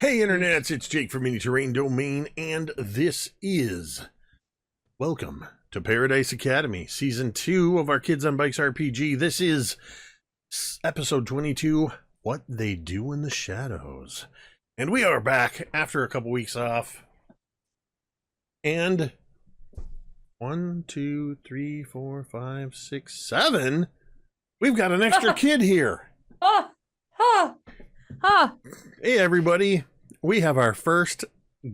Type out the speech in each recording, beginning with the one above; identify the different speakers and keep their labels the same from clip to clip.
Speaker 1: Hey internets, it's Jake from Mini Terrain Domain, and this is Welcome to Paradise Academy, Season 2 of our Kids on Bikes RPG. This is Episode 22, What They Do in the Shadows. And we are back after a couple weeks off. And 1, 2, 3, 4, 5, 6, 7. We've got an extra kid here. Hey everybody, we have our first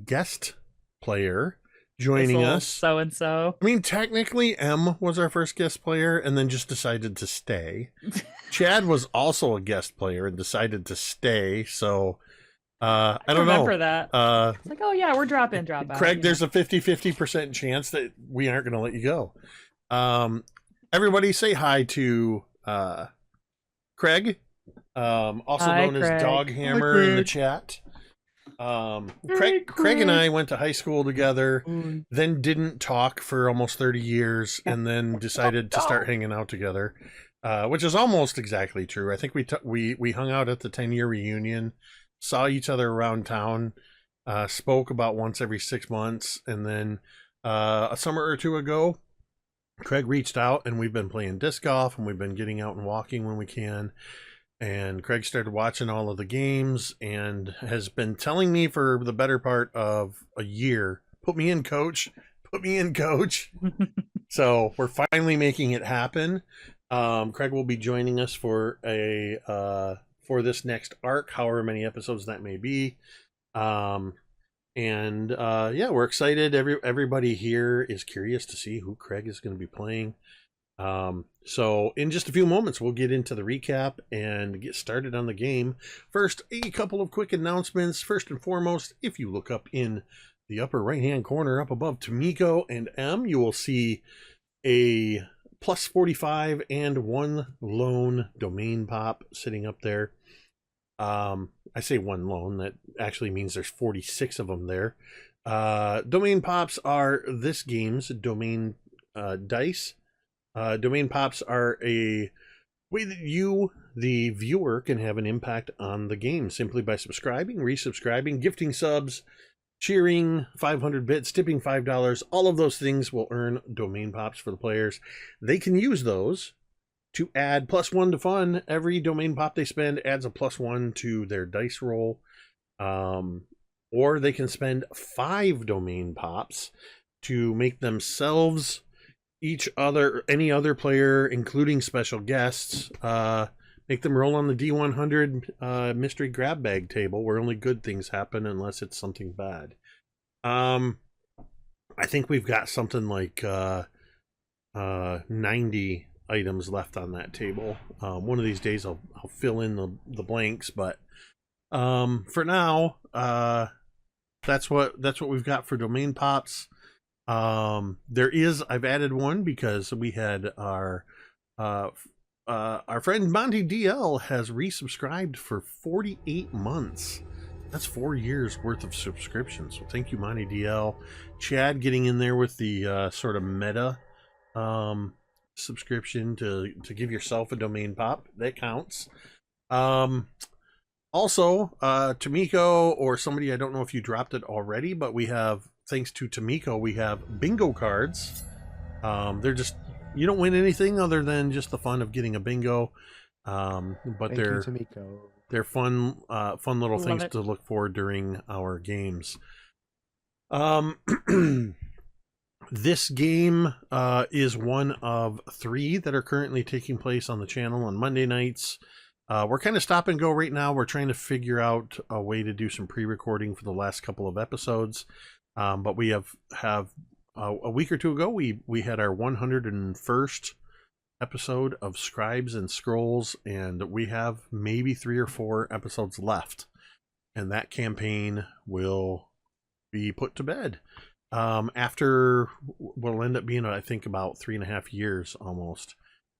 Speaker 1: guest player joining us.
Speaker 2: So-and-so.
Speaker 1: I mean, technically M was our first guest player and then just decided to stay. Chad was also a guest player and decided to stay, so I don't know.
Speaker 2: Remember that. It's like, oh yeah, we're drop out.
Speaker 1: Craig, there's a 50% chance that we aren't going to let you go. Everybody say hi to Craig. Also
Speaker 2: Hi,
Speaker 1: known
Speaker 2: Craig.
Speaker 1: as Dog Hammer in the chat. Craig and I went to high school together, then didn't talk for almost 30 years, and then decided to start hanging out together, which is almost exactly true. I think we hung out at the 10-year reunion, saw each other around town, spoke about once every 6 months, and then a summer or two ago, Craig reached out, and we've been playing disc golf, and we've been getting out and walking when we can. And Craig started watching all of the games and has been telling me for the better part of a year, put me in, coach, put me in, coach. So we're finally making it happen. Craig will be joining us for for this next arc, however many episodes that may be. Yeah, we're excited. Everybody here is curious to see who Craig is going to be playing. So in just a few moments, we'll get into the recap and get started on the game. First, a couple of quick announcements. First and foremost, if you look up in the upper right-hand corner up above Tomiko and M, you will see a plus 45 and 1 lone domain pop sitting up there. I say 1 lone, that actually means there's 46 of them there. Domain pops are this game's domain dice. Domain pops are a way that you, the viewer, can have an impact on the game simply by subscribing, resubscribing, gifting subs, cheering, 500 bits, tipping $5. All of those things will earn domain pops for the players. They can use those to add +1 to fun. Every domain pop they spend adds a +1 to their dice roll. Or they can spend 5 domain pops to make themselves, any other player, including special guests, make them roll on the D100 mystery grab bag table where only good things happen unless it's something bad. I think we've got something like 90 items left on that table. One of these days I'll fill in the blanks, but for now, that's what we've got for domain pops. I've added one because we had our friend Monty DL has resubscribed for 48 months. That's 4 years worth of subscription. So thank you, Monty DL. Chad getting in there with the sort of meta subscription to give yourself a domain pop. That counts. Also, Tomiko or somebody, I don't know if you dropped it already, but we have, thanks to Tomiko, we have bingo cards. They're just, you don't win anything other than just the fun of getting a bingo. But they're fun little things to look for during our games. This game is one of 3 that are currently taking place on the channel on Monday nights. We're kind of stop and go right now. We're trying to figure out a way to do some pre-recording for the last couple of episodes. But we have a week or two ago, we had our 101st episode of Scribes and Scrolls, and we have maybe 3 or 4 episodes left. And that campaign will be put to bed. After will end up being, I think, about 3.5 years almost.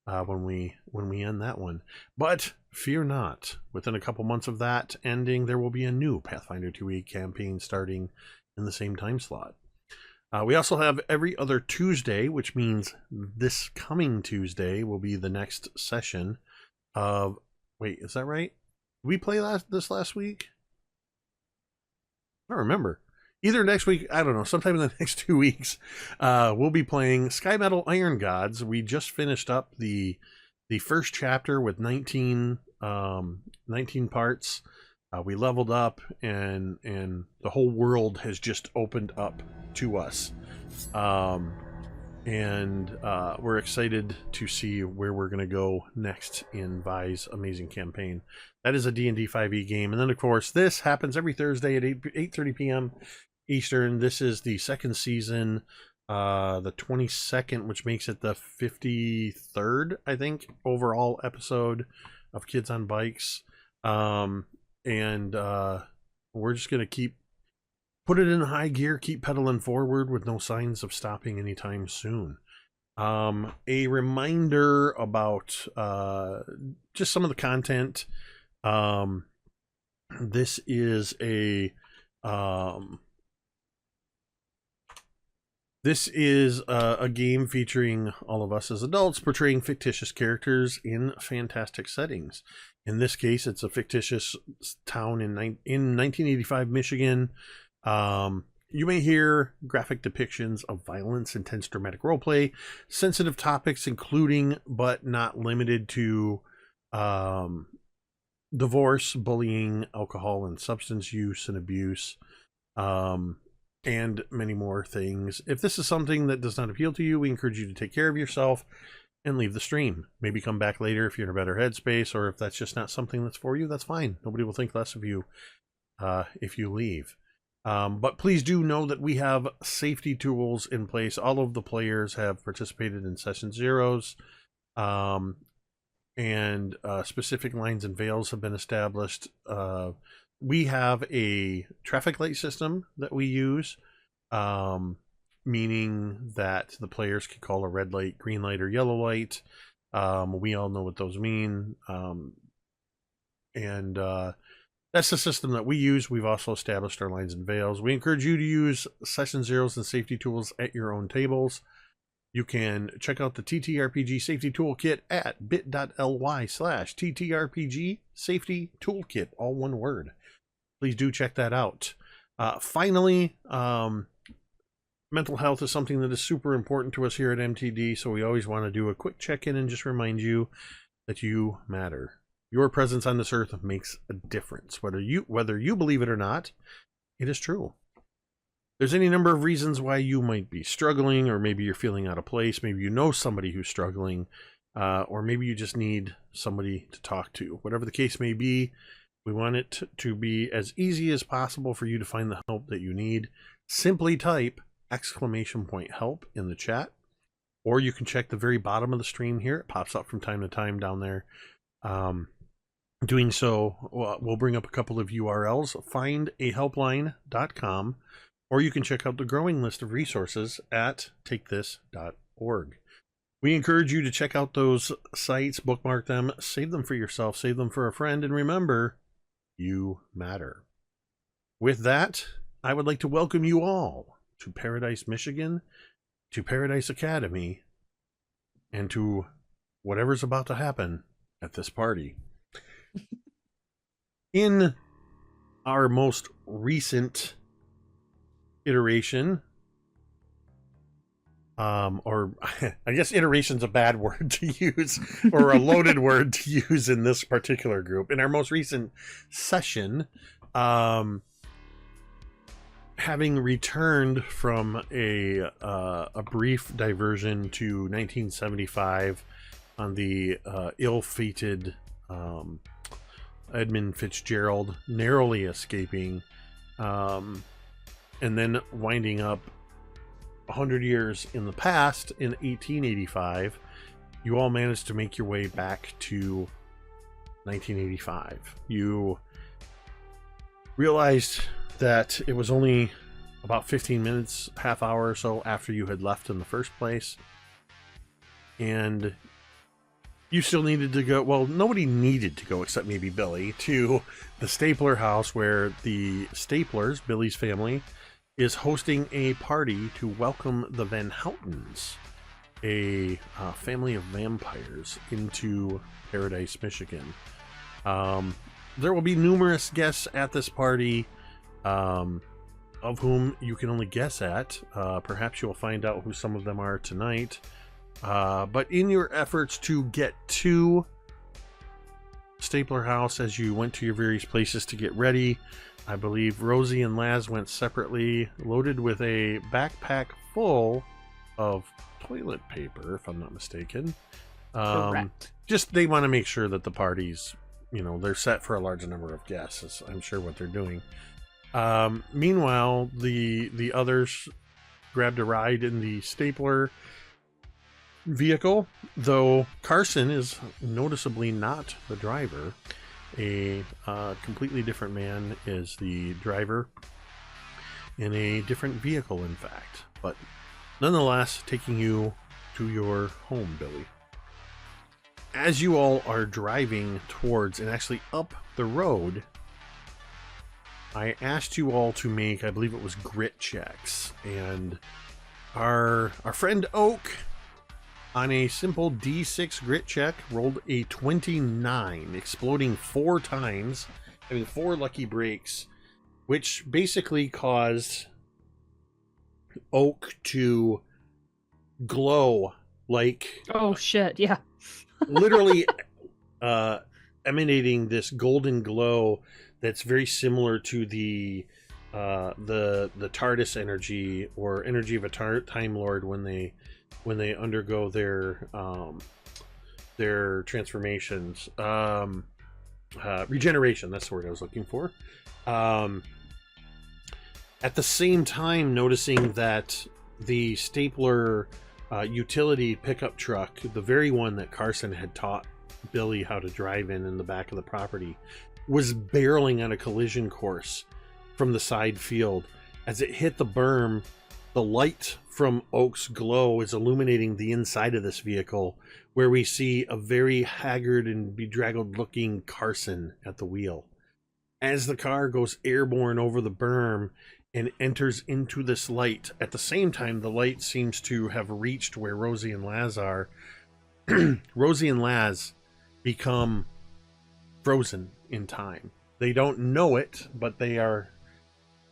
Speaker 1: When we end that one. But fear not, within a couple months of that ending, there will be a new Pathfinder 2e campaign starting in the same time slot. We also have every other Tuesday, which means this coming Tuesday will be the next session of... Wait, is that right? Did we play this last week? I don't remember. Either next week, I don't know, sometime in the next 2 weeks, we'll be playing Sky Metal Iron Gods. We just finished up the first chapter with 19 parts. We leveled up, and the whole world has just opened up to us. We're excited to see where we're going to go next in Vi's amazing campaign. That is a D&D 5e game. And then, of course, this happens every Thursday at 8:30 p.m. Eastern. This is the second season, the 22nd, which makes it the 53rd, I think, overall episode of Kids on Bikes. We're just going to put it in high gear, keep pedaling forward with no signs of stopping anytime soon. A reminder about just some of the content. This is a game featuring all of us as adults portraying fictitious characters in fantastic settings. In this case, it's a fictitious town in 1985 Michigan. You may hear graphic depictions of violence, intense dramatic roleplay, sensitive topics including but not limited to divorce, bullying, alcohol and substance use and abuse, and many more things. If this is something that does not appeal to you, we encourage you to take care of yourself and leave the stream. Maybe come back later if you're in a better headspace, or if that's just not something that's for you, that's fine. Nobody will think less of you if you leave. But please do know that we have safety tools in place. All of the players have participated in session zeros, and specific lines and veils have been established. We have a traffic light system that we use, meaning that the players can call a red light, green light, or yellow light. We all know what those mean. That's the system that we use. We've also established our lines and veils. We encourage you to use session zeros and safety tools at your own tables. You can check out the TTRPG Safety Toolkit at bit.ly/TTRPG Safety Toolkit, all one word. Please do check that out. Finally, mental health is something that is super important to us here at MTD, so we always want to do a quick check-in and just remind you that you matter. Your presence on this earth makes a difference. Whether you believe it or not, it is true. There's any number of reasons why you might be struggling, or maybe you're feeling out of place. Maybe you know somebody who's struggling, or maybe you just need somebody to talk to. Whatever the case may be, we want it to be as easy as possible for you to find the help that you need. Simply type !help in the chat, or you can check the very bottom of the stream here. It pops up from time to time down there. Doing so will bring up a couple of URLs, findahelpline.com, or you can check out the growing list of resources at takethis.org. We encourage you to check out those sites, bookmark them, save them for yourself, save them for a friend, and remember, you matter. With that, I would like to welcome you all to Paradise, Michigan, to Paradise Academy, and to whatever's about to happen at this party. In our most recent iteration, or I guess iteration's a bad word to use, or a loaded word to use in this particular group. In our most recent session, having returned from a brief diversion to 1975 on the ill-fated Edmund Fitzgerald, narrowly escaping, and then winding up 100 years in the past in 1885, you all managed to make your way back to 1985. You realized that it was only about 15 minutes, half hour or so after you had left in the first place, and you still needed to go, well, nobody needed to go except maybe Billy, to the Stapler house where the Staplers, Billy's family, is hosting a party to welcome the Van Houtens, a family of vampires, into Paradise, Michigan. There will be numerous guests at this party. of whom you can only guess at. Perhaps you'll find out who some of them are tonight. But in your efforts to get to Stapler House as you went to your various places to get ready, I believe Rosie and Laz went separately, loaded with a backpack full of toilet paper, if I'm not mistaken.
Speaker 2: Correct.
Speaker 1: Just they want to make sure that the party's, they're set for a large number of guests, is I'm sure what they're doing. Meanwhile, the others grabbed a ride in the Stapler vehicle, though Carson is noticeably not the driver. A completely different man is the driver in a different vehicle, in fact, but nonetheless taking you to your home, Billy. As you all are driving towards and actually up the road, I asked you all to make, I believe it was grit checks, and our friend Oak, on a simple D6 grit check, rolled a 29, exploding 4 times, having 4 lucky breaks, which basically caused Oak to glow like...
Speaker 2: Oh, shit, yeah.
Speaker 1: literally emanating this golden glow that's very similar to the TARDIS energy, or energy of a Time Lord when they undergo their transformations. Regeneration, that's the word I was looking for. At the same time, noticing that the Stapler utility pickup truck, the very one that Carson had taught Billy how to drive in the back of the property, was barreling on a collision course from the side field. As it hit the berm, the light from Oak's glow is illuminating the inside of this vehicle, where we see a very haggard and bedraggled looking Carson at the wheel. As the car goes airborne over the berm and enters into this light, at the same time the light seems to have reached where Rosie and Laz are. Rosie and Laz become frozen in time. They don't know it, but they are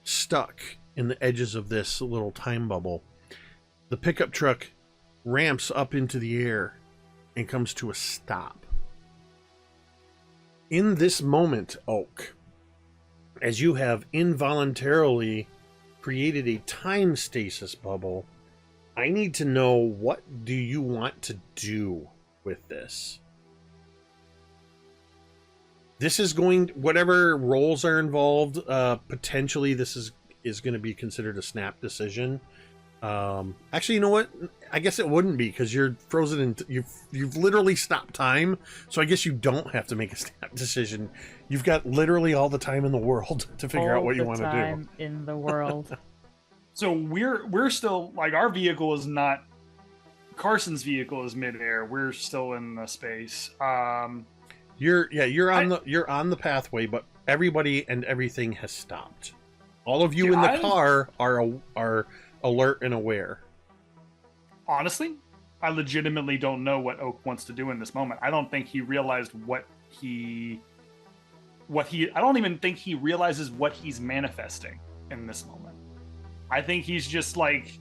Speaker 1: stuck in the edges of this little time bubble. The pickup truck ramps up into the air and comes to a stop. In this moment, Oak, as you have involuntarily created a time stasis bubble, I need to know, what do you want to do with this? This is going, whatever roles are involved, potentially this is going to be considered a snap decision. Actually, you know what? I guess it wouldn't be, because you're frozen and you've literally stopped time. So I guess you don't have to make a snap decision. You've got literally all the time in the world to figure out what you want to do.
Speaker 2: Time in the world.
Speaker 3: So we're still, like, our vehicle is not, Carson's vehicle is midair. We're still in the space.
Speaker 1: You're on the pathway, but everybody and everything has stopped. All of you in the car are alert and aware.
Speaker 3: Honestly, I legitimately don't know what Oak wants to do in this moment. I don't think he realized I don't even think he realizes what he's manifesting in this moment. I think he's just like,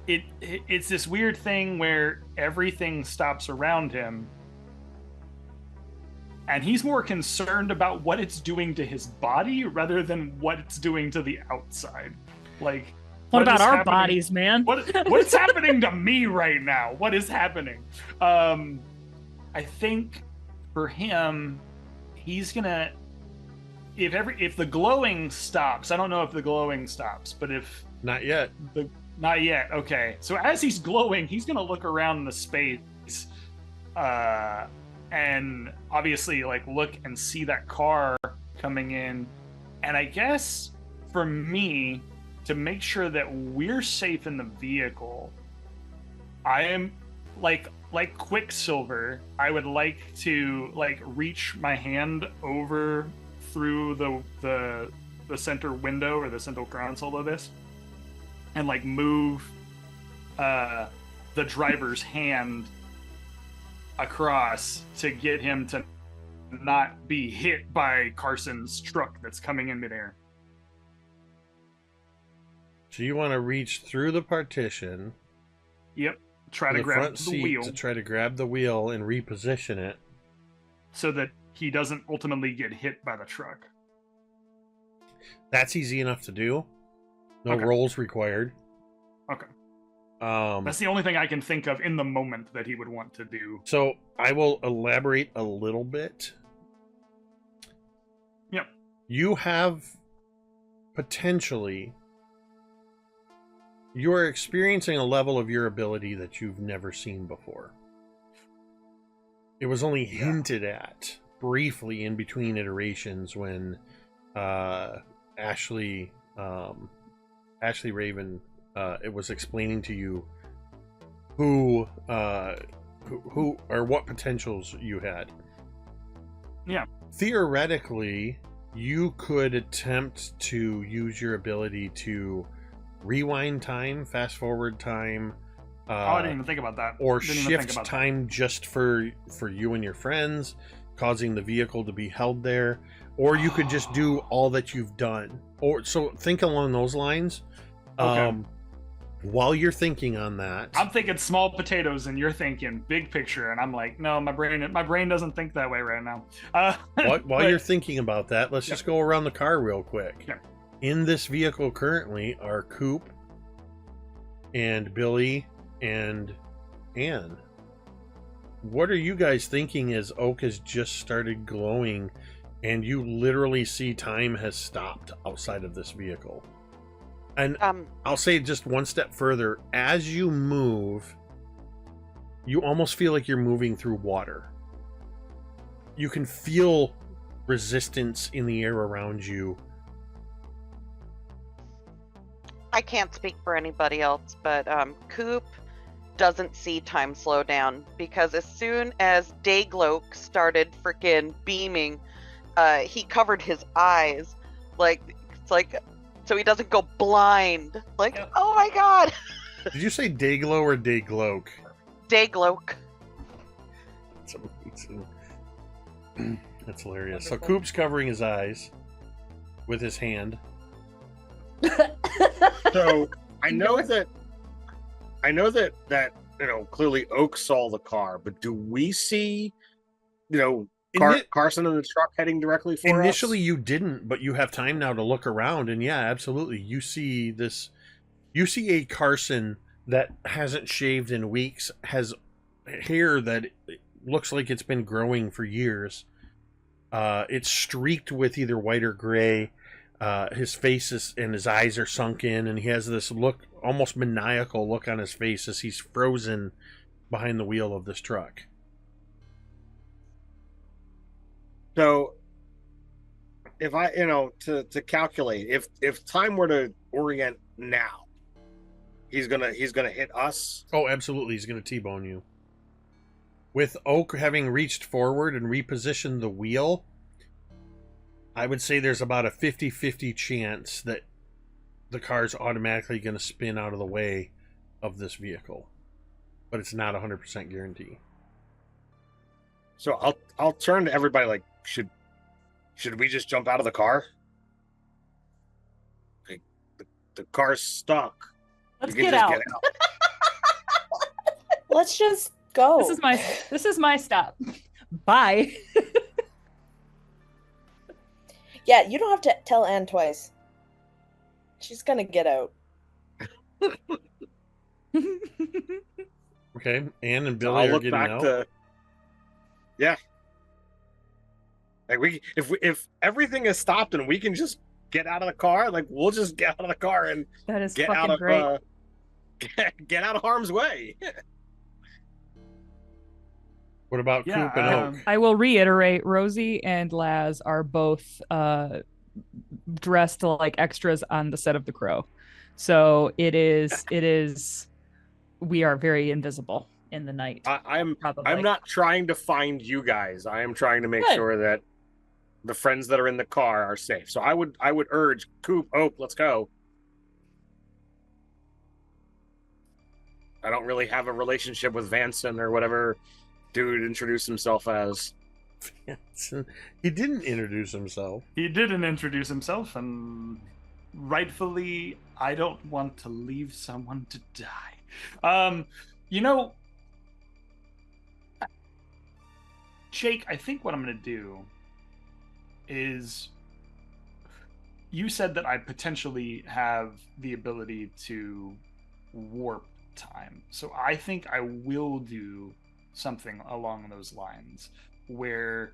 Speaker 3: it's this weird thing where everything stops around him, and he's more concerned about what it's doing to his body rather than what it's doing to the outside. Like,
Speaker 2: what about our bodies, man?
Speaker 3: What's happening to me right now? What is happening? I think for him, he's gonna, if the glowing stops, I don't know if the glowing stops, but if
Speaker 1: not yet.
Speaker 3: Not yet. Okay. So as he's glowing, he's gonna look around the space, and obviously, like, look and see that car coming in. And I guess for me, to make sure that we're safe in the vehicle, I am like Quicksilver, I would like to, like, reach my hand over through the center window or the central console of this, and, like, move the driver's hand across to get him to not be hit by Carson's truck that's coming in midair.
Speaker 1: So you want to reach through the partition.
Speaker 3: Yep. Try to
Speaker 1: the
Speaker 3: grab
Speaker 1: front
Speaker 3: the
Speaker 1: seat
Speaker 3: wheel
Speaker 1: to try to grab the wheel and reposition it.
Speaker 3: so that he doesn't ultimately get hit by the truck.
Speaker 1: That's easy enough to do. No
Speaker 3: Okay.
Speaker 1: rolls required.
Speaker 3: Okay.
Speaker 1: Um,
Speaker 3: That's the only thing I can think of in the moment that he would want to do.
Speaker 1: so I will elaborate a little bit.
Speaker 3: Yep.
Speaker 1: You have potentially, you are experiencing a level of your ability that you've never seen before. It was only hinted at briefly in between iterations when Ashley Raven it was explaining to you who or what potentials you had.
Speaker 3: Yeah.
Speaker 1: Theoretically, you could attempt to use your ability to rewind time, fast forward time,
Speaker 3: I didn't even think about that.
Speaker 1: or
Speaker 3: Didn't even think
Speaker 1: shift
Speaker 3: about
Speaker 1: time just for you and your friends, causing the vehicle to be held there. Or you could just do all that you've done. Or so think along those lines.
Speaker 3: Okay.
Speaker 1: While you're thinking on that,
Speaker 3: I'm thinking small potatoes, and you're thinking big picture, and I'm like, no, my brain doesn't think that way right now.
Speaker 1: while you're thinking about that, let's just go around the car real quick.
Speaker 3: Yeah.
Speaker 1: In this vehicle currently are Coop and Billy and Anne. What are you guys thinking as Oak has just started glowing and you literally see time has stopped outside of this vehicle? And I'll say just one step further. As you move, you almost feel like you're moving through water. You can feel resistance in the air around you.
Speaker 4: I can't speak for anybody else, but Coop doesn't see time slow down, because as soon as Dayglow started freaking beaming, he covered his eyes, so he doesn't go blind. Oh my god!
Speaker 1: Did you say Dayglow or Daygloak?
Speaker 4: Dayglow.
Speaker 1: That's amazing. That's hilarious. So Coop's covering his eyes with his hand.
Speaker 5: So I know that clearly Oak saw the car, but do we see Carson in the truck heading directly for us?
Speaker 1: Initially you didn't, but you have time now to look around, and yeah, absolutely. You see a Carson that hasn't shaved in weeks, has hair that looks like it's been growing for years. It's streaked with either white or gray. His face and his eyes are sunk in, and he has this look, almost maniacal look on his face as he's frozen behind the wheel of this truck.
Speaker 5: So if I, to calculate, if time were to orient now, he's gonna hit us.
Speaker 1: Oh, absolutely, he's gonna T-bone you. With Oak having reached forward and repositioned the wheel, I would say there's about a 50-50 chance that the car's automatically going to spin out of the way of this vehicle. But it's not 100% guarantee.
Speaker 5: So I'll turn to everybody like, should we just jump out of the car? Like, the car's stuck.
Speaker 2: Let's
Speaker 5: We can
Speaker 2: get
Speaker 5: just
Speaker 2: out.
Speaker 6: Let's just go.
Speaker 2: This is my stop. Bye.
Speaker 6: Yeah, you don't have to tell Anne twice. She's gonna get out.
Speaker 1: Okay, Anne and
Speaker 5: So
Speaker 1: Billy
Speaker 5: I'll
Speaker 1: are
Speaker 5: look
Speaker 1: getting
Speaker 5: back
Speaker 1: out.
Speaker 5: Yeah. Like if everything is stopped and we can just get out of the car, like we'll just get out of the car and
Speaker 2: That is
Speaker 5: get
Speaker 2: fucking
Speaker 5: out of
Speaker 2: great.
Speaker 5: get out of harm's way.
Speaker 1: What about
Speaker 3: Yeah,
Speaker 1: Coop and Oak?
Speaker 2: I will reiterate, Rosie and Laz are both dressed like extras on the set of The Crow. So it is we are very invisible in the night.
Speaker 5: I'm
Speaker 2: probably.
Speaker 5: not trying to find you guys. I am trying to make
Speaker 2: Good.
Speaker 5: sure that the friends that are in the car are safe. So I would urge Coop, Oak, let's go. I don't really have a relationship with Vanson or whatever dude introduced himself as.
Speaker 1: He didn't introduce himself.
Speaker 3: He didn't introduce himself, and rightfully I don't want to leave someone to die. You know, Jake, I think what I'm going to do is, you said that I potentially have the ability to warp time. So I think I will do something along those lines where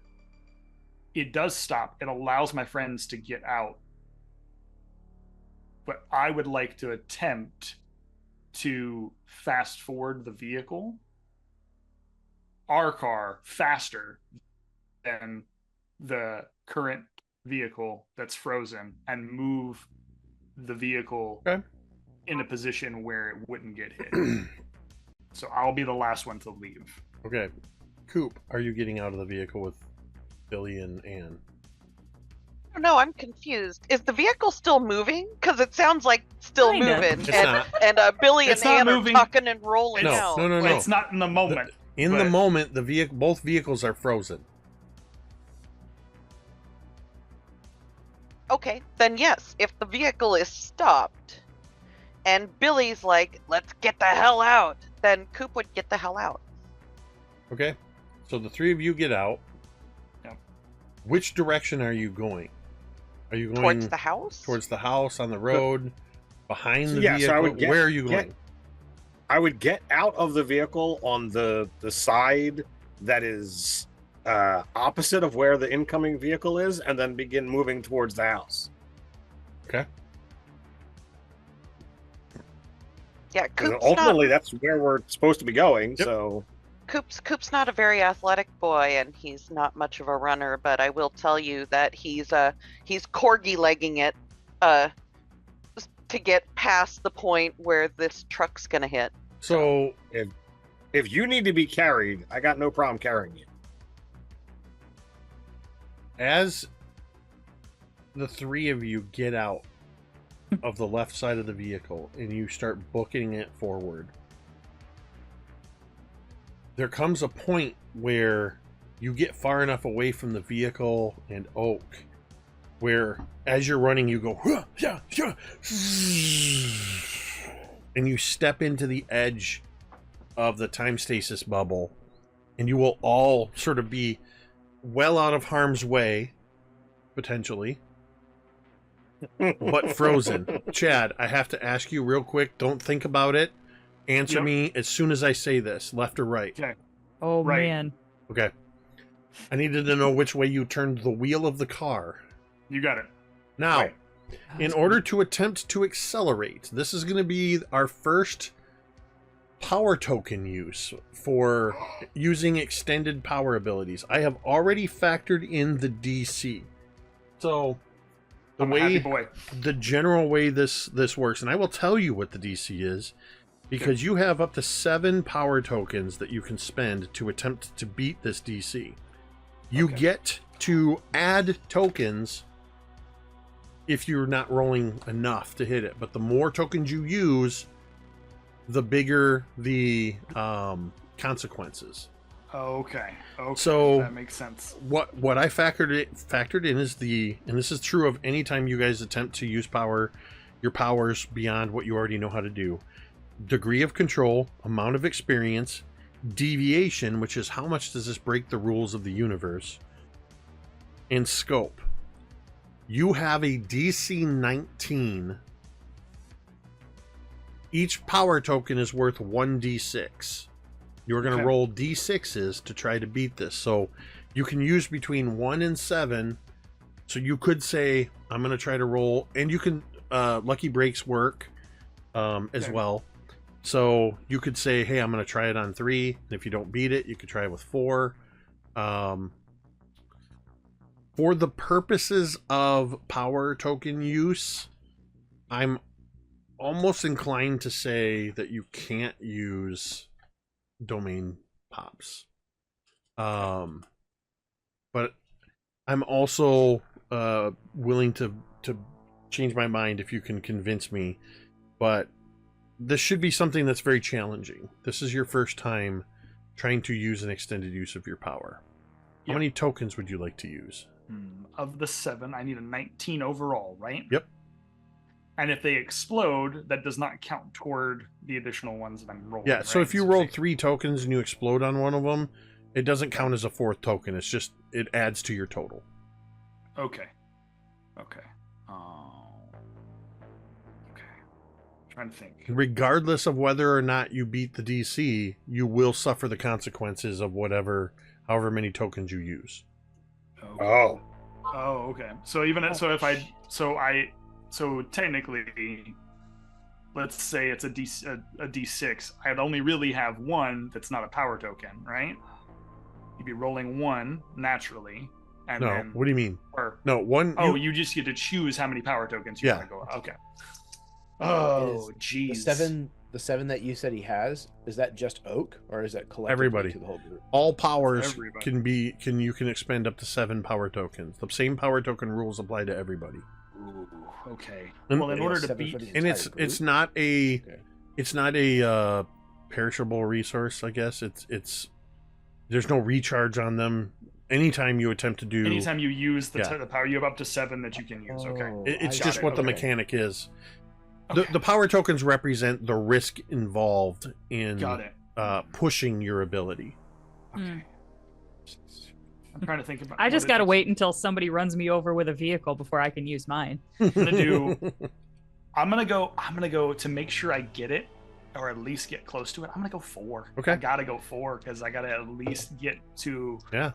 Speaker 3: it does stop. It allows my friends to get out. But I would like to attempt to fast forward the vehicle, our car, faster than the current vehicle that's frozen, and move the vehicle in a position where it wouldn't get hit. So I'll be the last one to leave.
Speaker 1: Okay. Coop, are you getting out of the vehicle with Billy and Anne?
Speaker 4: No, I'm confused. Is the vehicle still moving? Because it sounds like still
Speaker 2: Kinda.
Speaker 4: moving.
Speaker 1: It's
Speaker 4: and
Speaker 1: not.
Speaker 4: Billy
Speaker 3: It's
Speaker 4: and
Speaker 3: not
Speaker 4: Anne
Speaker 3: moving.
Speaker 4: are tucking and rolling
Speaker 1: No,
Speaker 4: out.
Speaker 1: no.
Speaker 3: It's not in the moment.
Speaker 1: In the
Speaker 3: but-
Speaker 1: moment, both vehicles are frozen.
Speaker 4: Okay, then yes, if the vehicle is stopped and Billy's like, let's get the hell out, then Coop would get the hell out.
Speaker 1: Okay? So the three of you get out.
Speaker 3: Yep.
Speaker 1: Which direction are you going? Are you going
Speaker 4: Towards the house?
Speaker 1: towards the house, on the road, behind the
Speaker 5: Yeah, so
Speaker 1: vehicle?
Speaker 5: I would
Speaker 1: Where are you going?
Speaker 5: I would get out of the vehicle on the side that is opposite of where the incoming vehicle is, and then begin moving towards the house.
Speaker 1: Okay.
Speaker 4: Yeah,
Speaker 5: 'Cause
Speaker 4: Coop's
Speaker 5: ultimately, that's where we're supposed to be going.
Speaker 1: Yep.
Speaker 5: So
Speaker 4: Coop's not a very athletic boy, and he's not much of a runner. But I will tell you that he's corgi legging it, to get past the point where this truck's gonna hit.
Speaker 1: So
Speaker 5: if you need to be carried, I got no problem carrying you.
Speaker 1: as the three of you get out of the left side of the vehicle and you start booking it forward, there comes a point where you get far enough away from the vehicle and Oak where as you're running you go and you step into the edge of the time stasis bubble, and you will all sort of be well out of harm's way, potentially, but frozen. Chad, I have to ask you real quick. Don't think about it. Answer
Speaker 3: Yep.
Speaker 1: me as soon as I say this, left or right.
Speaker 3: Okay.
Speaker 2: Oh
Speaker 3: Right.
Speaker 2: man.
Speaker 1: Okay. I needed to know which way you turned the wheel of the car.
Speaker 3: You got it.
Speaker 1: Now,
Speaker 3: Right.
Speaker 1: in order to attempt to accelerate, this is going to be our first power token use for using extended power abilities. I have already factored in the DC. So the
Speaker 3: I'm a happy
Speaker 1: way,
Speaker 3: boy.
Speaker 1: the general way this works, and I will tell you what the DC is, because you have up to 7 power tokens that you can spend to attempt to beat this DC. You
Speaker 3: Okay.
Speaker 1: get to add tokens if you're not rolling enough to hit it, but the more tokens you use, the bigger the consequences.
Speaker 3: Okay.
Speaker 1: So-
Speaker 3: that makes sense.
Speaker 1: What I factored in is and this is true of any time you guys attempt to use your powers beyond what you already know how to do. Degree of control, amount of experience, deviation, which is how much does this break the rules of the universe, and scope. You have a DC 19. Each power token is worth 1d6. You're going to
Speaker 3: Okay.
Speaker 1: roll d6s to try to beat this. So you can use between 1 and 7. So you could say, I'm going to try to roll, and you can, lucky breaks work as
Speaker 3: Okay.
Speaker 1: well. So you could say, hey, I'm going to try it on 3. And if you don't beat it, you could try it with 4. For the purposes of power token use, I'm almost inclined to say that you can't use domain pops. But I'm also willing to change my mind if you can convince me. But this should be something that's very challenging. This is your first time trying to use an extended use of your power. How
Speaker 3: Yep.
Speaker 1: many tokens would you like to use?
Speaker 3: Of the 7, I need a 19 overall, right?
Speaker 1: Yep.
Speaker 3: And if they explode, that does not count toward the additional ones that I'm rolling.
Speaker 1: Yeah, so
Speaker 3: right?
Speaker 1: if you rolled 3 tokens and you explode on one of them, it doesn't count as a 4th token. It's just, it adds to your total.
Speaker 3: Okay. Okay. Okay. Trying to think.
Speaker 1: Regardless of whether or not you beat the DC, you will suffer the consequences of however many tokens you use.
Speaker 3: Okay.
Speaker 5: Oh.
Speaker 3: Oh, okay. So so technically, let's say it's a D6. I'd only really have one that's not a power token, right? You'd be rolling one naturally, and
Speaker 1: No,
Speaker 3: then
Speaker 1: what do you mean?
Speaker 3: or
Speaker 1: No, one.
Speaker 3: oh, you just get to choose how many power tokens you want to go. Okay. Oh, jeez.
Speaker 7: The 7 that you said he has, is that just Oak, or is that collectively
Speaker 1: Everybody.
Speaker 7: to the whole group?
Speaker 1: All powers
Speaker 3: Everybody.
Speaker 1: you can expend up to 7 power tokens. The same power token rules apply to everybody.
Speaker 3: Ooh, okay.
Speaker 1: And-
Speaker 3: Well, in order to
Speaker 7: 7
Speaker 3: beat
Speaker 7: for the
Speaker 1: And
Speaker 7: entire
Speaker 1: it's
Speaker 7: group?
Speaker 1: not a
Speaker 7: Okay.
Speaker 1: it's not a perishable resource, I guess. It's there's no recharge on them. Anytime you attempt to do
Speaker 3: anytime you use the
Speaker 1: Yeah.
Speaker 3: the power, you have up to 7 that you can use. Okay.
Speaker 7: Oh,
Speaker 1: it's
Speaker 7: I
Speaker 1: just
Speaker 7: got
Speaker 1: what
Speaker 7: it.
Speaker 1: the
Speaker 7: Okay.
Speaker 1: mechanic is.
Speaker 3: Okay.
Speaker 1: The power tokens represent the risk involved in
Speaker 3: Got it.
Speaker 1: pushing your ability.
Speaker 3: Okay. I'm trying to think about.
Speaker 2: I just
Speaker 3: what it
Speaker 2: gotta
Speaker 3: is.
Speaker 2: wait until somebody runs me over with a vehicle before I can use mine.
Speaker 3: I'm gonna go to make sure I get it, or at least get close to it. I'm gonna go 4.
Speaker 1: Okay.
Speaker 3: I gotta go 4 because I gotta at least get to.
Speaker 1: Yeah.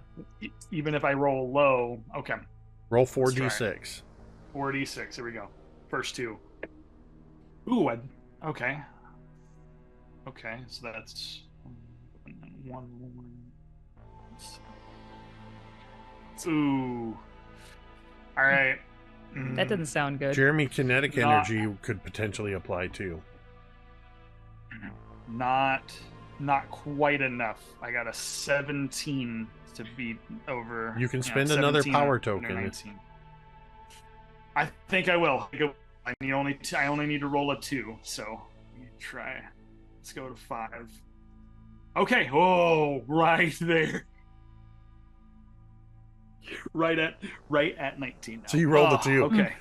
Speaker 3: Even if I roll low. Okay.
Speaker 1: Roll
Speaker 3: Let's try it.
Speaker 1: 4d6.
Speaker 3: 4d6. Here we go. First 2. Ooh. Okay. Okay. So that's 1 more. Ooh. All right.
Speaker 2: That doesn't sound good.
Speaker 1: Jeremy, kinetic
Speaker 3: Not-
Speaker 1: energy could potentially apply too.
Speaker 3: Not quite enough. I got a 17 to beat over.
Speaker 1: You can spend another
Speaker 3: 17
Speaker 1: power
Speaker 3: under
Speaker 1: token.
Speaker 3: 19. I think I will. I only need to roll a 2. So let me try. Let's go to 5. Okay. Oh, right there. Right at 19 now.
Speaker 1: So you rolled a
Speaker 3: Oh,
Speaker 1: 2.
Speaker 3: Okay.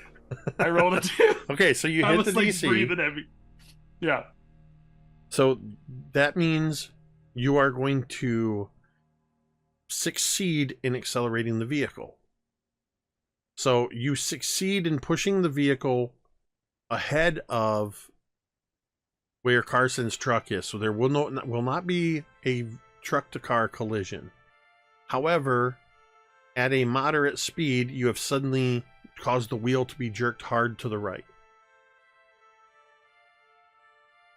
Speaker 3: I rolled a 2.
Speaker 1: Okay, so you
Speaker 3: I
Speaker 1: hit
Speaker 3: was
Speaker 1: the
Speaker 3: like
Speaker 1: DC.
Speaker 3: breathing heavy. Yeah.
Speaker 1: So that means you are going to succeed in accelerating the vehicle. So you succeed in pushing the vehicle ahead of where Carson's truck is. So there will not be a truck-to-car collision. However, at a moderate speed, you have suddenly caused the wheel to be jerked hard to the right.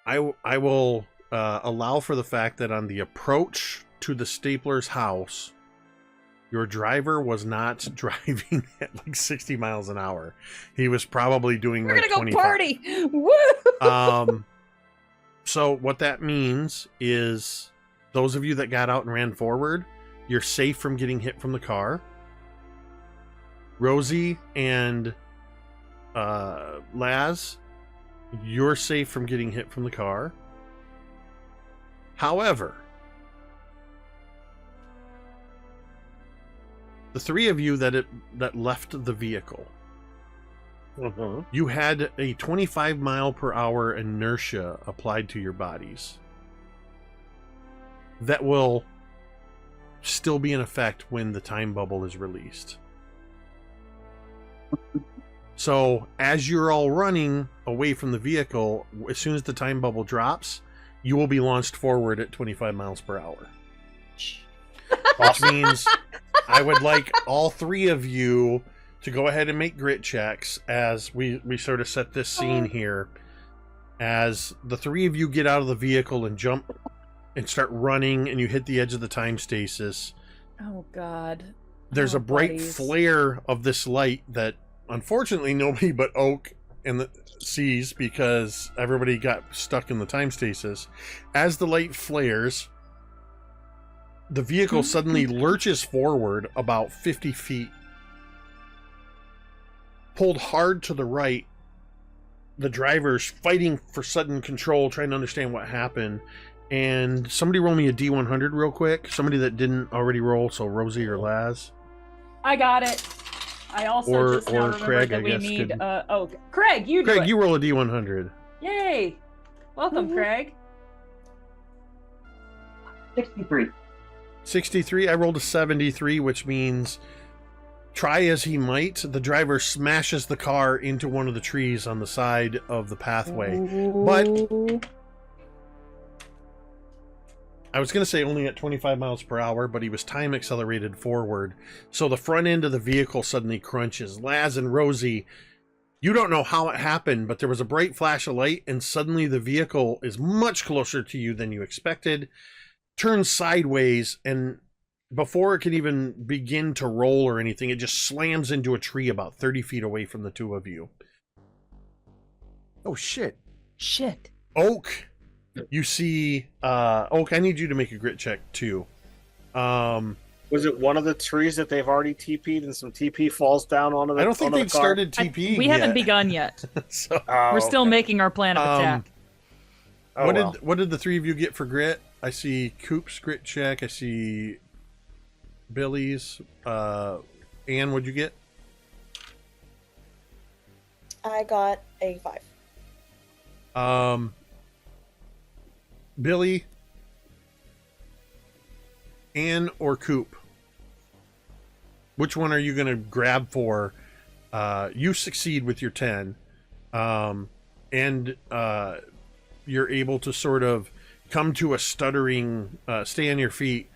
Speaker 1: I will allow for the fact that on the approach to the Stapler's house, your driver was not driving at like 60 miles an hour. He was probably doing
Speaker 2: We're
Speaker 1: like
Speaker 2: gonna go
Speaker 1: 25.
Speaker 2: party! Woo!
Speaker 1: So what that means is those of you that got out and ran forward, you're safe from getting hit from the car. Rosie and Laz, you're safe from getting hit from the car. However, the 3 of you that left the vehicle, you had a 25 mile per hour inertia applied to your bodies that will still be in effect when the time bubble is released. So as you're all running away from the vehicle, as soon as the time bubble drops, you will be launched forward at 25 miles per hour. Which means I would like all 3 of you to go ahead and make grit checks as we sort of set this scene here. As the 3 of you get out of the vehicle and jump and start running and you hit the edge of the time stasis,
Speaker 2: Oh God.
Speaker 1: there's
Speaker 2: Oh,
Speaker 1: a bright
Speaker 2: buddies.
Speaker 1: flare of this light that unfortunately nobody but Oak sees because everybody got stuck in the time stasis. As the light flares, the vehicle suddenly lurches forward about 50 feet, pulled hard to the right. The driver's fighting for sudden control, trying to understand what happened. And somebody roll me a D100 real quick. Somebody that didn't already roll, so Rosie or Laz.
Speaker 2: I got it. I also
Speaker 1: Or-
Speaker 2: just now
Speaker 1: or
Speaker 2: remembered
Speaker 1: Craig,
Speaker 2: that
Speaker 1: I
Speaker 2: we
Speaker 1: guess,
Speaker 2: need.
Speaker 1: could-
Speaker 2: Craig, you do
Speaker 1: Craig,
Speaker 2: it.
Speaker 1: you roll a D100.
Speaker 2: Yay! Welcome, Craig.
Speaker 8: 63.
Speaker 1: 63. I rolled a 73, which means try as he might, the driver smashes the car into one of the trees on the side of the pathway. But I was going to say only at 25 miles per hour, but he was time accelerated forward. So the front end of the vehicle suddenly crunches. Laz and Rosie, you don't know how it happened, but there was a bright flash of light, and suddenly the vehicle is much closer to you than you expected, turns sideways, and before it can even begin to roll or anything, it just slams into a tree about 30 feet away from the two of you.
Speaker 7: Oh shit!
Speaker 2: Shit.
Speaker 1: Oak, you see, Oak, I need you to make a grit check too.
Speaker 5: Was it one of the trees that they've already TP'd and some TP falls down onto the
Speaker 1: I don't think
Speaker 5: onto the
Speaker 1: they've
Speaker 5: car?
Speaker 1: started TPing
Speaker 2: We haven't
Speaker 1: yet.
Speaker 2: begun yet.
Speaker 1: So,
Speaker 5: Oh,
Speaker 2: We're still
Speaker 5: okay.
Speaker 2: making our plan of attack.
Speaker 5: Oh,
Speaker 1: what
Speaker 5: well.
Speaker 1: did the three of you get for grit? I see Coop's grit check. I see Billy's. Anne, what'd you get?
Speaker 6: I got a 5.
Speaker 1: Billy, Anne, or Coop? Which one are you going to grab for? You succeed with your 10, and you're able to sort of come to a stuttering, stay on your feet.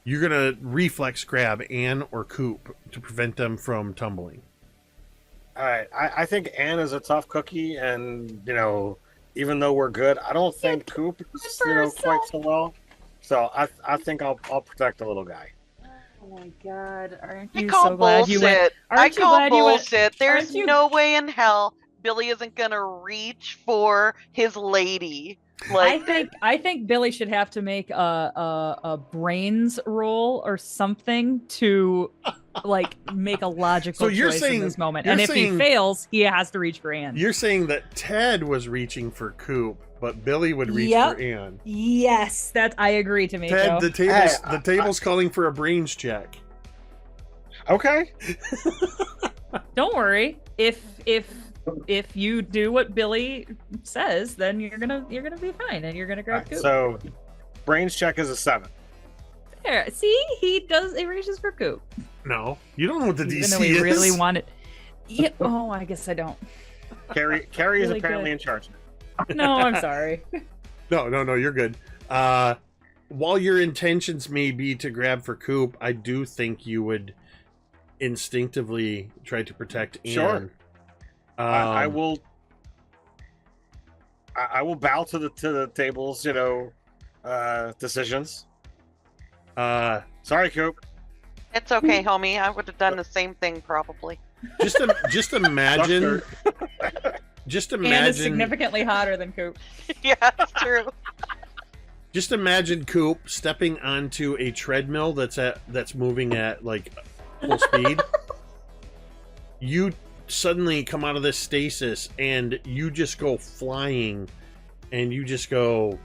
Speaker 1: You're going to reflex grab Anne or Coop to prevent them from tumbling.
Speaker 5: All right, I think Anne is a tough cookie, and even though we're good, I don't think Coop is quite so well. So I think I'll protect the little guy.
Speaker 2: Oh my god, aren't
Speaker 4: I
Speaker 2: you
Speaker 4: call
Speaker 2: so glad you went?
Speaker 4: bullshit. I
Speaker 2: Aren't you
Speaker 4: call
Speaker 2: glad you went?
Speaker 4: bullshit. There's
Speaker 2: aren't you-
Speaker 4: no way in hell Billy isn't gonna reach for his lady. Like,
Speaker 2: I think Billy should have to make a brains roll or something to like make a logical
Speaker 1: So you're
Speaker 2: choice
Speaker 1: saying-
Speaker 2: in this moment.
Speaker 1: you're
Speaker 2: And if
Speaker 1: saying-
Speaker 2: he fails, he has to reach for Anne.
Speaker 1: You're saying that Ted was reaching for Coop, but Billy would reach
Speaker 2: Yep.
Speaker 1: for Anne.
Speaker 2: Yes, that I agree to
Speaker 1: Ted, the table's calling for a brains check.
Speaker 5: Okay.
Speaker 2: Don't worry. If you do what Billy says, then you're gonna be fine, and you're gonna grab
Speaker 5: Alright,
Speaker 2: Coop.
Speaker 5: so brains check is a 7.
Speaker 2: There, see, he reaches for Coop.
Speaker 1: No, you don't know what the
Speaker 2: Even
Speaker 1: DC
Speaker 2: though he
Speaker 1: is.
Speaker 2: really wanted. Yeah. Oh, I guess I don't.
Speaker 5: Carrie is
Speaker 2: Really
Speaker 5: apparently
Speaker 2: good.
Speaker 5: in charge.
Speaker 2: No, I'm sorry.
Speaker 1: No, you're good. While your intentions may be to grab for Coop, I do think you would instinctively try to protect Anne.
Speaker 5: Sure. I will. I will bow to the table's decisions. Sorry, Coop.
Speaker 4: it's okay, homie. I would have done the same thing probably.
Speaker 1: Just imagine. Just
Speaker 2: Anne is
Speaker 1: imagine.
Speaker 2: significantly hotter than Coop.
Speaker 4: Yeah, it's true.
Speaker 1: Just imagine Coop stepping onto a treadmill that's moving at like full speed. You suddenly come out of this stasis and you just go flying, and you just go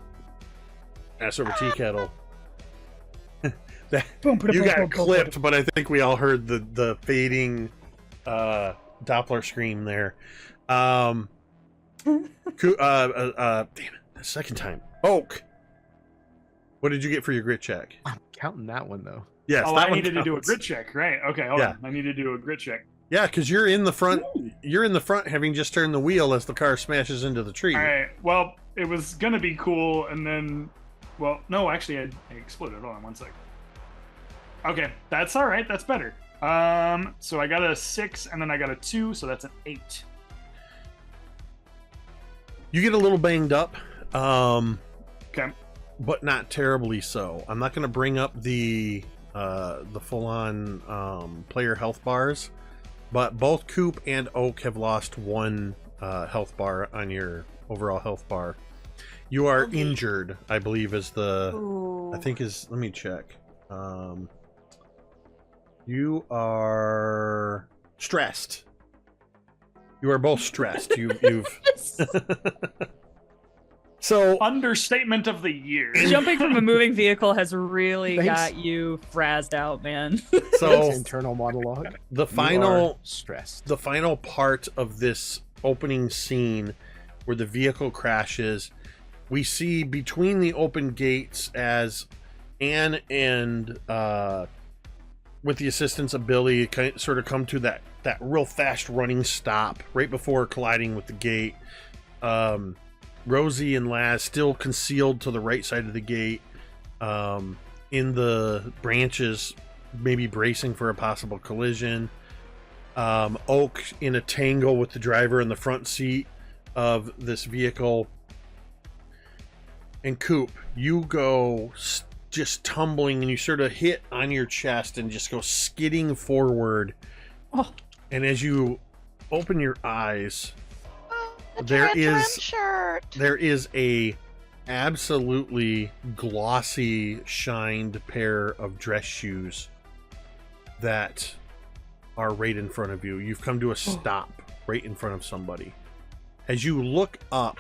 Speaker 1: ass over tea kettle. You got clipped, but I think we all heard the fading Doppler scream there. Damn it, the second time. Oak, what did you get for your grit check?
Speaker 7: I'm counting that one though.
Speaker 1: Yes,
Speaker 3: Oh,
Speaker 1: that
Speaker 3: I
Speaker 1: one
Speaker 3: needed to do a
Speaker 1: counts.
Speaker 3: grit check, right? Okay, hold
Speaker 1: Yeah.
Speaker 3: on. I need to do a grit check.
Speaker 1: Yeah, because you're in the front. You're in the front, having just turned the wheel as the car smashes into the tree.
Speaker 3: All right. Well, it was gonna be cool, and then, well, no, actually, I exploded. Hold on one sec. Okay, that's all right. That's better. So I got a 6, and then I got a 2, so that's an 8.
Speaker 1: You get a little banged up,
Speaker 3: Okay.
Speaker 1: but not terribly so. I'm not going to bring up the full-on player health bars, but both Coop and Oak have lost 1 health bar on your overall health bar. You are injured, I believe, is the.
Speaker 2: Ooh.
Speaker 1: I think is. Let me check. You are stressed. You are both stressed. You've. So
Speaker 3: Understatement of the year.
Speaker 2: Jumping from a moving vehicle has really
Speaker 7: Thanks.
Speaker 2: got you frazzed out, man.
Speaker 1: so
Speaker 7: Internal monologue.
Speaker 1: the
Speaker 7: You
Speaker 1: final
Speaker 7: are stressed.
Speaker 1: the final part of this opening scene where the vehicle crashes, we see between the open gates as Anne and with the assistance of Billy sort of come to that real fast running stop right before colliding with the gate. Rosie and Laz still concealed to the right side of the gate, in the branches, maybe bracing for a possible collision. Oak in a tangle with the driver in the front seat of this vehicle. And Coop, you go just tumbling and you sort of hit on your chest and just go skidding forward.
Speaker 2: Oh.
Speaker 1: And as you open your eyes,
Speaker 4: The
Speaker 1: there
Speaker 4: trim
Speaker 1: is
Speaker 4: shirt.
Speaker 1: there is a absolutely glossy shined pair of dress shoes that are right in front of you. You've come to a stop right in front of somebody. As you look up,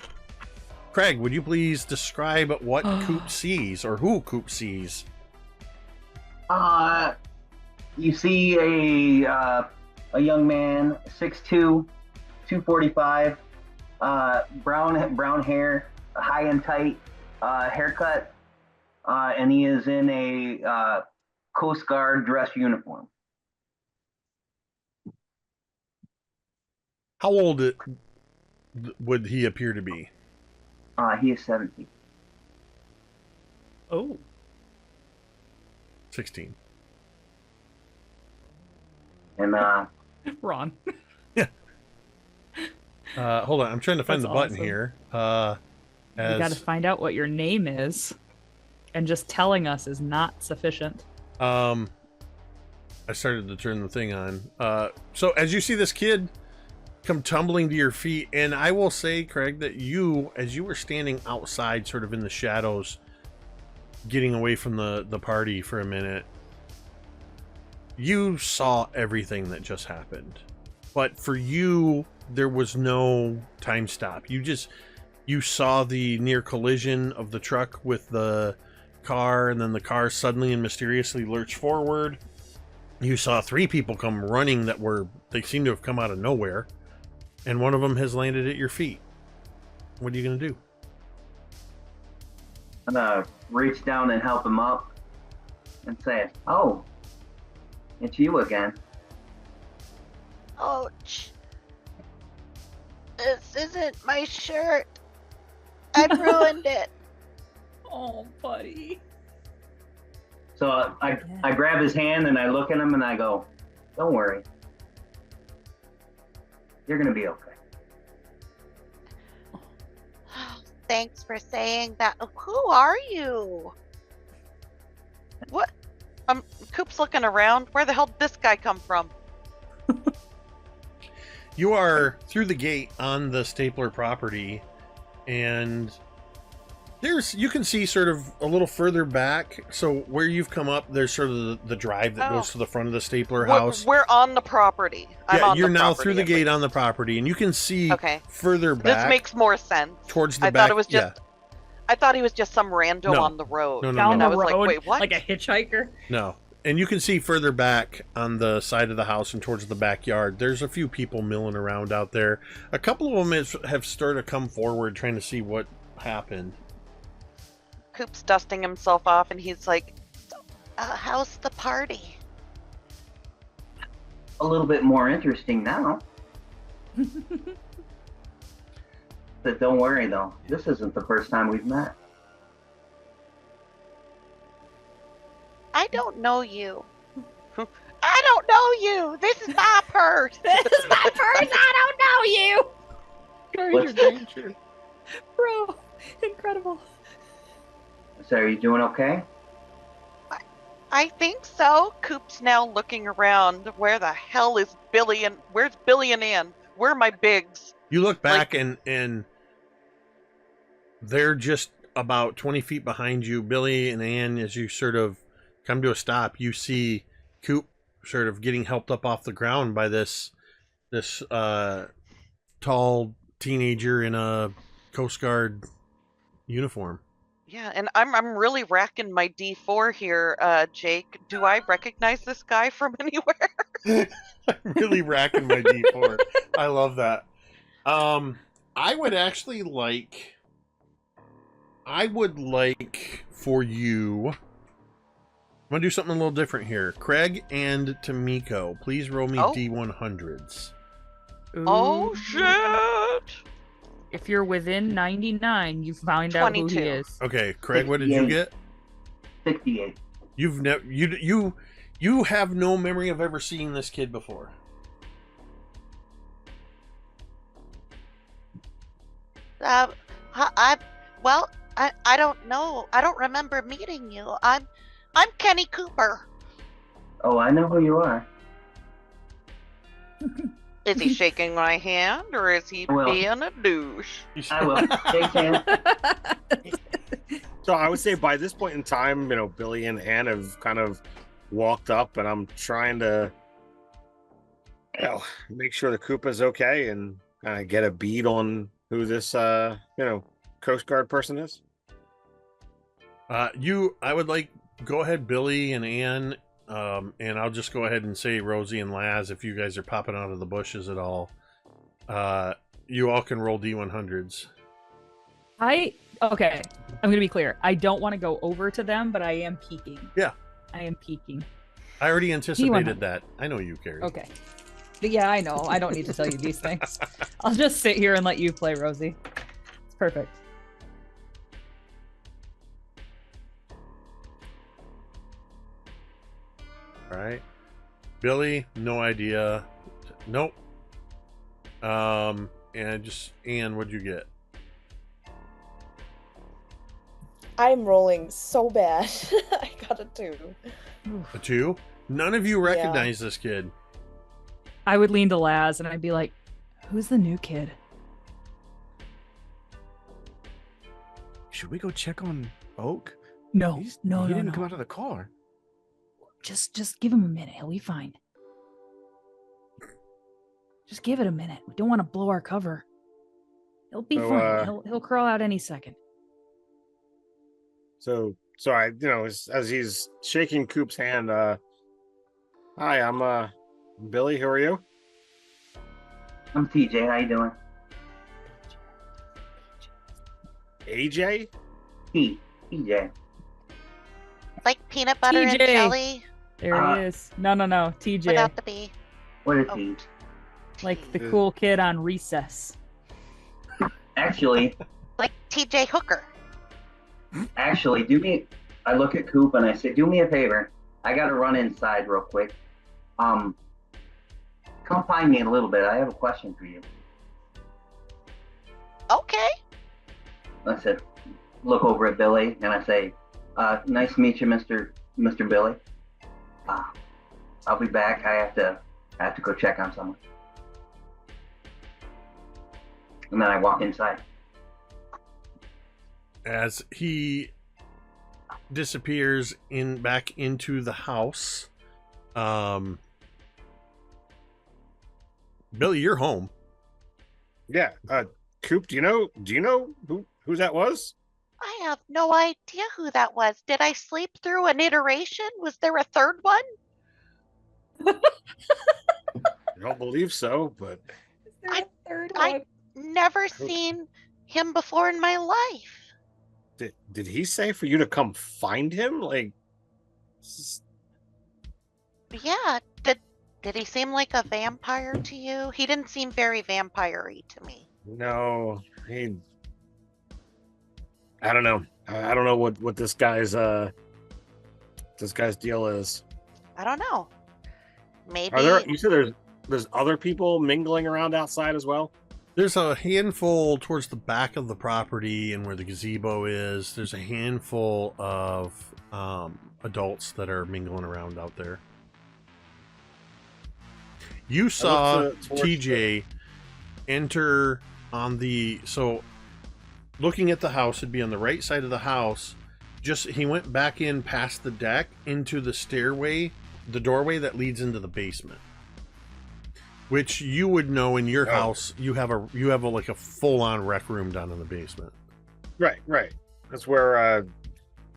Speaker 1: Craig, would you please describe what Coop sees, or who Coop sees?
Speaker 8: You see a young man, 6'2", 245, brown hair, high and tight, haircut, and he is in a Coast Guard dress uniform.
Speaker 1: How old would he appear to be?
Speaker 8: He is 17.
Speaker 2: Oh.
Speaker 1: 16.
Speaker 8: And
Speaker 2: Ron.
Speaker 1: Hold on, I'm trying to find
Speaker 2: That's
Speaker 1: the button
Speaker 2: awesome.
Speaker 1: here.
Speaker 2: You got to find out what your name is, and just telling us is not sufficient.
Speaker 1: I started to turn the thing on. So as you see this kid come tumbling to your feet, and I will say, Craig, that you, as you were standing outside, sort of in the shadows, getting away from the party for a minute, you saw everything that just happened. But for you, there was no time stop. You saw the near collision of the truck with the car, and then the car suddenly and mysteriously lurched forward. You saw 3 people come running they seemed to have come out of nowhere, and one of them has landed at your feet. What are you going to do?
Speaker 8: I'm gonna reach down and help him up and say, "Oh, it's you again."
Speaker 4: Ouch. This isn't my shirt. I've ruined it.
Speaker 2: Oh, buddy.
Speaker 8: So I grab his hand and I look at him and I go, "Don't worry. You're gonna be okay."
Speaker 4: Thanks for saying that. Who are you? What? Coop's looking around. Where the hell did this guy come from?
Speaker 1: You are through the gate on the Stapler property, and you can see sort of a little further back. So where you've come up, there's sort of the drive that goes to the front of the Stapler house.
Speaker 4: We're on the property.
Speaker 1: You're now through the gate on the property, and you can see further back.
Speaker 4: This makes more sense.
Speaker 1: Towards the
Speaker 4: I
Speaker 1: back.
Speaker 4: thought it was just. I thought he was just some rando on the road.
Speaker 1: No.
Speaker 2: Down
Speaker 4: And
Speaker 2: the
Speaker 4: I was
Speaker 2: road,
Speaker 4: like, wait, what?
Speaker 2: like a hitchhiker?
Speaker 1: No. And you can see further back on the side of the house and towards the backyard, there's a few people milling around out there. A couple of them have started to come forward trying to see what happened.
Speaker 4: Coop's dusting himself off, and he's like, how's the party?
Speaker 8: A little bit more interesting now. But don't worry though, this isn't the first time we've met.
Speaker 4: I don't know you. I don't know you. This is my purse.
Speaker 2: This is my purse. I don't know you.
Speaker 8: What's-
Speaker 2: Bro, incredible.
Speaker 8: So are you doing okay?
Speaker 4: I think so. Coop's now looking around. Where the hell is Billy and where's Billy and Ann? Where are my bigs?
Speaker 1: You look back and they're just about 20 feet behind you. Billy and Ann, as you sort of come to a stop, you see Coop sort of getting helped up off the ground by this tall teenager in a Coast Guard uniform.
Speaker 4: Yeah, and I'm really racking my D4 here, Jake. Do I recognize this guy from anywhere?
Speaker 1: I'm really racking my D4. I love that. I would actually like. I would like for you. I'm gonna do something a little different here. Craig and Tamiko, please roll me D100s.
Speaker 4: Oh
Speaker 2: Ooh.
Speaker 4: shit!
Speaker 2: If you're within 99, you find out who he
Speaker 4: 22.
Speaker 2: is.
Speaker 1: Okay, Craig, what did you
Speaker 8: 68.
Speaker 1: get?
Speaker 8: 68.
Speaker 1: You've never you have no memory of ever seeing this kid before.
Speaker 4: I don't know. I don't remember meeting you. I'm Kenny Cooper.
Speaker 8: Oh, I know who you are.
Speaker 4: Is he shaking my hand or is he
Speaker 8: Well,
Speaker 4: being a douche?
Speaker 8: I will. Shake hands.
Speaker 5: So I would say by this point in time, Billy and Ann have kind of walked up, and I'm trying to, make sure the Koopa's okay and kind of get a bead on who this, Coast Guard person is.
Speaker 1: I would like go ahead, Billy and Ann, and I'll just go ahead and say Rosie and Laz if you guys are popping out of the bushes at all. You all can roll D100s.
Speaker 2: Okay, I'm gonna be clear. I don't want to go over to them, but I am peeking.
Speaker 1: Yeah.
Speaker 2: I am peeking.
Speaker 1: I already anticipated
Speaker 2: D100.
Speaker 1: that. I know you, Carrie.
Speaker 2: Okay. But yeah, I know. I don't need to tell you these things. I'll just sit here and let you play, Rosie. It's perfect.
Speaker 1: All right. Billy, no idea. Nope. And just Ann, what'd you get?
Speaker 6: I'm rolling so bad. I got a 2.
Speaker 1: A 2? None of you recognize this kid.
Speaker 2: I would lean to Laz and I'd be like, "Who's the new kid?"
Speaker 7: Should we go check on Oak?
Speaker 2: No,
Speaker 7: He
Speaker 2: no.
Speaker 7: didn't come out of the car.
Speaker 2: Just give him a minute. He'll be fine. Just give it a minute. We don't want to blow our cover. He'll be fine. He'll crawl out any second.
Speaker 5: So I, as he's shaking Coop's hand, hi, I'm Billy. Who are you?
Speaker 8: I'm TJ. How you doing?
Speaker 5: AJ?
Speaker 8: TJ.
Speaker 4: Like peanut butter and
Speaker 2: TJ.
Speaker 4: jelly
Speaker 2: There he is. No. TJ.
Speaker 4: without the B.
Speaker 8: What is
Speaker 4: Oh.
Speaker 8: he?
Speaker 2: Like the cool kid on Recess.
Speaker 8: Actually,
Speaker 4: Like TJ Hooker.
Speaker 8: I look at Coop and I say, do me a favor. I gotta run inside real quick. Come find me in a little bit. I have a question for you.
Speaker 4: Okay.
Speaker 8: I said, look over at Billy and I say, nice to meet you, Mr. Billy. I'll be back. I have to go check on someone. And then I walk inside.
Speaker 1: As he disappears back into the house, Billy, you're home.
Speaker 5: Yeah. Coop, do you know who that was?
Speaker 4: I have no idea who that was. Did I sleep through an iteration? Was there a third one?
Speaker 5: I don't believe so, but
Speaker 4: I never seen him before in my life.
Speaker 5: did he say for you to come find him?
Speaker 4: Yeah. Did he seem like a vampire to you? He didn't seem very vampire-y to me.
Speaker 5: No, I don't know. I don't know what this guy's deal is.
Speaker 4: I don't know. Maybe.
Speaker 5: You said there's other people mingling around outside as well?
Speaker 1: There's a handful towards the back of the property and where the gazebo is. There's a handful of adults that are mingling around out there. You saw TJ enter on looking at the house, it'd be on the right side of the house. He went back in past the deck into the stairway, the doorway that leads into the basement. Which you would know in your house, you have like a full-on rec room down in the basement.
Speaker 5: Right. That's where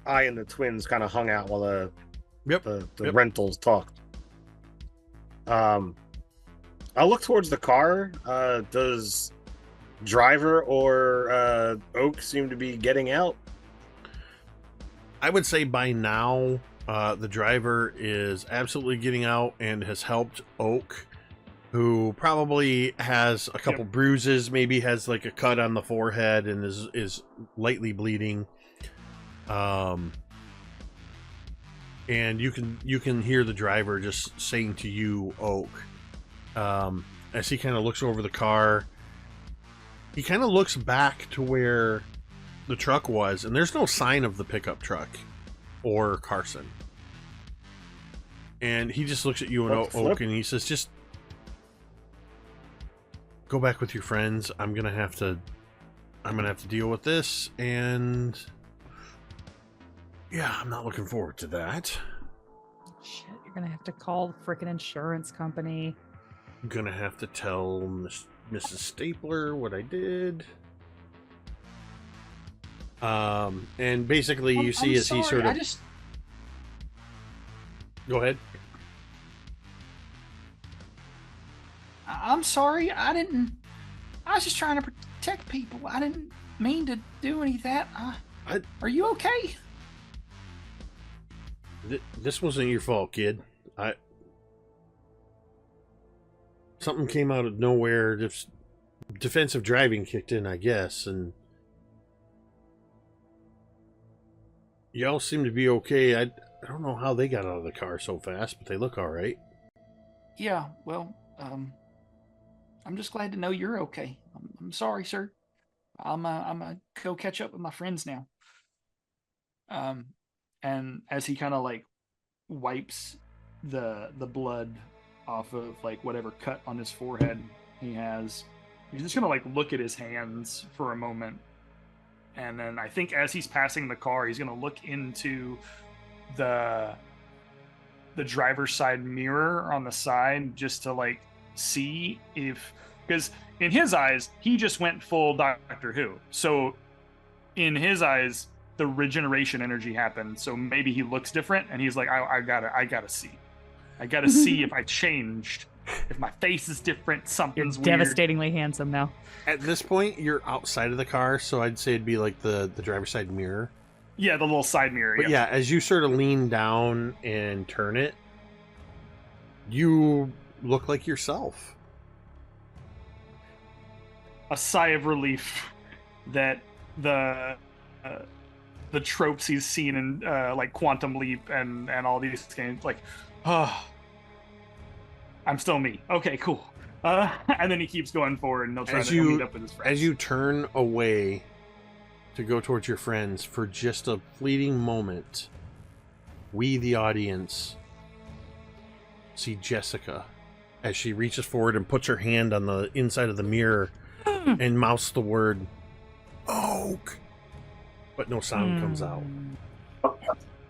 Speaker 5: I and the twins kind of hung out while the rentals talked. I'll look towards the car. Does driver or Oak seem to be getting out?
Speaker 1: I would say by now, the driver is absolutely getting out and has helped Oak, who probably has a couple bruises, maybe has like a cut on the forehead and is lightly bleeding. And you can hear the driver just saying to you, Oak, as he kind of looks over the car. He kind of looks back to where the truck was, and there's no sign of the pickup truck or Carson. And he just looks at you and Oak, and he says, "Just go back with your friends. I'm gonna have to deal with this, and yeah, I'm not looking forward to that."
Speaker 2: Shit, you're gonna have to call the freaking insurance company.
Speaker 1: I'm gonna have to tell Mrs. Stapler what I did. And basically you see as he sort of... Go ahead.
Speaker 9: I'm sorry, I was just trying to protect people. I didn't mean to do any of that. Are you okay?
Speaker 1: This wasn't your fault, kid. Something came out of nowhere. Just defensive driving kicked in, I guess, and y'all seem to be okay. I don't know how they got out of the car so fast, but they look all right.
Speaker 9: Yeah, well, I'm just glad to know you're okay. I'm sorry, sir. I'm gonna go catch up with my friends now. And as he kind of like wipes the blood off of like whatever cut on his forehead he has, he's just gonna like look at his hands for a moment, and then I think as he's passing the car, he's gonna look into the driver's side mirror on the side just to like see if, because in his eyes he just went full Doctor Who, so in his eyes the regeneration energy happened, so maybe he looks different, and he's like, I gotta see if I changed, if my face is different, something's
Speaker 2: You're
Speaker 9: weird.
Speaker 2: devastatingly handsome now.
Speaker 1: At this point, you're outside of the car, so I'd say it'd be like the driver's side mirror.
Speaker 3: Yeah, the little side mirror.
Speaker 1: But yeah, as you sort of lean down and turn it, you look like yourself.
Speaker 3: A sigh of relief that the tropes he's seen in like Quantum Leap and all these games, like, oh, I'm still me. Okay, cool. And then he keeps going forward, and he'll try to meet up with his friends.
Speaker 1: As you turn away to go towards your friends, for just a fleeting moment, we, the audience, see Jessica as she reaches forward and puts her hand on the inside of the mirror and mouths the word Oak, but no sound comes out.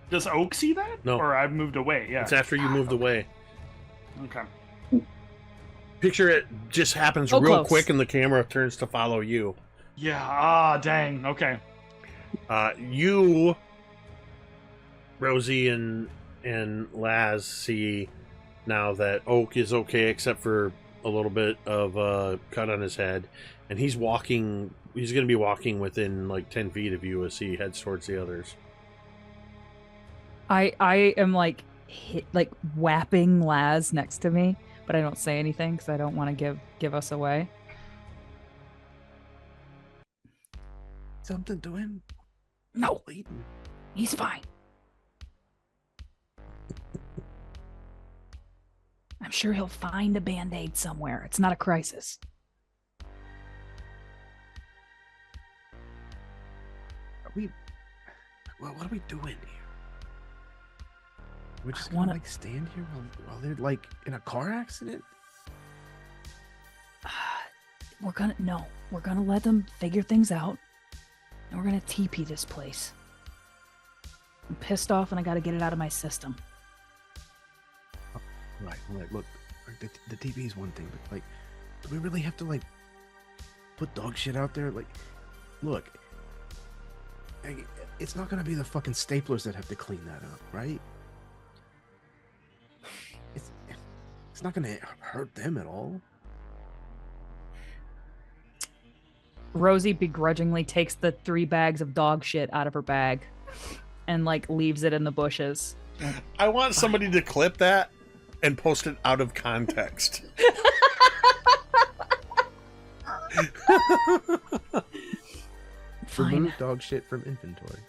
Speaker 3: Does Oak see that?
Speaker 1: No.
Speaker 3: Or I've moved away, yeah.
Speaker 1: It's after you moved away.
Speaker 3: Okay.
Speaker 1: Picture it just happens real
Speaker 2: close.
Speaker 1: quick and the camera turns to follow you.
Speaker 3: Yeah, dang, okay.
Speaker 1: You, Rosie and Laz, see now that Oak is okay except for a little bit of a cut on his head, and he's going to be walking within like 10 feet of you as he heads towards the others.
Speaker 2: I am like whapping Laz next to me, but I don't say anything because I don't want to give us away.
Speaker 7: Something to him?
Speaker 2: No, he's fine. I'm sure he'll find a Band-Aid somewhere. It's not a crisis.
Speaker 7: What are we doing here? We're just gonna like stand here while they're like in a car accident?
Speaker 2: We're gonna let them figure things out, and we're gonna TP this place. I'm pissed off, and I gotta get it out of my system.
Speaker 7: Right. Look, the TP is one thing, but like, do we really have to like put dog shit out there? Like, look, It's not gonna be the fucking staplers that have to clean that up, right? It's not gonna hurt them at all.
Speaker 2: Rosie begrudgingly takes the 3 bags of dog shit out of her bag and like leaves it in the bushes.
Speaker 1: I want somebody to clip that and post it out of context.
Speaker 2: Fine.
Speaker 7: Remove dog shit from inventory.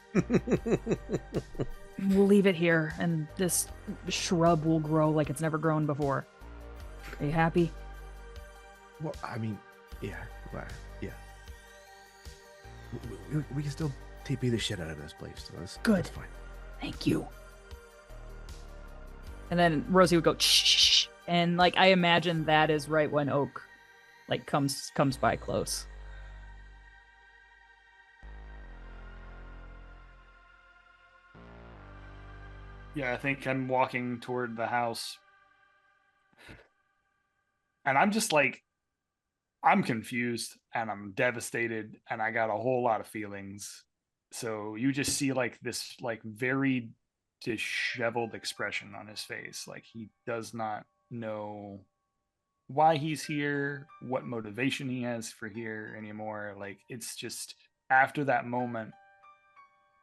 Speaker 2: We'll leave it here, and this shrub will grow like it's never grown before. Are you happy?
Speaker 7: Well, I mean, yeah. Well, yeah. We can still TP the shit out of this place. So
Speaker 2: Good.
Speaker 7: That's fine.
Speaker 2: Thank you. And then Rosie would go shh, and like I imagine that is right when Oak like comes by close.
Speaker 3: Yeah, I think I'm walking toward the house. And I'm just like, I'm confused and I'm devastated and I got a whole lot of feelings. So you just see like this like very disheveled expression on his face. Like he does not know why he's here, what motivation he has for here anymore. Like it's just after that moment,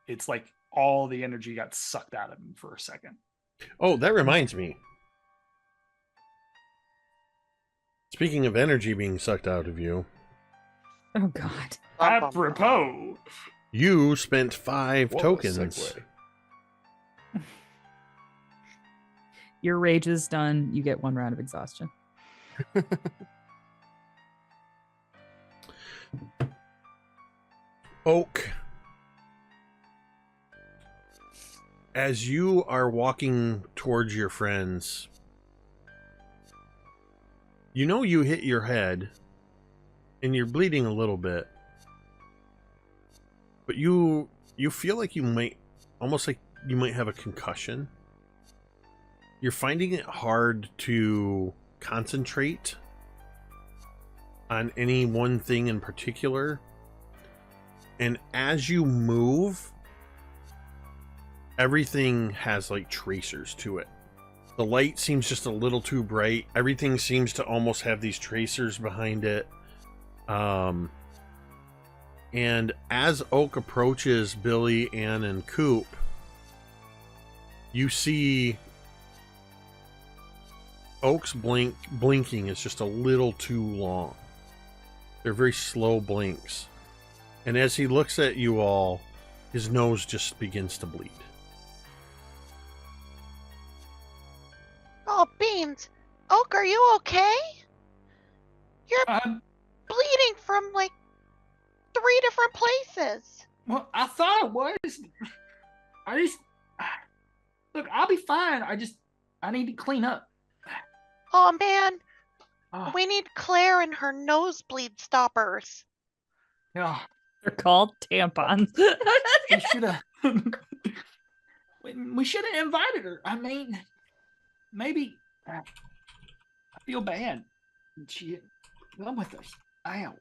Speaker 3: it's like all the energy got sucked out of him for a second.
Speaker 1: Oh, that reminds me. Speaking of energy being sucked out of you,
Speaker 2: Oh God.
Speaker 3: Apropos,
Speaker 1: you spent 5
Speaker 7: What a
Speaker 1: tokens.
Speaker 7: segue.
Speaker 2: Your rage is done. You get 1 round of exhaustion.
Speaker 1: Oak, as you are walking towards your friends, you know you hit your head and you're bleeding a little bit, but you feel like you might almost like you might have a concussion. You're finding it hard to concentrate on any one thing in particular, and as you move, everything has like tracers to it. The light seems just a little too bright. Everything seems to almost have these tracers behind it. And as Oak approaches Billy, Ann, and Coop, you see Oak's blinking is just a little too long. They're very slow blinks. And as he looks at you all, his nose just begins to bleed.
Speaker 4: Oh, Beans. Oak, are you okay? You're bleeding from like 3 different places.
Speaker 9: Well, I thought it was. Look, I'll be fine. I need to clean up.
Speaker 4: Oh, man.
Speaker 9: Oh,
Speaker 4: We need Claire and her nosebleed stoppers.
Speaker 9: yeah,
Speaker 2: They're called tampons.
Speaker 9: we should have. We should have invited her. I mean, maybe. I feel bad. She come with us. Ow.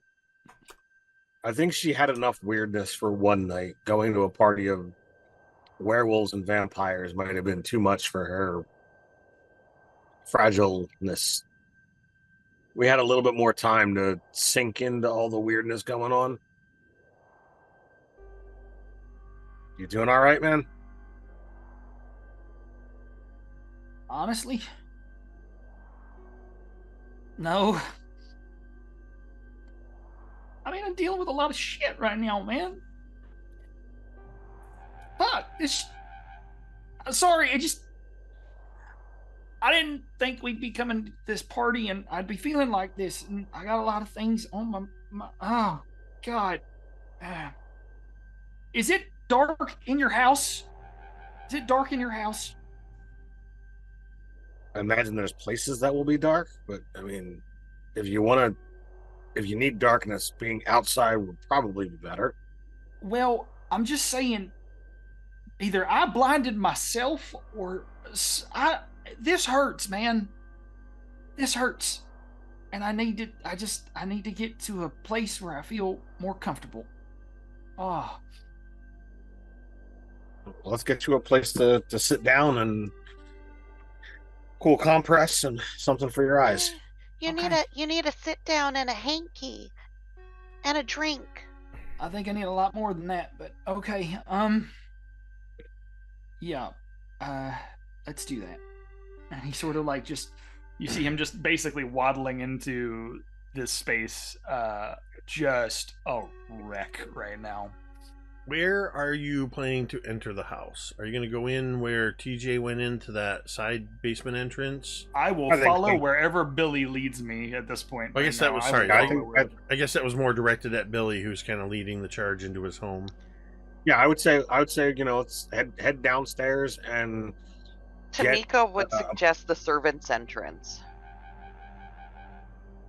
Speaker 5: I think she had enough weirdness for one night. Going to a party of werewolves and vampires might have been too much for her fragileness. We had a little bit more time to sink into all the weirdness going on. You doing all right, man?
Speaker 9: Honestly, no. I mean, I'm dealing with a lot of shit right now, man. Fuck, sorry, I didn't think we'd be coming to this party and I'd be feeling like this. And I got a lot of things on my oh, God. Is it dark in your house? Is it dark in your house?
Speaker 5: I imagine there's places that will be dark, but I mean, if you need darkness, being outside would probably be better.
Speaker 9: Well, I'm just saying, either I blinded myself or this hurts, man. This hurts. And I need to get to a place where I feel more comfortable. Oh.
Speaker 5: let's get you a place to sit down and cool compress and something for your eyes.
Speaker 4: You need a sit down and a hanky and a drink.
Speaker 9: I think I need a lot more than that, but okay. Yeah. Let's do that. And he sort of like just, you see him just basically waddling into this space, just a wreck right now.
Speaker 1: Where are you planning to enter the house? Are you going to go in where TJ went into that side basement entrance?
Speaker 3: I will follow wherever Billy leads me at this point.
Speaker 1: I guess that was I guess that was more directed at Billy, who's kind of leading the charge into his home.
Speaker 5: Yeah, I would say let's head downstairs and.
Speaker 4: Tamika would suggest the servant's entrance.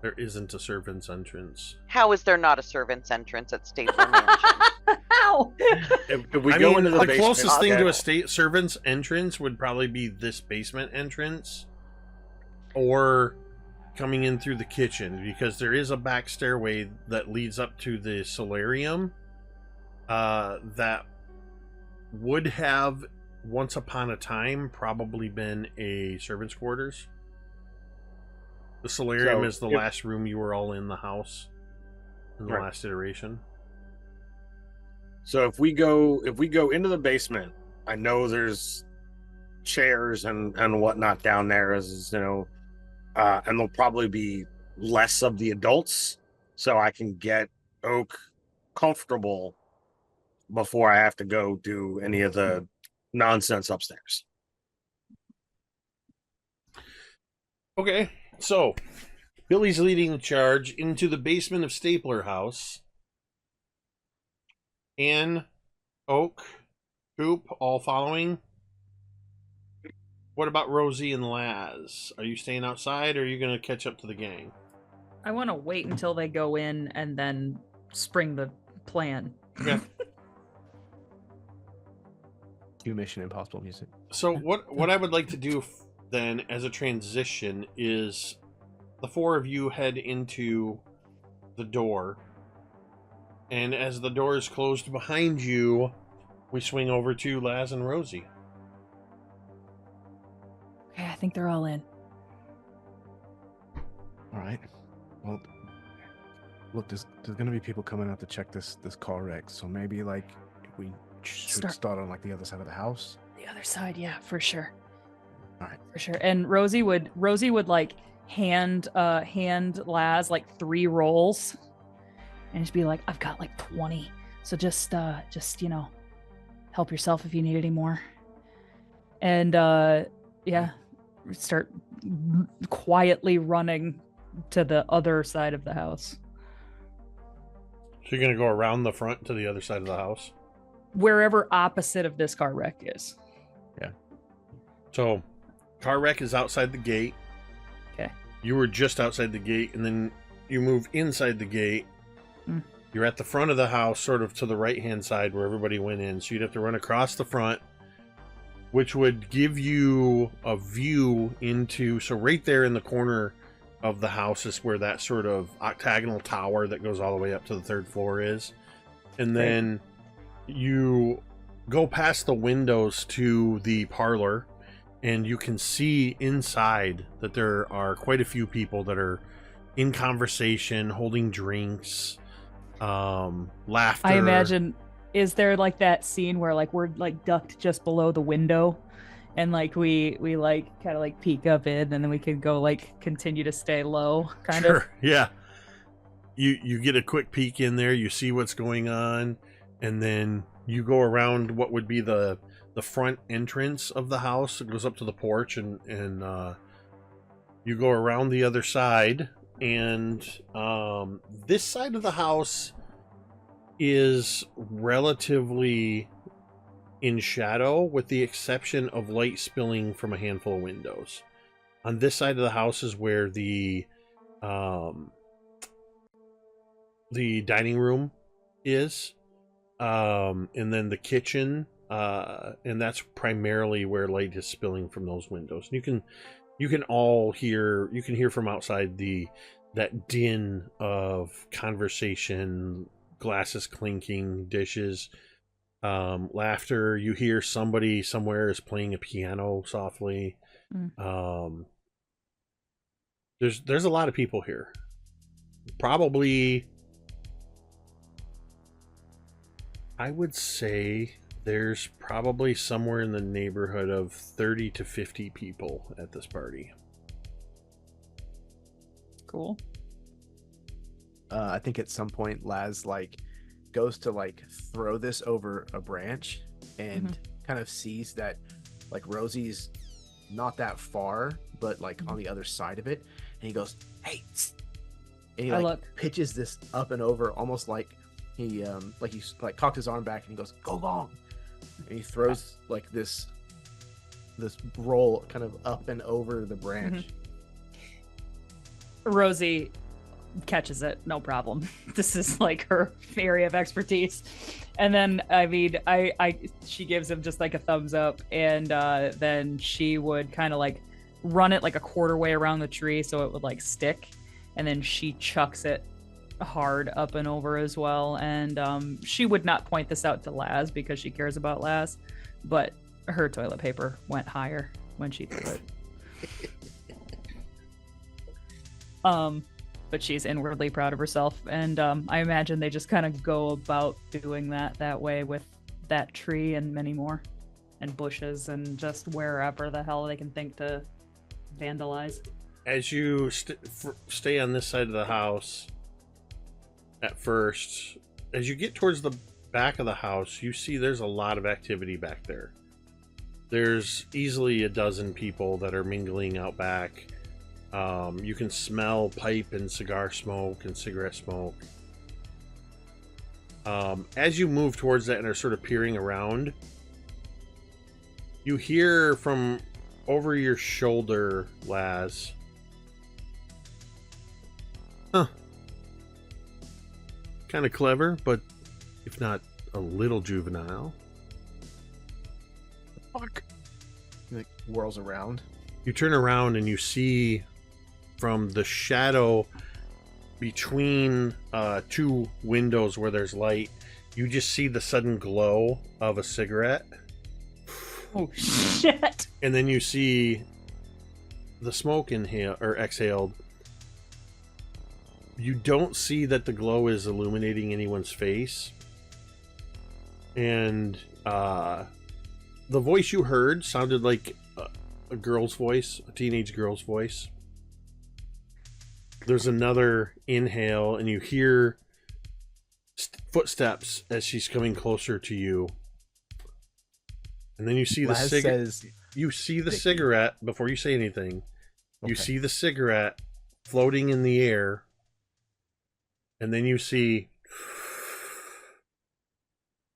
Speaker 1: There isn't a servant's entrance.
Speaker 4: How is there not a servant's entrance at Stapler Mansion?
Speaker 2: How?
Speaker 5: If we go into the basement,
Speaker 1: closest thing to a servant's entrance would probably be this basement entrance, or coming in through the kitchen, because there is a back stairway that leads up to the solarium. That would have once upon a time probably been a servant's quarters. The solarium is the last room you were all in the house in the last iteration.
Speaker 5: So if we go into the basement, I know there's chairs and whatnot down there, as and there'll probably be less of the adults, so I can get Oak comfortable before I have to go do any of the nonsense upstairs.
Speaker 1: Okay, so Billy's leading the charge into the basement of Stapler House. Anne, Oak, Coop, all following. What about Rosie and Laz? Are you staying outside, or are you going to catch up to the gang?
Speaker 2: I want to wait until they go in and then spring the plan.
Speaker 1: Okay.
Speaker 7: Cue Mission Impossible music.
Speaker 1: So what I would like to do then as a transition is the four of you head into the door, and as the door is closed behind you, we swing over to Laz and Rosie.
Speaker 2: Okay, I think they're all in.
Speaker 7: All right. Well, look, there's going to be people coming out to check this car wreck, so maybe like we should start on like the other side of the house.
Speaker 2: The other side, yeah, for sure.
Speaker 7: All right,
Speaker 2: for sure. And Rosie would like hand Laz like 3 rolls, and just be like, "I've got like 20, so just help yourself if you need any more." And start quietly running to the other side of the house.
Speaker 1: So you're gonna go around the front to the other side of the house?
Speaker 2: Wherever opposite of this car wreck is.
Speaker 1: Yeah. So, car wreck is outside the gate.
Speaker 2: Okay.
Speaker 1: You were just outside the gate, and then you move inside the gate. You're at the front of the house, sort of to the right-hand side where everybody went in. So you'd have to run across the front, which would give you a view into... So right there in the corner of the house is where that sort of octagonal tower that goes all the way up to the 3rd floor is. And then you go past the windows to the parlor, and you can see inside that there are quite a few people that are in conversation, holding drinks, laughter.
Speaker 2: I imagine, is there like that scene where like we're like ducked just below the window, and like we like kind of like peek up in, and then we can go like continue to stay low, kind of.
Speaker 1: Yeah. You get a quick peek in there, you see what's going on, and then you go around what would be the front entrance of the house. It goes up to the porch, and you go around the other side, and this side of the house is relatively in shadow, with the exception of light spilling from a handful of windows. On this side of the house is where the dining room is, and then the kitchen, and that's primarily where light is spilling from those windows. You can hear from outside that din of conversation, glasses clinking, dishes. Laughter. You hear somebody somewhere is playing a piano softly. There's a lot of people here. Probably, I would say there's probably somewhere in the neighborhood of 30 to 50 people at this party.
Speaker 2: Cool.
Speaker 7: I think at some point Laz like goes to like throw this over a branch and kind of sees that like Rosie's not that far, but like on the other side of it, and he goes, "Hey!" And he like pitches this up and over, almost like he cocked his arm back and he goes, "Go long!" And he throws like this roll kind of up and over the branch.
Speaker 2: Rosie catches it, no problem. This is like her area of expertise. And then she gives him just like a thumbs up, and then she would kind of like run it like a quarter way around the tree so it would like stick, and then she chucks it hard up and over as well. And she would not point this out to Laz because she cares about Laz, but her toilet paper went higher when she threw it. But she's inwardly proud of herself, and I imagine they just kind of go about doing that way with that tree and many more, and bushes, and just wherever the hell they can think to vandalize.
Speaker 1: As you stay on this side of the house at first, as you get towards the back of the house, you see there's a lot of activity back there. There's easily a dozen people that are mingling out back. You can smell pipe and cigar smoke and cigarette smoke. As you move towards that and are sort of peering around, you hear from over your shoulder, Laz. Huh. Kind of clever, but if not a little juvenile.
Speaker 7: Fuck. He like whirls around.
Speaker 1: You turn around and you see from the shadow between two windows where there's light, you just see the sudden glow of a cigarette.
Speaker 2: Oh shit!
Speaker 1: And then you see the smoke exhaled. You don't see that the glow is illuminating anyone's face. And the voice you heard sounded like a girl's voice, a teenage girl's voice. There's another inhale, and you hear footsteps as she's coming closer to you. And then you see the cigarette. You see the cigarette before you say anything. You see the cigarette floating in the air, and then you see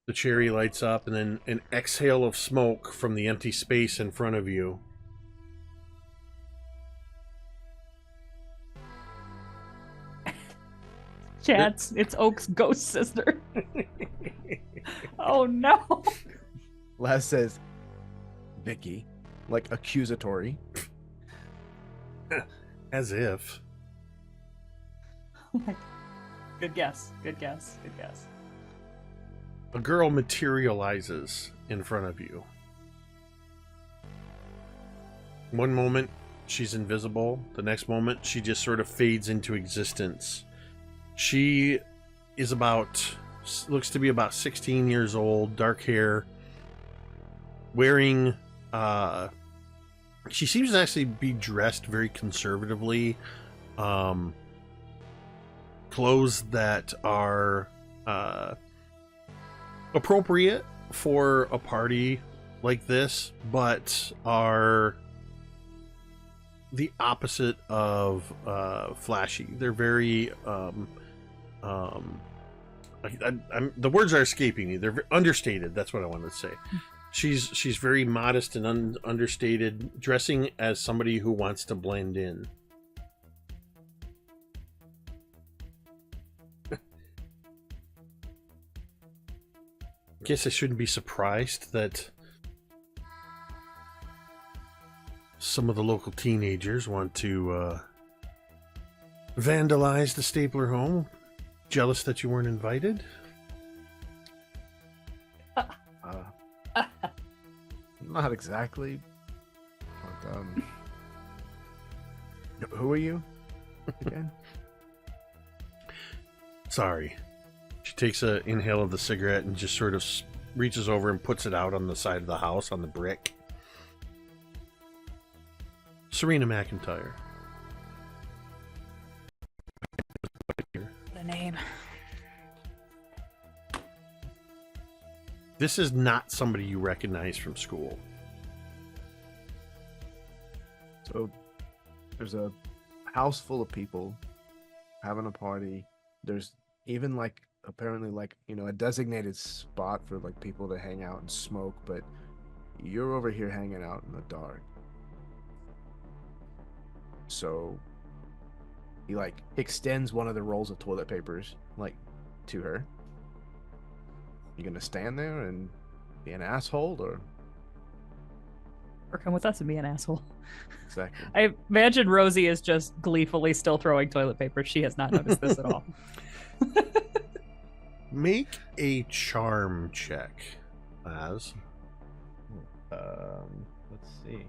Speaker 1: the cherry lights up, and then an exhale of smoke from the empty space in front of you.
Speaker 2: Chance, it's Oak's ghost sister. Oh no.
Speaker 7: Laz says, "Vicky," like accusatory.
Speaker 1: As if.
Speaker 2: Good guess. Good guess. Good guess.
Speaker 1: A girl materializes in front of you. One moment, she's invisible. The next moment, she just sort of fades into existence. She is looks to be about 16 years old, dark hair, wearing, she seems to actually be dressed very conservatively, clothes that are, appropriate for a party like this, but are the opposite of flashy. They're very the words are escaping me. They're understated. That's what I wanted to say. She's very modest and understated, dressing as somebody who wants to blend in. Guess I shouldn't be surprised that some of the local teenagers want to vandalize the Stapler home. Jealous that you weren't invited?
Speaker 7: Not exactly. But, who are you again?
Speaker 1: Sorry. She takes an inhale of the cigarette and just sort of reaches over and puts it out on the side of the house on the brick. Serena McIntyre.
Speaker 2: The name.
Speaker 1: This is not somebody you recognize from school.
Speaker 7: So there's a house full of people having a party. There's even like apparently like, you know, a designated spot for like people to hang out and smoke, but you're over here hanging out in the dark. So he like extends one of the rolls of toilet papers like to her. You gonna stand there and be an asshole
Speaker 2: Or come with us and be an asshole.
Speaker 7: Exactly.
Speaker 2: I imagine Rosie is just gleefully still throwing toilet paper. She has not noticed this at all.
Speaker 1: Make a charm check, Laz.
Speaker 10: Let's see.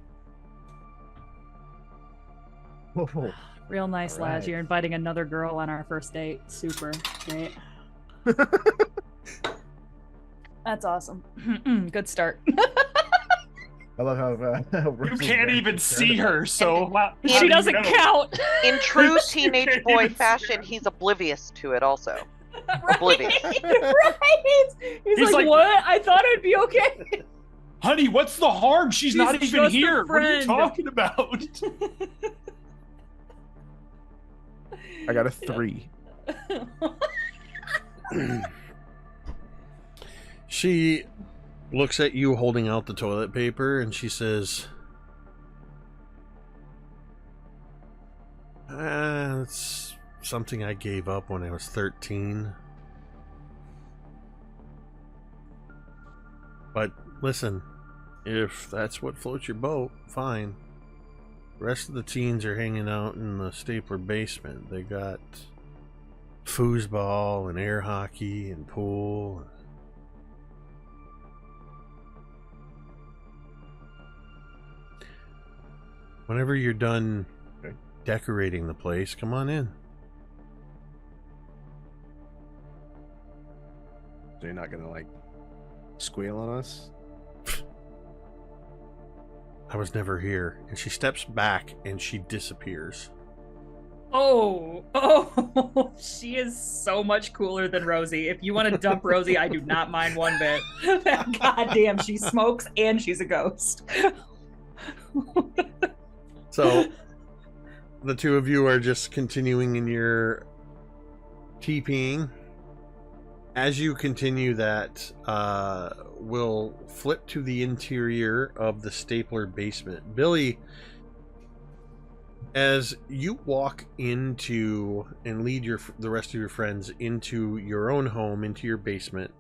Speaker 7: Whoa.
Speaker 2: Real nice,
Speaker 10: All
Speaker 2: Laz.
Speaker 10: right.
Speaker 2: You're inviting another girl on our first date. Super. Great. That's awesome. Good start.
Speaker 7: I love how
Speaker 9: You
Speaker 7: Rosie's
Speaker 9: can't
Speaker 7: very
Speaker 9: even
Speaker 7: concerned
Speaker 9: see
Speaker 7: about
Speaker 9: her, so how do
Speaker 2: She
Speaker 9: you
Speaker 2: doesn't
Speaker 9: know?
Speaker 2: count.
Speaker 4: In true
Speaker 9: You
Speaker 4: teenage
Speaker 9: can't
Speaker 4: boy
Speaker 9: even see
Speaker 4: fashion,
Speaker 9: her.
Speaker 4: he's oblivious to it also.
Speaker 2: Right.
Speaker 4: Oblivious.
Speaker 2: Right. He's
Speaker 9: He's
Speaker 2: like,
Speaker 9: like-
Speaker 2: what? I thought it'd be okay.
Speaker 9: Honey, what's the harm? She's not
Speaker 2: She's
Speaker 9: even
Speaker 2: just a
Speaker 9: here. What are you
Speaker 2: friend.
Speaker 9: talking about?
Speaker 7: I got a 3.
Speaker 1: She looks at you holding out the toilet paper and she says, it's something I gave up when I was 13. But listen, if that's what floats your boat, fine. The rest of the teens are hanging out in the Stapler basement. They got foosball and air hockey and pool. Whenever you're done decorating the place, come on in.
Speaker 7: So you're not gonna like squeal on us?
Speaker 1: I was never here. And she steps back and she disappears.
Speaker 2: Oh, she is so much cooler than Rosie. If you want to dump Rosie, I do not mind one bit. God damn, she smokes and she's a ghost.
Speaker 1: So the two of you are just continuing in your TPing. As you continue that, we'll flip to the interior of the Stapler basement. Billy, as you walk into and lead the rest of your friends into your own home, into your basement,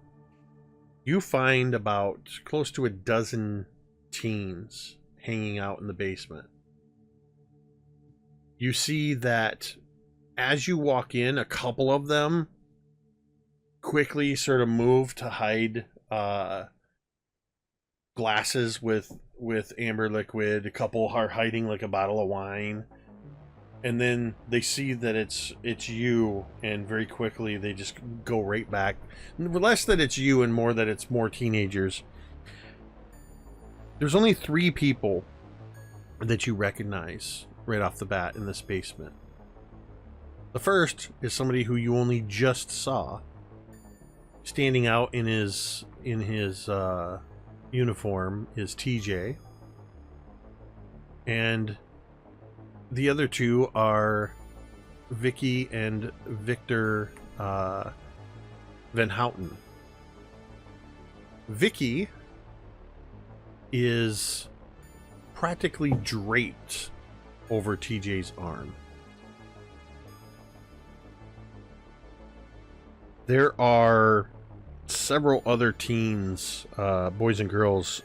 Speaker 1: you find about close to a dozen teens hanging out in the basement. You see that as you walk in, a couple of them quickly sort of move to hide glasses with amber liquid. A couple are hiding like a bottle of wine, and then they see that it's you, and very quickly they just go right back. Less that it's you and more that it's more teenagers. There's only 3 people that you recognize right off the bat in this basement. The first is somebody who you only just saw standing out in his uniform is TJ, and the other 2 are Vicky and Victor Van Houten. Vicky is practically draped over TJ's arm. There are several other teens, boys and girls,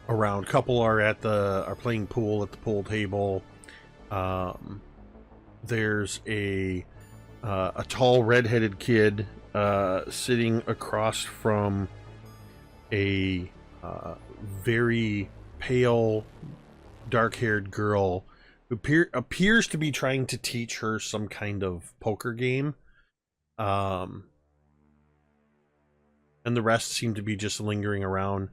Speaker 1: around. Couple are playing pool at the pool table. There's a tall redheaded kid sitting across from a very pale, dark-haired girl who appears to be trying to teach her some kind of poker game. And the rest seem to be just lingering around.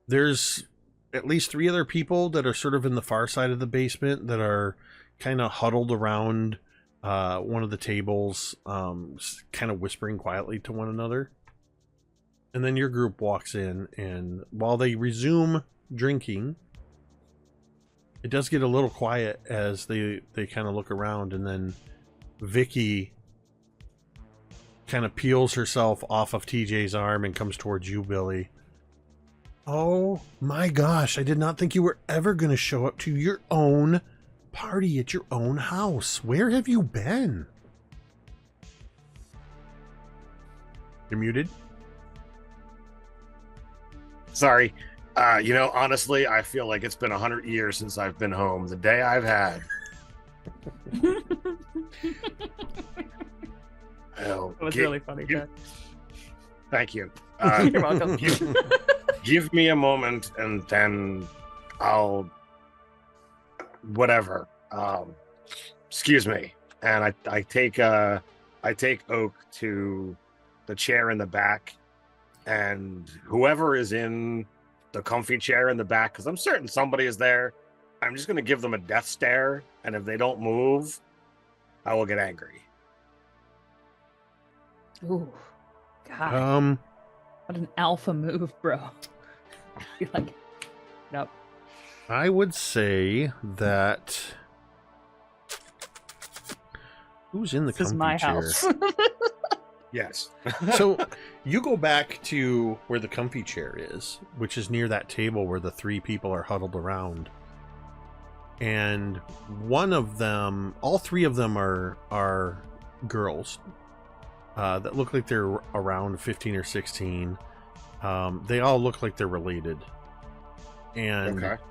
Speaker 1: There's at least 3 other people that are sort of in the far side of the basement that are kind of huddled around one of the tables, kind of whispering quietly to one another. And then your group walks in, and while they resume drinking, it does get a little quiet as they kind of look around, and then Vicky kind of peels herself off of TJ's arm and comes towards you, Billy. Oh my gosh, I did not think you were ever going to show up to your own party at your own house. Where have you been? You're muted.
Speaker 5: Sorry. Honestly, I feel like it's been 100 years since I've been home. The day I've had.
Speaker 2: It was really funny, Jack.
Speaker 5: Thank you.
Speaker 2: You're welcome.
Speaker 5: Give me a moment, and then I'll whatever. Excuse me. And I take Oak to the chair in the back, and whoever is in the comfy chair in the back, because I'm certain somebody is there, I'm just going to give them a death stare, and if they don't move, I will get angry.
Speaker 2: Ooh, God. What an alpha move, bro. You're like, nope.
Speaker 1: I would say that... Who's in the
Speaker 2: This is
Speaker 1: comfy
Speaker 2: my
Speaker 1: chair?
Speaker 2: house.
Speaker 5: Yes.
Speaker 1: So you go back to where the comfy chair is, which is near that table where the 3 people are huddled around. And one of them, all 3 of them are girls that look like they're around 15 or 16. They all look like they're related. And
Speaker 5: Okay.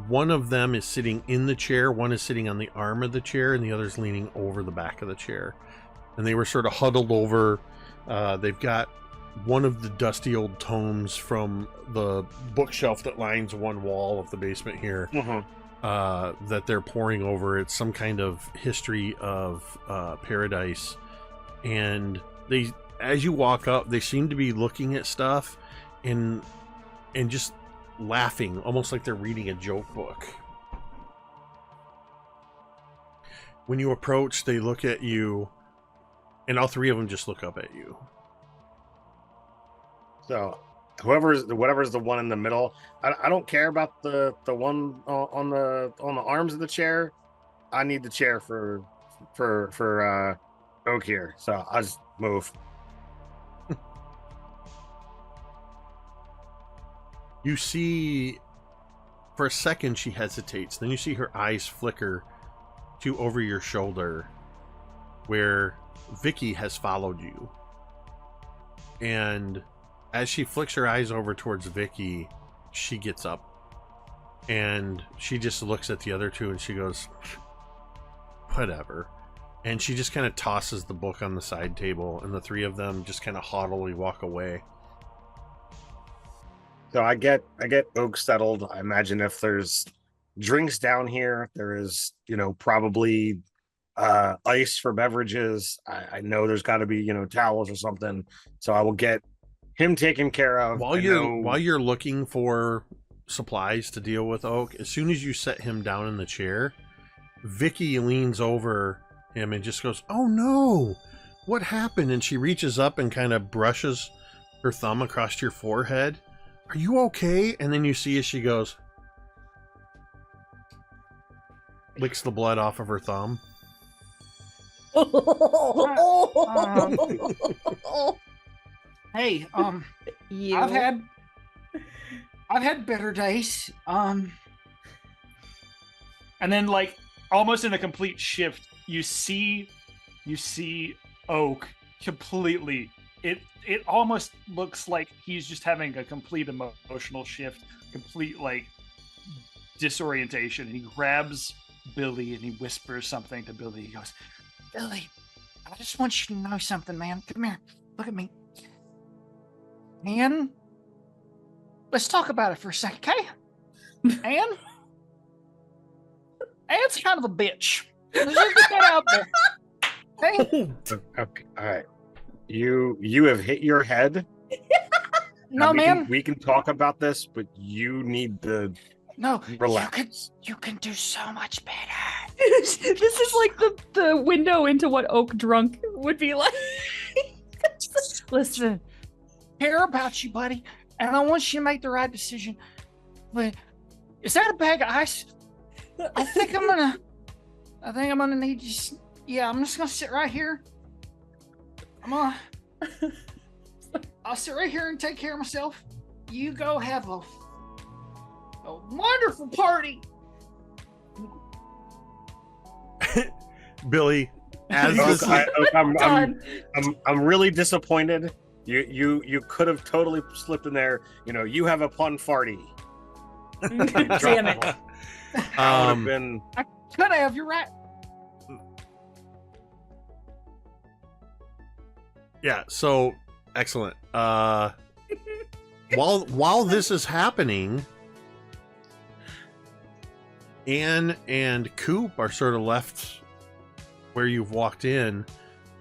Speaker 1: one of them is sitting in the chair, one is sitting on the arm of the chair, and the other's leaning over the back of the chair. And they were sort of huddled over. They've got one of the dusty old tomes from the bookshelf that lines one wall of the basement here that they're poring over. It's some kind of history of Paradise. And they, as you walk up, they seem to be looking at stuff and just laughing, almost like they're reading a joke book. When you approach, they look at you, and all 3 of them just look up at you.
Speaker 5: So whatever's the one in the middle, I don't care about the one on the arms of the chair. I need the chair for Oak here. So I'll just move.
Speaker 1: You see, for a second she hesitates. Then you see her eyes flicker to over your shoulder, where Vicky has followed you. And as she flicks her eyes over towards Vicky, she gets up. And she just looks at the other 2 and she goes, whatever. And she just kind of tosses the book on the side table, and the 3 of them just kind of haughtily walk away.
Speaker 5: So I get Oak settled. I imagine if there's drinks down here, there is, probably ice for beverages. I know there's got to be, towels or something. So I will get him taken care of.
Speaker 1: While you're looking for supplies to deal with Oak, as soon as you set him down in the chair, Vicky leans over him and just goes, "Oh no, what happened?" And she reaches up and kind of brushes her thumb across your forehead. "Are you okay?" And then you see as she goes, licks the blood off of her thumb.
Speaker 3: Hey,
Speaker 6: You.
Speaker 3: I've had better days. And then like almost in a complete shift, you see Oak completely. It almost looks like he's just having a complete emotional shift, complete like disorientation. And he grabs Billy and he whispers something to Billy. He goes, "Billy, I just want you to know something, man. Come here. Look at me. Anne let's talk about it for a second, okay? Anne's kind of a bitch. Let's just get that out there. Okay?
Speaker 5: Okay, all right. You have hit your head.
Speaker 3: No, man.
Speaker 5: We can talk about this, but you need to
Speaker 3: No,
Speaker 5: relax.
Speaker 3: you can do so much better.
Speaker 2: This is like the window into what Oak drunk would be like.
Speaker 3: Listen, care about you, buddy, and I want you to make the right decision. But is that a bag of ice? I think I'm gonna need you. Yeah, I'm just gonna sit right here. I'll sit right here and take care of myself. You go have a wonderful party.
Speaker 1: Billy, as this,
Speaker 5: I'm really disappointed. You could have totally slipped in there. You know, you have a pun farty.
Speaker 2: Damn it.
Speaker 5: I would have been.
Speaker 3: I could have. You're right.
Speaker 1: yeah, so excellent. While this is happening, Anne and Coop are sort of left where you've walked in,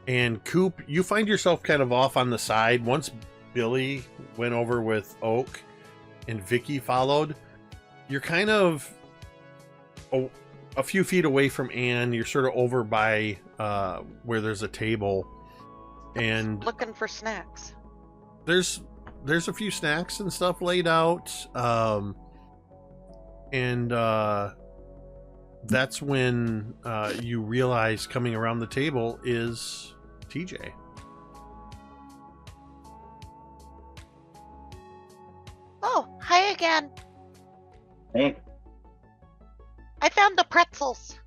Speaker 1: and Coop, you find yourself kind of off on the side. Once Billy went over with Oak and Vicky followed, you're kind of a few feet away from Anne. You're sort of over by where there's a table, and
Speaker 4: Looking for snacks.
Speaker 1: there's a few snacks and stuff laid out, and that's when you realize coming around the table is TJ.
Speaker 4: Oh, hi again.
Speaker 8: Hey,
Speaker 4: I found the pretzels.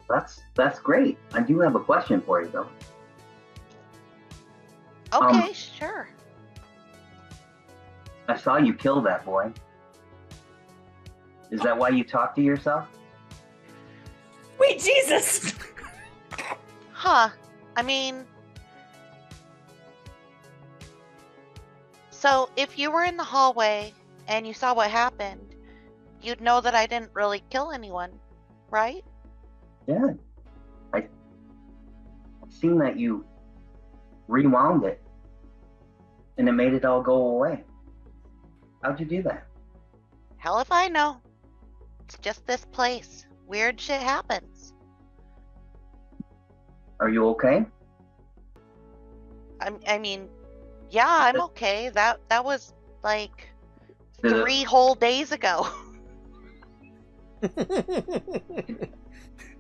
Speaker 8: that's great. I do have a question for you, though.
Speaker 4: Okay, sure.
Speaker 8: I saw you kill that boy. Is that why you talk to yourself?
Speaker 6: Wait, Jesus!
Speaker 4: Huh. I mean... So, if you were in the hallway and you saw what happened, you'd know that I didn't really kill anyone, right?
Speaker 8: Yeah. I've seen that you rewound it, and it made it all go away. How'd you do that?
Speaker 4: Hell if I know. It's just this place. Weird shit happens.
Speaker 8: Are you okay?
Speaker 4: I mean, yeah, I'm okay. That was like
Speaker 8: Did it-
Speaker 4: 3 whole days ago.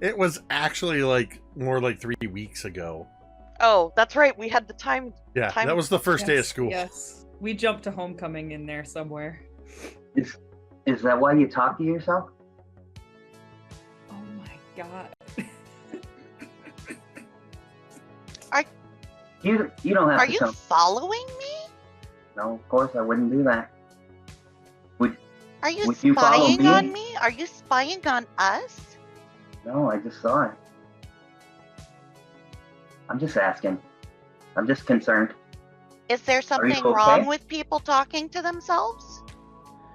Speaker 1: It was actually like more like 3 weeks ago.
Speaker 4: Oh, that's right. We had the time.
Speaker 1: Yeah, that was the first day of school.
Speaker 2: Yes. We jumped to homecoming in there somewhere.
Speaker 8: Is that why you talk to yourself?
Speaker 2: Oh my god.
Speaker 8: You don't have
Speaker 4: Are
Speaker 8: to
Speaker 4: you
Speaker 8: tell.
Speaker 4: following me?
Speaker 8: No, of course I wouldn't do that.
Speaker 4: Are you
Speaker 8: Would you follow
Speaker 4: spying
Speaker 8: me?
Speaker 4: on me? Are you spying on us?
Speaker 8: No, I just saw it. I'm just asking. I'm just concerned.
Speaker 4: Is there something
Speaker 8: okay?
Speaker 4: wrong with people talking to themselves?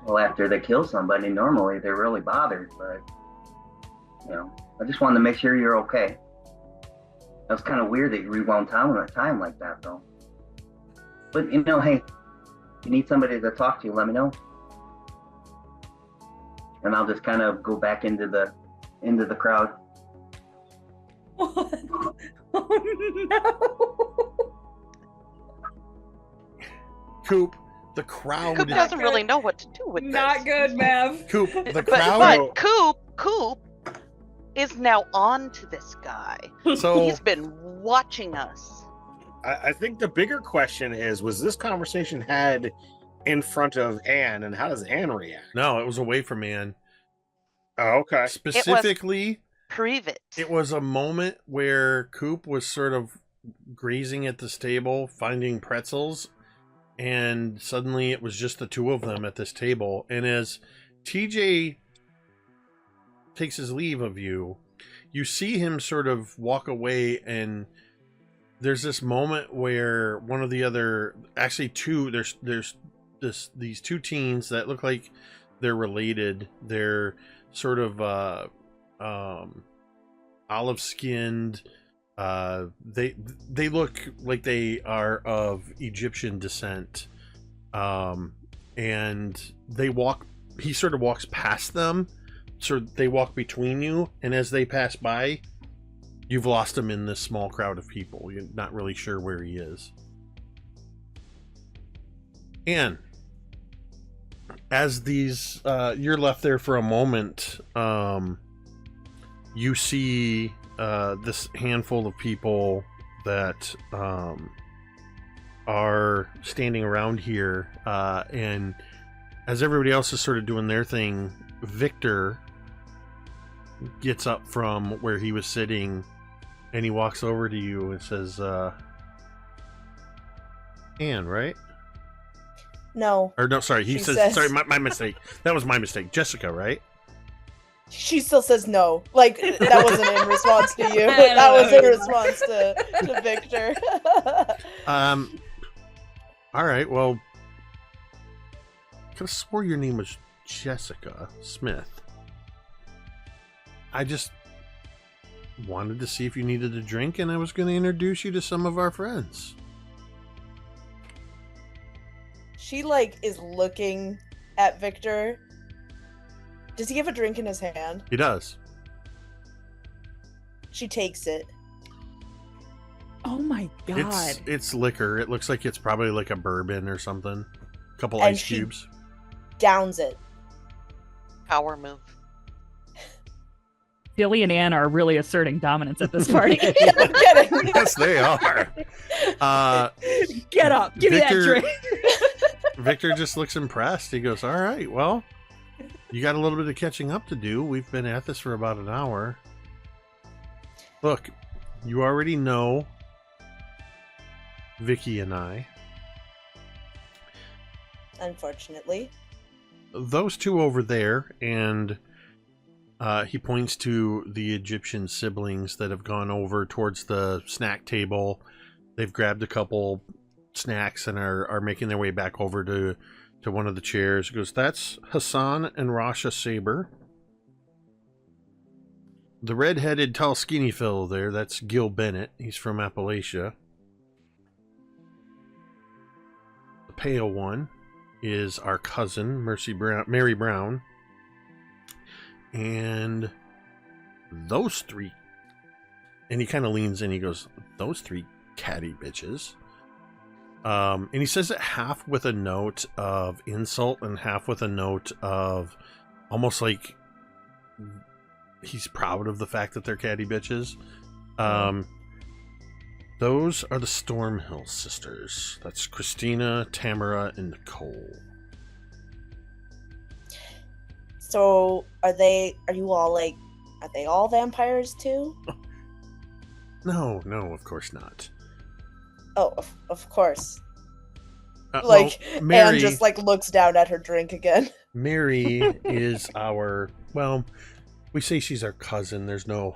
Speaker 8: Well, after they kill somebody, normally they're really bothered, but, I just wanted to make sure you're okay. That was kind of weird that you rewound time like that, though. But, hey, you need somebody to talk to, let me know. And I'll just kind of go back into the crowd.
Speaker 2: What? Oh no.
Speaker 1: Coop, the crowd.
Speaker 4: Coop doesn't really know what to do with
Speaker 2: Not
Speaker 4: this.
Speaker 2: good, Mav.
Speaker 1: Coop, the
Speaker 4: But
Speaker 1: crowd.
Speaker 4: Coop is now on to this guy.
Speaker 1: So
Speaker 4: He's been watching us.
Speaker 5: I think the bigger question is: was this conversation had in front of Anne, and how does Anne react?
Speaker 1: no, it was away from Anne.
Speaker 5: Oh, okay.
Speaker 1: Specifically,
Speaker 4: Prove
Speaker 1: it was a moment where Coop was sort of grazing at this table, finding pretzels, and suddenly it was just the two of them at this table. And as TJ takes his leave of you, you see him sort of walk away, and there's this moment where one of the other, actually two, there's these two teens that look like they're related. They're sort of olive skinned. They look like they are of Egyptian descent. And he sort of walks past them, so they walk between you, and as they pass by, you've lost him in this small crowd of people. You're not really sure where he is. And as these you're left there for a moment, you see this handful of people that are standing around here, and as everybody else is sort of doing their thing, Victor gets up from where he was sitting and he walks over to you and says, Anne, right?
Speaker 6: No.
Speaker 1: Or no, sorry, he says, sorry, my mistake. That was my mistake. Jessica, right?
Speaker 6: She still says no. Like, that wasn't in response to you. That was in response to Victor.
Speaker 1: All right, well, I could have swore your name was Jessica Smith. I just wanted to see if you needed a drink, and I was going to introduce you to some of our friends.
Speaker 6: She, like, is looking at Victor. Does he have a drink in his hand?
Speaker 1: He does.
Speaker 6: She takes it.
Speaker 2: Oh my god.
Speaker 1: It's liquor. It looks like it's probably like a bourbon or something. A couple
Speaker 6: And
Speaker 1: ice
Speaker 6: she
Speaker 1: cubes.
Speaker 6: Downs it.
Speaker 4: Power move.
Speaker 2: Billy and Anne are really asserting dominance at this party.
Speaker 6: I'm kidding.
Speaker 1: Yes, they are.
Speaker 2: Get up. Give me that drink.
Speaker 1: Victor just looks impressed. He goes, all right, well, you got a little bit of catching up to do. We've been at this for about an hour. Look, you already know Vicky and I.
Speaker 6: Unfortunately.
Speaker 1: Those two over there, and he points to the Egyptian siblings that have gone over towards the snack table. They've grabbed a couple snacks and are making their way back over to one of the chairs. He goes, that's Hassan and Rasha Saber. The red-headed, tall, skinny fellow there, that's Gil Bennett. He's from Appalachia. The pale one is our cousin, Mary Brown. And those three, and he kind of leans in, he goes, those three catty bitches. And he says it half with a note of insult and half with a note of almost like he's proud of the fact that they're catty bitches. Those are the Stormhill sisters. That's Christina, Tamara, and Nicole.
Speaker 6: So, are they all vampires too?
Speaker 1: No, of course not.
Speaker 6: Oh, of course.
Speaker 1: Well, Mary,
Speaker 6: Anne just looks down at her drink again.
Speaker 1: Mary is our, well, we say she's our cousin. There's no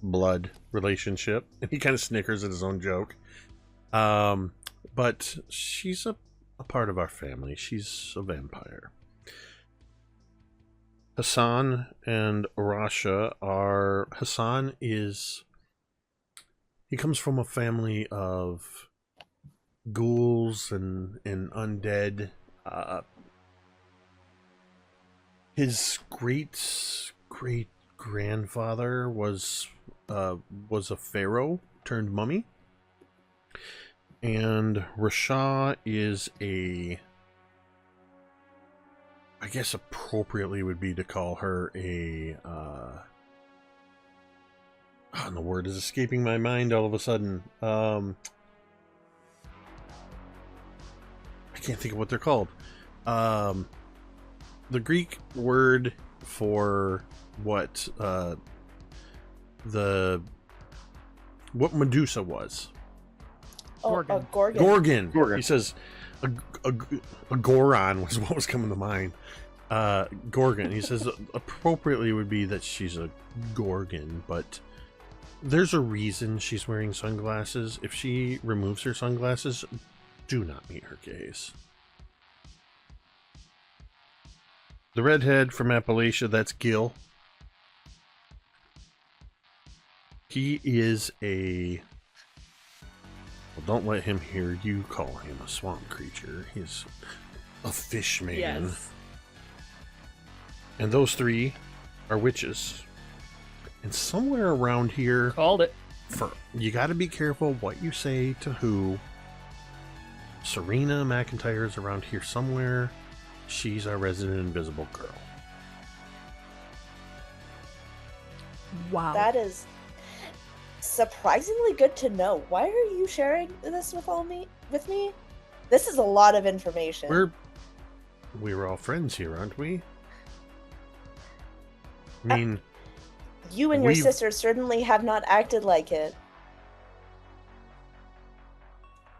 Speaker 1: blood relationship. And he kind of snickers at his own joke. But she's a part of our family. She's a vampire. Hassan and Rasha are... Hassan is... He comes from a family of ghouls and undead. His great grandfather was a pharaoh turned mummy, and Rasha is I guess appropriately would be to call her and the word is escaping my mind all of a sudden. I can't think of what they're called. The Greek word for what Medusa was.
Speaker 2: Gorgon.
Speaker 6: Gorgon.
Speaker 1: He says a Goron was what was coming to mind. Gorgon. He says appropriately would be that she's a Gorgon, but there's a reason she's wearing sunglasses. If she removes her sunglasses, do not meet her gaze. The redhead from Appalachia, that's Gil. He is a... Well, don't let him hear you call him a swamp creature. He's a fish man.
Speaker 2: Yes.
Speaker 1: And those three are witches. And somewhere around here...
Speaker 2: Called it.
Speaker 1: You got to be careful what you say to who. Serena McIntyre is around here somewhere. She's our resident invisible girl.
Speaker 2: Wow.
Speaker 6: That is surprisingly good to know. Why are you sharing this with me? This is a lot of information.
Speaker 1: We're all friends here, aren't we? I mean,
Speaker 6: you and your sister certainly have not acted like it.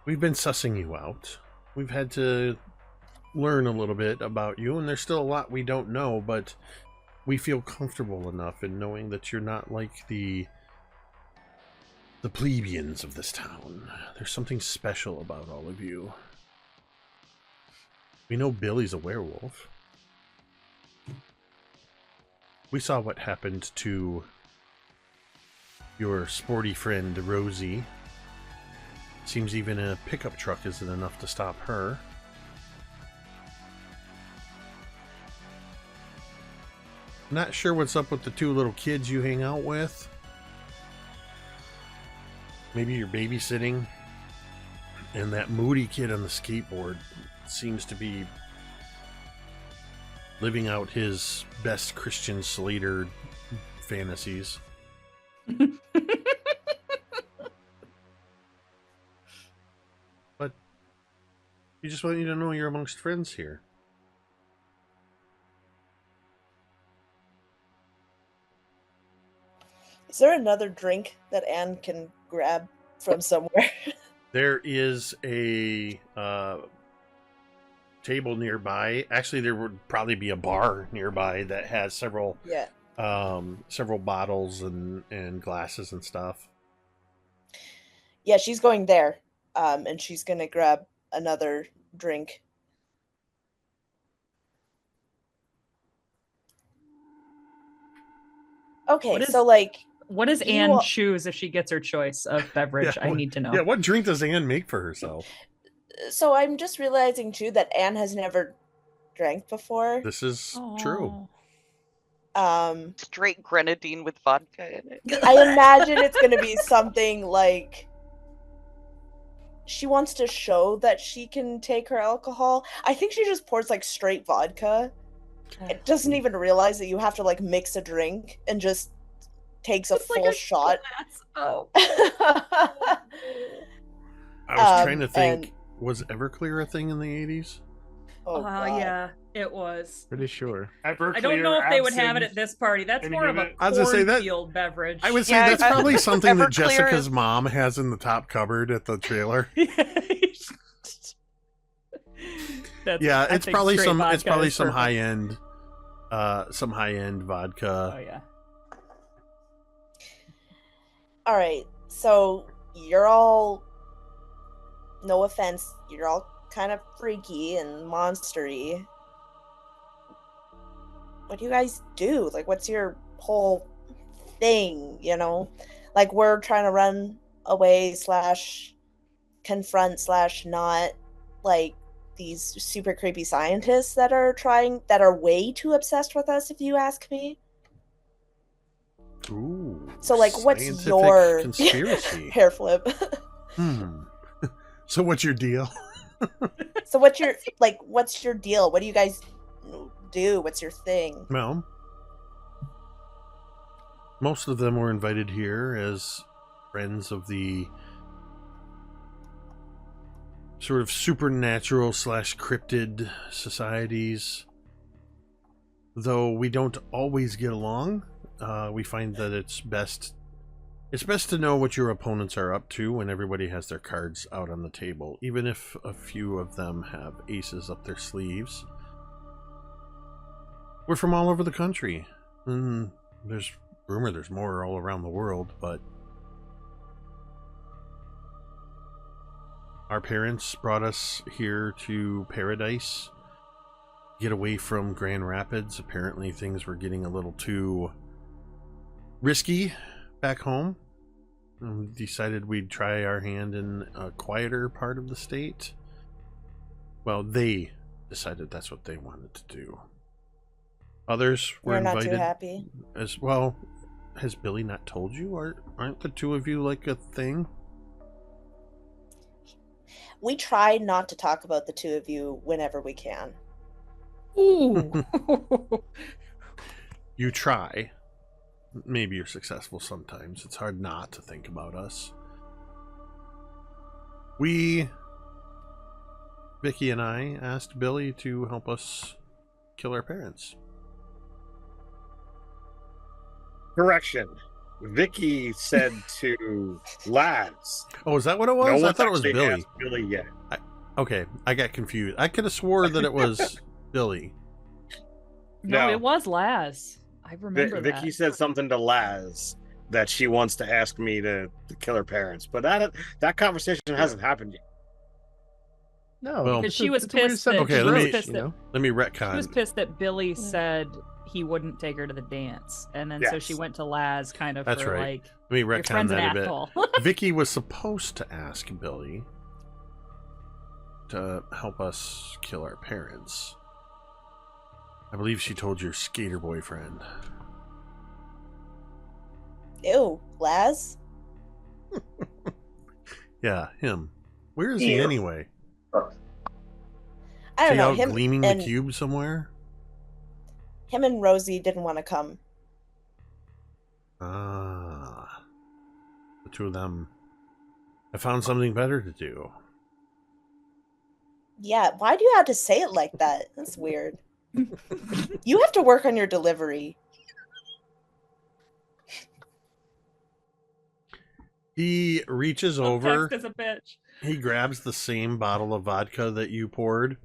Speaker 1: We've been sussing you out. We've had to learn a little bit about you, and there's still a lot we don't know, but we feel comfortable enough in knowing that you're not like the plebeians of this town. There's something special about all of you. We know Billy's a werewolf. We saw what happened to your sporty friend Rosie. Seems even a pickup truck isn't enough to stop her. Not sure what's up with the two little kids you hang out with. Maybe you're babysitting. And that moody kid on the skateboard seems to be living out his best Christian Slater fantasies. But you just want you to know you're amongst friends here.
Speaker 6: Is there another drink that Anne can grab from somewhere?
Speaker 1: There is a table nearby. Actually, there would probably be a bar nearby that has several bottles and glasses and stuff.
Speaker 6: Yeah, she's going there, and she's gonna grab another drink. Okay, so like,
Speaker 2: what does Anne choose if she gets her choice of beverage? I need to know.
Speaker 1: Yeah, what drink does Anne make for herself?
Speaker 6: So I'm just realizing too that Anne has never drank before.
Speaker 1: This is true.
Speaker 4: Straight grenadine with vodka in it.
Speaker 6: I imagine it's gonna be something like she wants to show that she can take her alcohol. I think she just pours like straight vodka. It doesn't even realize that you have to like mix a drink and just takes a full shot.
Speaker 2: Oh.
Speaker 1: I was trying to think, was Everclear a thing in the 80s?
Speaker 6: Oh,
Speaker 2: yeah, it was.
Speaker 7: Pretty sure.
Speaker 3: Everclear,
Speaker 2: I don't know if they would have it at this party. That's more of a cornfield beverage.
Speaker 1: I would say that's probably something that Jessica's mom has in the top cupboard at the trailer. Yeah, it's probably some high end vodka.
Speaker 2: Oh yeah.
Speaker 6: All right, so you're all, no offense, you're all kind of freaky and monstery. What do you guys do? Like, what's your whole thing, you know? Like, we're trying to run away / confront / not, like, these super creepy scientists that are way too obsessed with us, if you ask me.
Speaker 1: Ooh.
Speaker 6: So, like, what's your
Speaker 1: conspiracy?
Speaker 6: Hair flip.
Speaker 1: So what's your deal?
Speaker 6: So what's your deal? What do you guys do? What's your thing?
Speaker 1: Well, most of them were invited here as friends of the sort of supernatural / cryptid societies. Though we don't always get along, we find that it's best to know what your opponents are up to when everybody has their cards out on the table, even if a few of them have aces up their sleeves. We're from all over the country. There's rumor there's more all around the world, but our parents brought us here to Paradise get away from Grand Rapids. Apparently things were getting a little too risky back home. And we decided we'd try our hand in a quieter part of the state. Well, they decided that's what they wanted to do. Others were
Speaker 6: We're not
Speaker 1: invited
Speaker 6: too happy.
Speaker 1: as well. Has Billy not told you? Aren't the two of you like a thing?
Speaker 6: We try not to talk about the two of you whenever we can.
Speaker 2: Ooh.
Speaker 1: You try. Maybe you're successful sometimes. It's hard not to think about us. Vicky and I asked Billy to help us kill our parents.
Speaker 5: Correction. Vicky said to Laz.
Speaker 1: Oh, is that what it was?
Speaker 5: No
Speaker 1: I
Speaker 5: one's
Speaker 1: thought it was
Speaker 5: actually
Speaker 1: Billy.
Speaker 5: asked Billy yet.
Speaker 1: Okay, I got confused. I could have swore that it was Billy.
Speaker 2: No,
Speaker 5: No.
Speaker 2: it was Laz. I remember that.
Speaker 5: Vicky said something to Laz that she wants to ask me to kill her parents, but that conversation hasn't happened yet.
Speaker 7: No,
Speaker 1: Well-
Speaker 2: Because
Speaker 7: it's
Speaker 2: she
Speaker 7: a-
Speaker 2: was
Speaker 7: it's a weird
Speaker 2: pissed that-
Speaker 1: Okay,
Speaker 2: she
Speaker 1: let
Speaker 2: was
Speaker 1: me-
Speaker 2: pissed
Speaker 7: you
Speaker 2: that-
Speaker 7: know?
Speaker 1: Let me
Speaker 2: She was
Speaker 1: retcon.
Speaker 2: pissed that Billy said he wouldn't take her to the dance, and then so
Speaker 5: Yes.
Speaker 2: she went to Laz kind of
Speaker 1: That's
Speaker 2: for
Speaker 1: right.
Speaker 2: like,
Speaker 1: Let me
Speaker 2: your
Speaker 1: retcon
Speaker 2: friend's an
Speaker 1: that a bit.
Speaker 2: asshole.
Speaker 1: Vicky was supposed to ask Billy to help us kill our parents. I believe she told your skater boyfriend.
Speaker 6: Ew, Laz?
Speaker 1: Yeah, him. Where is he
Speaker 8: Ew.
Speaker 1: anyway?
Speaker 6: I
Speaker 1: Is
Speaker 6: don't
Speaker 1: he
Speaker 6: know.
Speaker 1: out
Speaker 6: Him
Speaker 1: gleaming
Speaker 6: and
Speaker 1: the cube somewhere?
Speaker 6: him and Rosie didn't want to come.
Speaker 1: Ah. The two of them have found something better to do.
Speaker 6: Yeah, why do you have to say it like that? That's weird. You have to work on your delivery.
Speaker 1: He reaches over.
Speaker 2: Text is a bitch.
Speaker 1: He grabs the same bottle of vodka that you poured,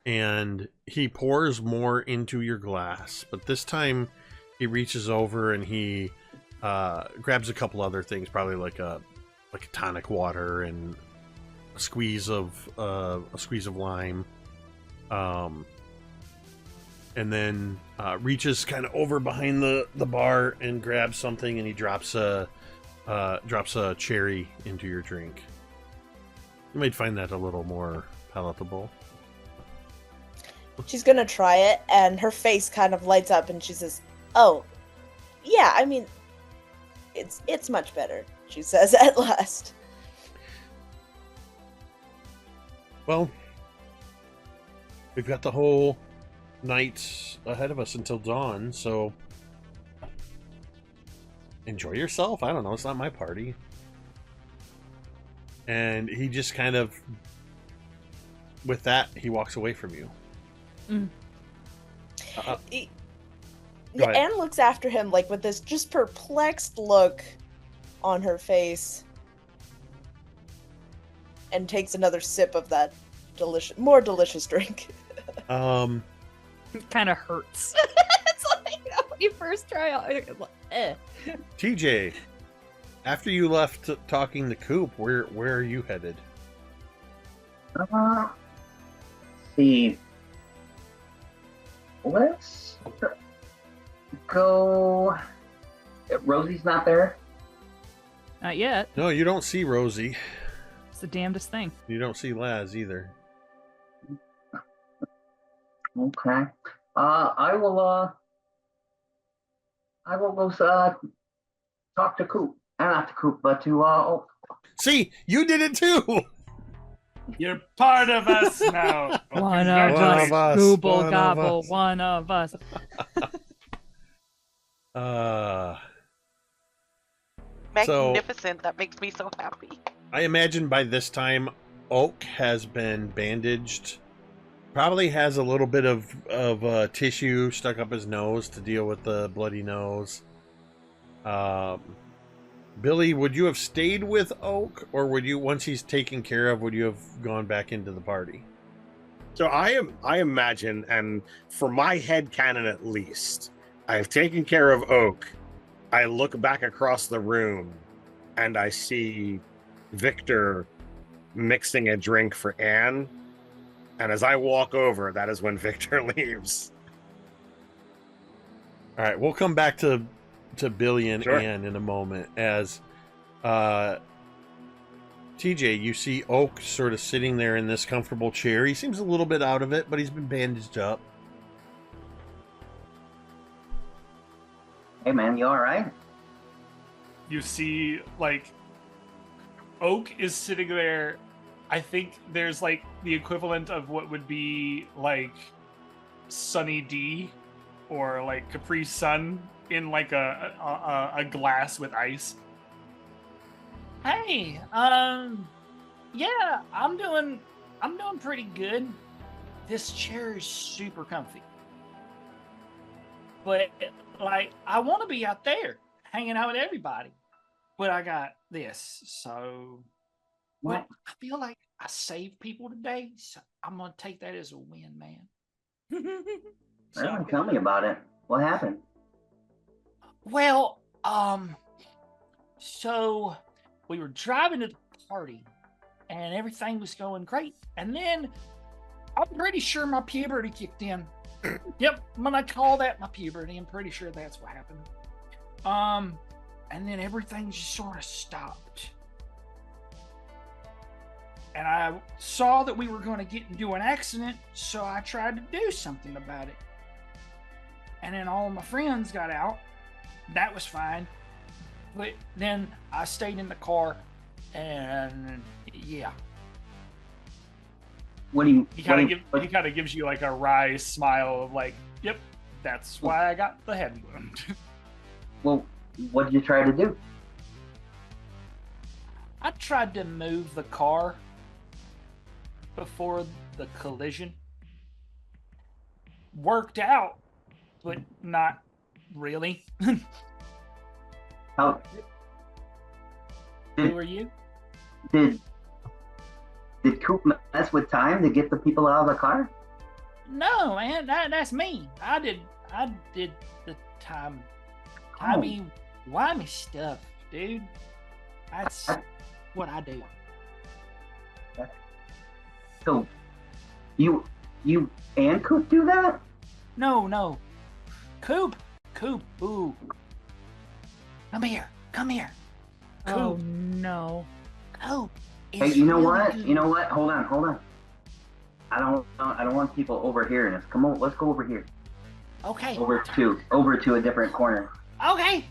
Speaker 1: and he pours more into your glass. But this time, he reaches over and he grabs a couple other things, probably like a tonic water and a squeeze of lime, and then reaches kind of over behind the bar and grabs something, and he drops a cherry into your drink. You might find that a little more palatable.
Speaker 6: She's gonna try it, and her face kind of lights up, and she says, "Oh, yeah. I mean, it's much better." She says at last.
Speaker 1: Well, we've got the whole night ahead of us until dawn, so enjoy yourself. I don't know, it's not my party. And he just kind of, with that, he walks away from you.
Speaker 2: Mm.
Speaker 1: Go ahead.
Speaker 6: Anne looks after him like with this just perplexed look on her face, and takes another sip of that more delicious drink.
Speaker 2: It kind of hurts. It's like when you first try out.
Speaker 1: TJ, after you left talking to Coop, where are you headed?
Speaker 8: See. Let's go. Rosie's not there.
Speaker 2: Not yet.
Speaker 1: No, you don't see Rosie.
Speaker 2: It's the damnedest thing.
Speaker 1: You don't see Laz either.
Speaker 8: Okay. I will go talk to Coop. Not to Coop, but to
Speaker 1: See, you did it too.
Speaker 3: You're part of us now. Oh,
Speaker 2: One of
Speaker 3: congratulations.
Speaker 1: us.
Speaker 2: Google
Speaker 1: One of
Speaker 2: gobble.
Speaker 1: us.
Speaker 2: One of us.
Speaker 4: Magnificent. That makes me so happy.
Speaker 1: I imagine by this time, Oak has been bandaged. Probably has a little bit of tissue stuck up his nose to deal with the bloody nose. Billy, would you have stayed with Oak, or would you, once he's taken care of, would you have gone back into the party?
Speaker 5: So I imagine, and for my head canon at least, I have taken care of Oak. I look back across the room, and I see Victor mixing a drink for Anne, And as I walk over, that is when Victor leaves.
Speaker 1: All right, we'll come back to Billy and
Speaker 5: Sure.
Speaker 1: Ann in a moment. As TJ, you see Oak sort of sitting there in this comfortable chair. He seems a little bit out of it, but he's been bandaged up.
Speaker 8: Hey man, you all right?
Speaker 3: You see, like, Oak is sitting there. I think there's like the equivalent of what would be like Sunny D or like Capri Sun in like a glass with ice.
Speaker 10: Hey, yeah, I'm doing pretty good. This chair is super comfy. But like I want to be out there hanging out with everybody. But I got this, so
Speaker 8: What?
Speaker 10: I feel like I saved people today, so I'm gonna take that as a win, man.
Speaker 8: Well, tell me about it. What happened?
Speaker 10: Well, so we were driving to the party and everything was going great. And then I'm pretty sure my puberty kicked in. Yep, when I call that my puberty, I'm pretty sure that's what happened. And then everything just sort of stopped. And I saw that we were going to get into an accident, so I tried to do something about it. And then all of my friends got out. That was fine. But then I stayed in the car, and yeah.
Speaker 8: What do you?
Speaker 3: He kind of gives you like a wry smile of like, "Yep, that's why I got the head wound."
Speaker 8: Well, what did you try to do?
Speaker 10: I tried to move the car before the collision. Worked out, but not really.
Speaker 8: How
Speaker 10: Who are you?
Speaker 8: did Coop mess with time to get the people out of the car?
Speaker 10: No, man, that's me. I did the timey-wimey stuff, dude. That's what I do.
Speaker 8: So, you and Coop do that?
Speaker 10: No. Coop, ooh. Come here.
Speaker 2: Oh no.
Speaker 10: Coop.
Speaker 8: Hey,
Speaker 10: is
Speaker 8: you know
Speaker 10: really
Speaker 8: what?
Speaker 10: good.
Speaker 8: You know what? Hold on. I don't want people overhearing us. Come on, let's go over here.
Speaker 10: Okay.
Speaker 8: Over to a different corner.
Speaker 10: Okay.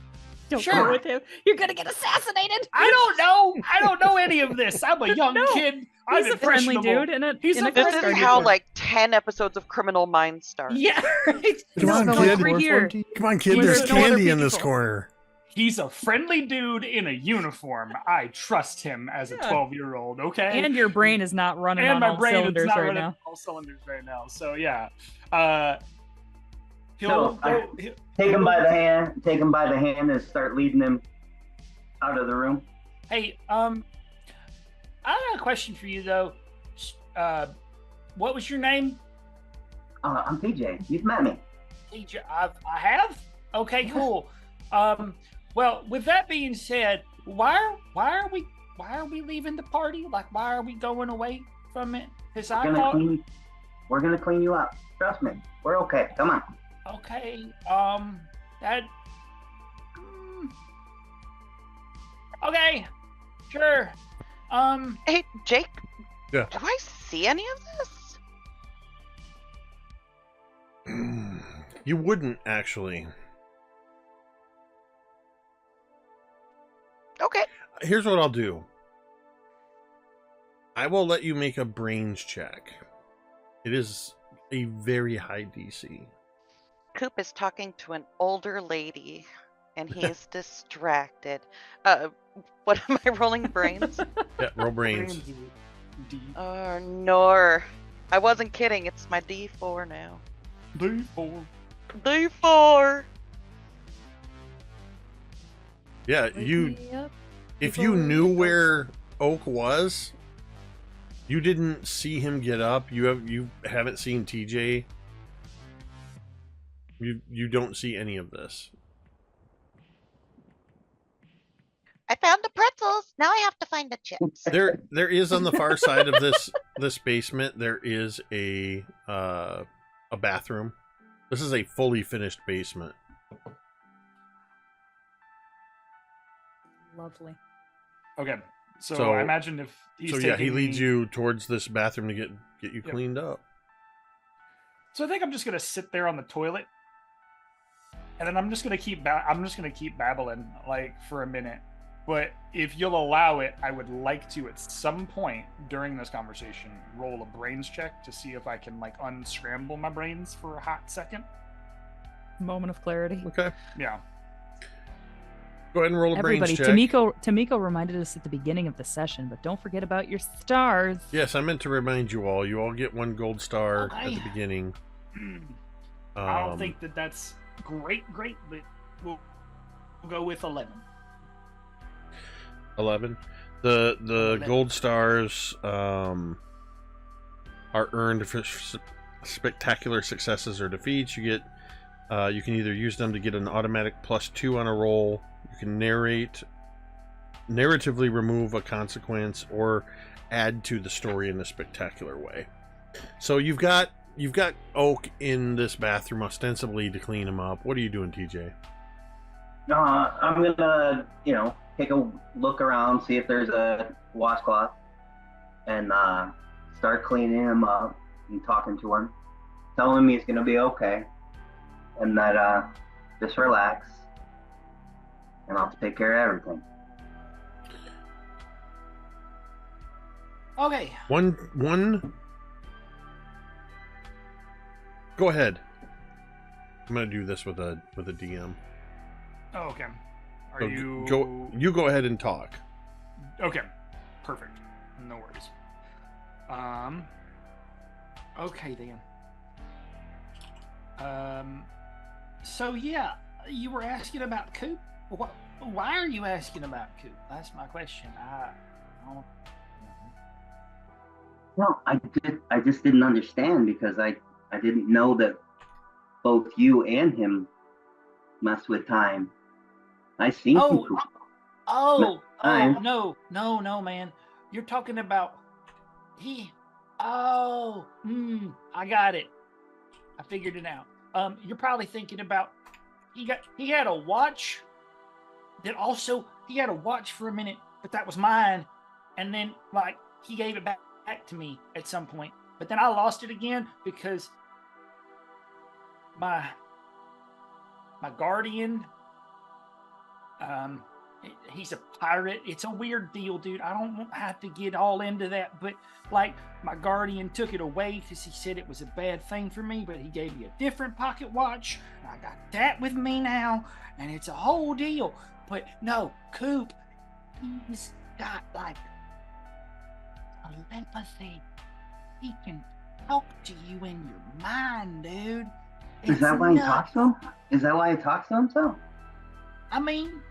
Speaker 2: Don't
Speaker 10: Sure.
Speaker 2: go with him. You're gonna get assassinated.
Speaker 3: I don't know any of this. I'm a young
Speaker 2: No,
Speaker 3: kid. I'm
Speaker 2: He's a friendly
Speaker 3: impressionable.
Speaker 2: dude in a
Speaker 3: He's
Speaker 2: in
Speaker 3: a
Speaker 2: a
Speaker 4: This
Speaker 2: Coast
Speaker 4: is
Speaker 2: Guard
Speaker 4: how
Speaker 2: uniform.
Speaker 4: like 10 episodes of Criminal Minds start.
Speaker 10: Yeah. Right.
Speaker 1: Come on,
Speaker 2: No,
Speaker 1: kid.
Speaker 2: we're here.
Speaker 1: Come on, kid.
Speaker 3: He's
Speaker 1: There's
Speaker 3: no other
Speaker 1: candy in this
Speaker 2: people.
Speaker 1: corner.
Speaker 3: He's a friendly dude in a uniform. I trust him as a
Speaker 2: Yeah.
Speaker 3: 12-year-old. Okay.
Speaker 2: And your brain is not running
Speaker 3: And
Speaker 2: on
Speaker 3: my
Speaker 2: all
Speaker 3: brain is
Speaker 2: cylinders
Speaker 3: not
Speaker 2: right
Speaker 3: running
Speaker 2: now.
Speaker 3: all cylinders right now. So yeah. He'll
Speaker 8: So,
Speaker 3: go.
Speaker 8: Take him by the hand and start leading him out of the room.
Speaker 10: Hey, I got a question for you though. What was your name?
Speaker 8: I'm PJ. You've met me.
Speaker 10: TJ. I have. Okay, cool. Well, with that being said, why are we leaving the party? Like, why are we going away from it? Because I thought.
Speaker 8: We're gonna clean you up. Trust me. We're okay. Come on.
Speaker 10: Okay. That. Okay. Sure.
Speaker 4: Hey, Jake.
Speaker 1: Yeah.
Speaker 4: Do I see any of this?
Speaker 1: You wouldn't actually.
Speaker 4: Okay.
Speaker 1: Here's what I'll do. I will let you make a brains check. It is a very high DC.
Speaker 4: Coop is talking to an older lady, and he is distracted. What am I rolling? Brains?
Speaker 1: Yeah, roll brains.
Speaker 4: Nor. I wasn't kidding. It's my D4 now.
Speaker 3: D4.
Speaker 4: D4.
Speaker 1: Yeah, if you knew where Oak was, you didn't see him get up. You haven't seen TJ. You don't see any of this.
Speaker 11: I found the pretzels. Now I have to find the chips.
Speaker 1: There is on the far side of this this basement, there is a bathroom. This is a fully finished basement.
Speaker 2: Lovely.
Speaker 3: Okay. So I imagine if he's
Speaker 1: he
Speaker 3: taking
Speaker 1: leads
Speaker 3: me-
Speaker 1: you towards this bathroom to get you
Speaker 3: Yep.
Speaker 1: cleaned up.
Speaker 3: So I think I'm just gonna sit there on the toilet, and then I'm just gonna keep babbling like for a minute. But if you'll allow it, I would like to at some point during this conversation roll a brains check to see if I can like unscramble my brains for a hot second.
Speaker 2: Moment of clarity.
Speaker 1: Okay.
Speaker 3: Yeah.
Speaker 1: Go ahead and roll a
Speaker 2: Everybody,
Speaker 1: brains check.
Speaker 2: Tamiko reminded us at the beginning of the session, but don't forget about your stars.
Speaker 1: Yes, I meant to remind you all. You all get 1 gold star at
Speaker 3: Okay.
Speaker 1: the beginning.
Speaker 3: I don't think that's great, but we'll go with 11.
Speaker 1: 11. The
Speaker 3: 11.
Speaker 1: gold stars are earned for spectacular successes or defeats. You get you can either use them to get an automatic +2 on a roll. You can narratively remove a consequence or add to the story in a spectacular way. So you've got Oak in this bathroom ostensibly to clean him up. What are you doing, TJ?
Speaker 8: I'm gonna, take a look around, see if there's a washcloth, and start cleaning him up and talking to him, telling him he's gonna be okay, and that just relax, and I'll take care of everything.
Speaker 10: Okay.
Speaker 1: One. Go ahead. I'm gonna do this with a DM.
Speaker 3: Oh, okay. Are
Speaker 1: So
Speaker 3: you
Speaker 1: go ahead and talk.
Speaker 3: Okay. Perfect. No worries.
Speaker 10: Okay then. So yeah, you were asking about Coop. Why are you asking about Coop? That's my question. I don't.
Speaker 8: No, I just didn't understand because I didn't know that both you and him mess with time. I seen
Speaker 10: Oh,
Speaker 8: Coop.
Speaker 10: oh, no, man. You're talking about I got it. I figured it out. You're probably thinking about he had a watch that also he had a watch for a minute, but that was mine, and then like he gave it back to me at some point, but then I lost it again because my guardian, he's a pirate. It's a weird deal, dude. I don't have to get all into that, but like my guardian took it away because he said it was a bad thing for me, but he gave me a different pocket watch, and I got that with me now, and it's a whole deal. But no, Coop, he's got like telepathy. He can talk to you in your mind, dude.
Speaker 8: Is that why he talks to him? Is that why he talks to himself?
Speaker 10: I mean,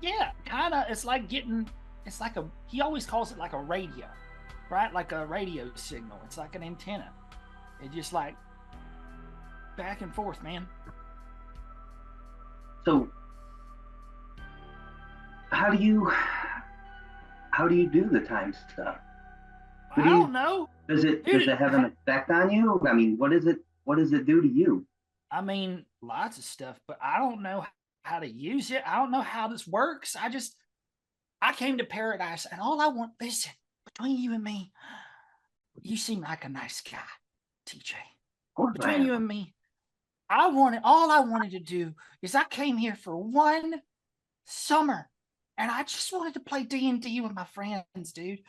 Speaker 10: yeah, kind of. He always calls it like a radio, right? Like a radio signal. It's like an antenna. It just like back and forth, man.
Speaker 8: So, how do you do the time stuff?
Speaker 10: I don't know.
Speaker 8: Does it
Speaker 10: Dude,
Speaker 8: have an effect on you? I mean, what does it do to you?
Speaker 10: I mean, lots of stuff, but I don't know how to use it. I don't know how this works. I came to Paradise, and all I want, listen, between you and me, you seem like a nice guy, TJ. Between you and me, all I wanted to do is I came here for one summer, and I just wanted to play D&D with my friends, dude.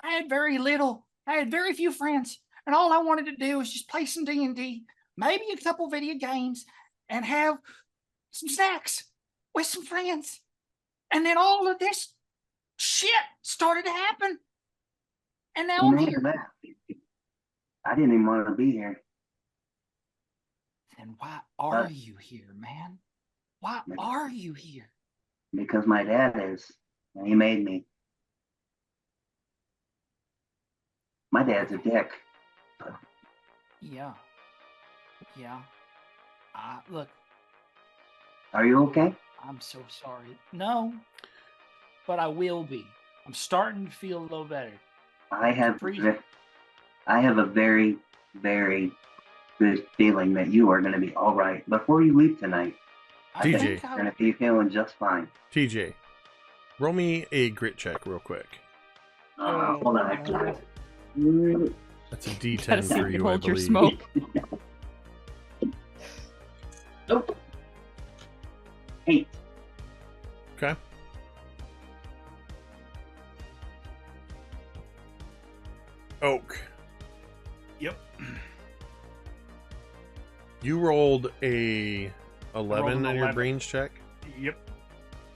Speaker 10: I had very few friends, and all I wanted to do was just play some D&D, maybe a couple video games, and have some snacks with some friends. And then all of this shit started to happen. And now I'm here.
Speaker 8: I didn't even want to be here.
Speaker 10: Then why are you here, man? Why are you here?
Speaker 8: Because my dad is, and he made me. My dad's a dick.
Speaker 10: Yeah. Look.
Speaker 8: Are you okay?
Speaker 10: I'm so sorry. No, but I will be. I'm starting to feel a little better.
Speaker 8: I have
Speaker 10: Freezing.
Speaker 8: I have a very, very good feeling that you are going to be all right before you leave tonight. I
Speaker 1: TJ.
Speaker 8: think you're going to be feeling just fine.
Speaker 1: TJ, roll me a grit check real quick.
Speaker 8: Hold on.
Speaker 1: That's a
Speaker 2: Gotta
Speaker 1: D10
Speaker 2: see
Speaker 1: for
Speaker 2: if
Speaker 1: you,
Speaker 2: you
Speaker 1: I
Speaker 2: hold your
Speaker 1: believe.
Speaker 2: smoke.
Speaker 8: Nope. 8.
Speaker 1: Okay. Oak,
Speaker 3: Yep.
Speaker 1: you rolled a 11
Speaker 3: an
Speaker 1: on your
Speaker 3: 11.
Speaker 1: brains check.
Speaker 3: Yep.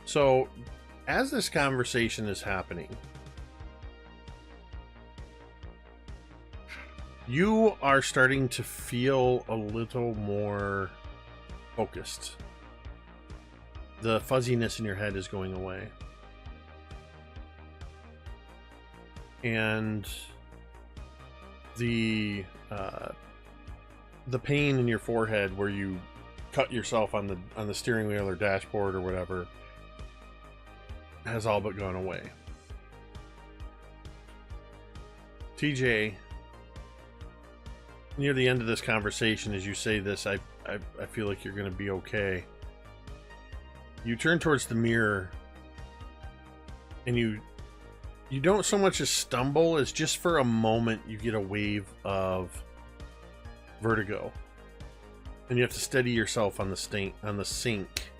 Speaker 1: So, as this conversation is happening, you are starting to feel a little more focused. The fuzziness in your head is going away. And the pain in your forehead where you cut yourself on the steering wheel or dashboard or whatever has all but gone away. TJ, near the end of this conversation, as you say this, I feel like you're going to be okay. You turn towards the mirror, and you don't so much as stumble as just for a moment you get a wave of vertigo, and you have to steady yourself on the sink,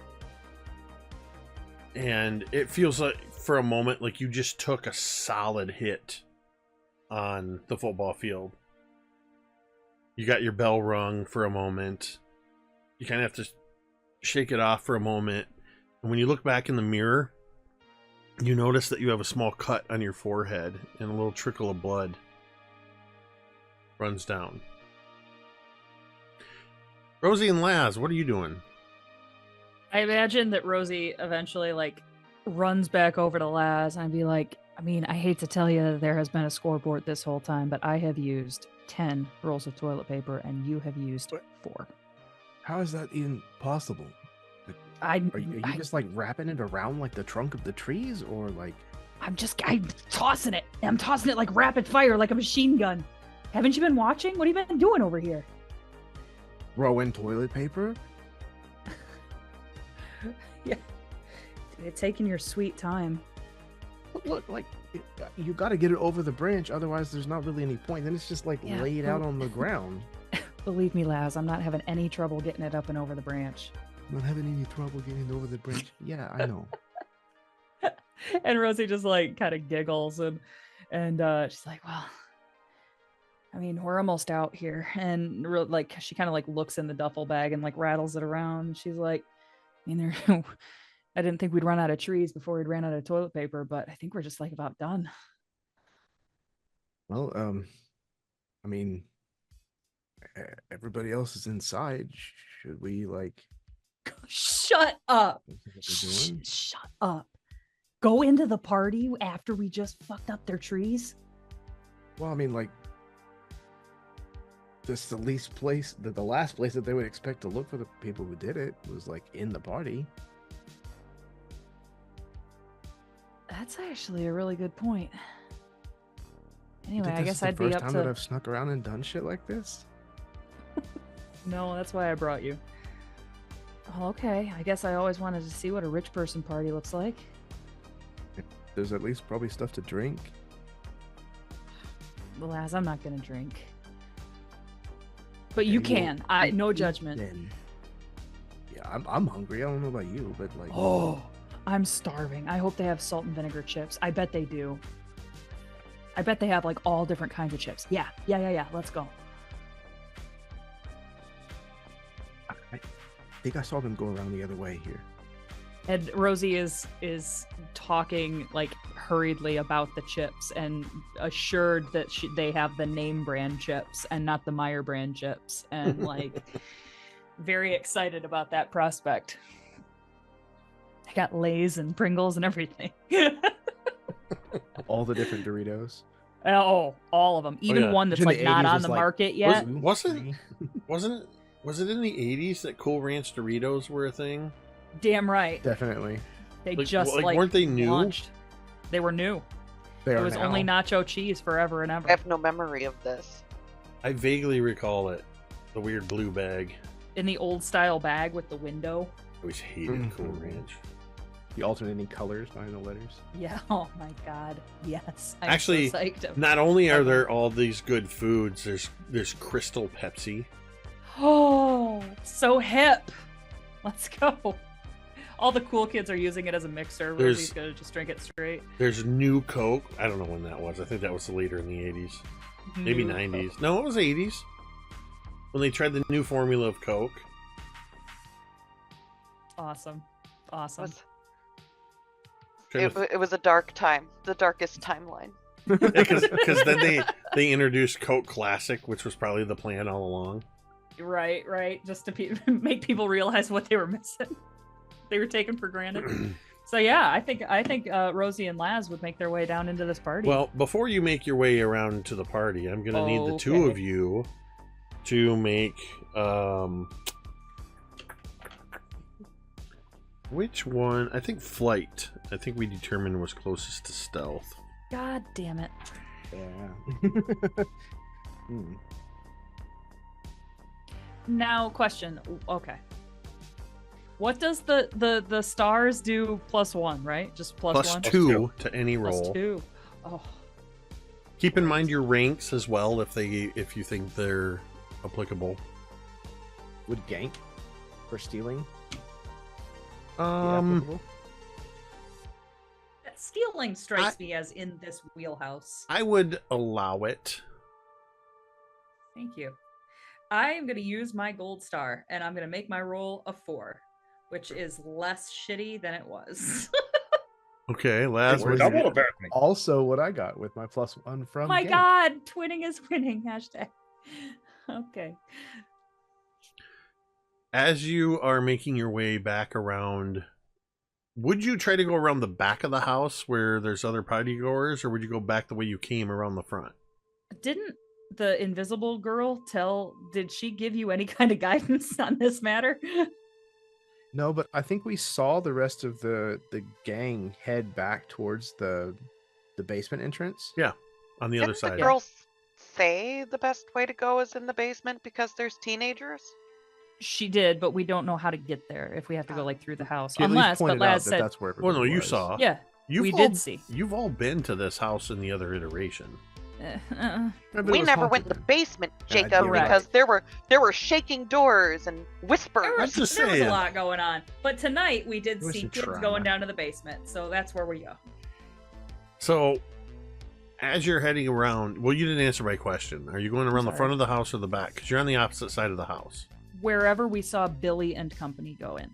Speaker 1: and it feels like for a moment like you just took a solid hit on the football field. You got your bell rung for a moment. You kind of have to shake it off for a moment. And when you look back in the mirror, you notice that you have a small cut on your forehead and a little trickle of blood runs down. Rosie and Laz, what are you doing?
Speaker 2: I imagine that Rosie eventually like runs back over to Laz and I'd be like, I mean, I hate to tell you that there has been a scoreboard this whole time, but I have used 10 rolls of toilet paper and you have used 4.
Speaker 7: How is that even possible? Are you just like wrapping it around like the trunk of the trees, or like?
Speaker 2: I'm tossing it. I'm tossing it like rapid fire, like a machine gun. Haven't you been watching? What have you been doing over here?
Speaker 7: Throwing toilet paper?
Speaker 2: Yeah. You're taking your sweet time.
Speaker 7: Look, like you got to get it over the branch, otherwise there's not really any point. Then it's just like laid out on the ground.
Speaker 2: Believe me, Laz, I'm not having any trouble getting it up and over the branch.
Speaker 7: Not having any trouble getting it over the branch. Yeah, I know.
Speaker 2: And Rosie just like kind of giggles and she's like, well, I mean, we're almost out here. And like she kind of like looks in the duffel bag and like rattles it around. She's like, I mean, I didn't think we'd run out of trees before we'd ran out of toilet paper, but I think we're just like about done.
Speaker 7: Well, I mean, everybody else is inside. Should we like?
Speaker 2: Shut up!
Speaker 7: Doing?
Speaker 2: Shut up! Go into the party after we just fucked up their trees.
Speaker 7: Well, I mean, like, this the least place, the last place that they would expect to look for the people who did it was like in the party.
Speaker 2: That's actually a really good point.
Speaker 7: You
Speaker 2: Anyway,
Speaker 7: think
Speaker 2: I
Speaker 7: this
Speaker 2: guess
Speaker 7: is the
Speaker 2: I'd be
Speaker 7: first
Speaker 2: up
Speaker 7: time
Speaker 2: to.
Speaker 7: that I've snuck around and done shit like this.
Speaker 2: No, that's why I brought you. Oh, okay, I guess I always wanted to see what a rich person party looks like.
Speaker 7: There's at least probably stuff to drink.
Speaker 2: Well, as I'm not gonna drink. But you can. No judgment.
Speaker 7: Then. Yeah, I'm hungry. I don't know about you, but like.
Speaker 2: Oh, I'm starving. I hope they have salt and vinegar chips. I bet they do. I bet they have like all different kinds of chips. Yeah. Let's go.
Speaker 7: I think I saw them go around the other way here.
Speaker 2: And Rosie is talking like hurriedly about the chips and assured that they have the name brand chips and not the Meyer brand chips, and like very excited about that prospect. I got Lay's and Pringles and everything.
Speaker 7: All the different Doritos.
Speaker 2: Oh, all of them. Even one that's
Speaker 7: In the
Speaker 2: like not
Speaker 7: 80s
Speaker 2: on
Speaker 7: was
Speaker 2: the
Speaker 7: like-
Speaker 2: market yet.
Speaker 1: Was it in the 80s that Cool Ranch Doritos were a thing?
Speaker 2: Damn right.
Speaker 7: Definitely.
Speaker 2: They
Speaker 1: Like,
Speaker 2: just
Speaker 1: weren't they new?
Speaker 2: launched. They were new.
Speaker 7: They
Speaker 2: It
Speaker 7: are
Speaker 2: was
Speaker 7: now.
Speaker 2: only nacho cheese forever and
Speaker 4: I
Speaker 2: ever.
Speaker 4: have no memory of this.
Speaker 1: I vaguely recall it. The weird blue bag.
Speaker 2: In the old style bag with the window.
Speaker 1: I always hated Cool
Speaker 7: Mhm.
Speaker 1: Ranch.
Speaker 7: The alternating colors behind the letters.
Speaker 2: Yeah. Oh my god. Yes. I'm
Speaker 1: Actually,
Speaker 2: so psyched.
Speaker 1: Not only are there all these good foods, there's Crystal Pepsi.
Speaker 2: Oh, so hip. Let's go. All the cool kids are using it as a mixer.
Speaker 1: There's-
Speaker 2: Rosie's gonna just drink it straight.
Speaker 1: There's New Coke. I don't know when that was. I think that was later in the 80s. Maybe
Speaker 2: New
Speaker 1: 90s.
Speaker 2: Coke.
Speaker 1: No, it was 80s. When they tried the new formula of Coke.
Speaker 2: Awesome. Awesome.
Speaker 4: Was-
Speaker 1: Trying to-
Speaker 4: It was a dark time, the darkest timeline.
Speaker 1: Because then they introduced Coke Classic, which was probably the plan all along.
Speaker 2: Right. Just to make people realize what they were missing. They were taken for granted. So yeah, I think Rosie and Laz would make their way down into this party.
Speaker 1: Well, before you make your way around to the party, I'm gonna need the two
Speaker 2: Okay.
Speaker 1: of you to make which one? I think flight. I think we determined was closest to stealth.
Speaker 2: God damn it.
Speaker 7: Yeah. Hmm.
Speaker 2: Now, question. Okay. What does the stars do +1, right? Just
Speaker 1: Plus
Speaker 2: +1?
Speaker 1: two to any roll.
Speaker 2: +2. Oh,
Speaker 1: Keep in mind your ranks as well if you think they're applicable.
Speaker 7: Would gank for stealing be
Speaker 1: Um,
Speaker 7: applicable?
Speaker 2: stealing strikes me as in this wheelhouse.
Speaker 1: I would allow it.
Speaker 2: Thank you. I am going to use my gold star, and I'm going to make my roll a 4, which is less shitty than it was.
Speaker 1: Okay, Laz,
Speaker 5: We're
Speaker 1: what
Speaker 5: double
Speaker 1: is
Speaker 5: the
Speaker 1: it?
Speaker 5: bear.
Speaker 7: Also, what I got with my +1 from.
Speaker 2: My
Speaker 7: gank.
Speaker 2: God, twinning is winning. Hashtag. Okay.
Speaker 1: As you are making your way back around, would you try to go around the back of the house where there's other party goers, or would you go back the way you came around the front?
Speaker 2: Didn't the invisible girl did she give you any kind of guidance on this matter?
Speaker 7: No, but I think we saw the rest of the gang head back towards the basement entrance.
Speaker 1: Yeah, on the other
Speaker 4: Didn't the
Speaker 1: side.
Speaker 4: girls say the best way to go is in the basement because there's teenagers?
Speaker 2: She did, but we don't know how to get there if we have to go like through the house.
Speaker 7: She at least
Speaker 2: Unless, but
Speaker 7: pointed out
Speaker 2: Laz
Speaker 7: that
Speaker 2: said,
Speaker 7: that's where.
Speaker 1: Well, no,
Speaker 7: everybody
Speaker 1: you
Speaker 7: was.
Speaker 1: saw.
Speaker 2: yeah, we did see.
Speaker 1: You've all been to this house in the other iteration.
Speaker 7: Yeah, but it
Speaker 4: We
Speaker 7: was
Speaker 4: never went
Speaker 7: haunted
Speaker 4: in the
Speaker 7: then.
Speaker 4: basement,
Speaker 7: Yeah,
Speaker 4: Jacob,
Speaker 2: you're right.
Speaker 4: because there were shaking doors and whispers.
Speaker 2: There
Speaker 1: I'm
Speaker 2: was,
Speaker 1: just
Speaker 2: there was a
Speaker 1: saying.
Speaker 2: lot going on, but tonight we did
Speaker 7: There was
Speaker 2: see
Speaker 7: some
Speaker 2: kids
Speaker 7: trauma.
Speaker 2: going down to the basement, so that's where we go.
Speaker 1: So, as you're heading around, well, you didn't answer my question. Are you going around the
Speaker 2: sorry.
Speaker 1: front of the house or the back? Because you're on the opposite side of the house.
Speaker 2: Wherever we saw Billy and company go in.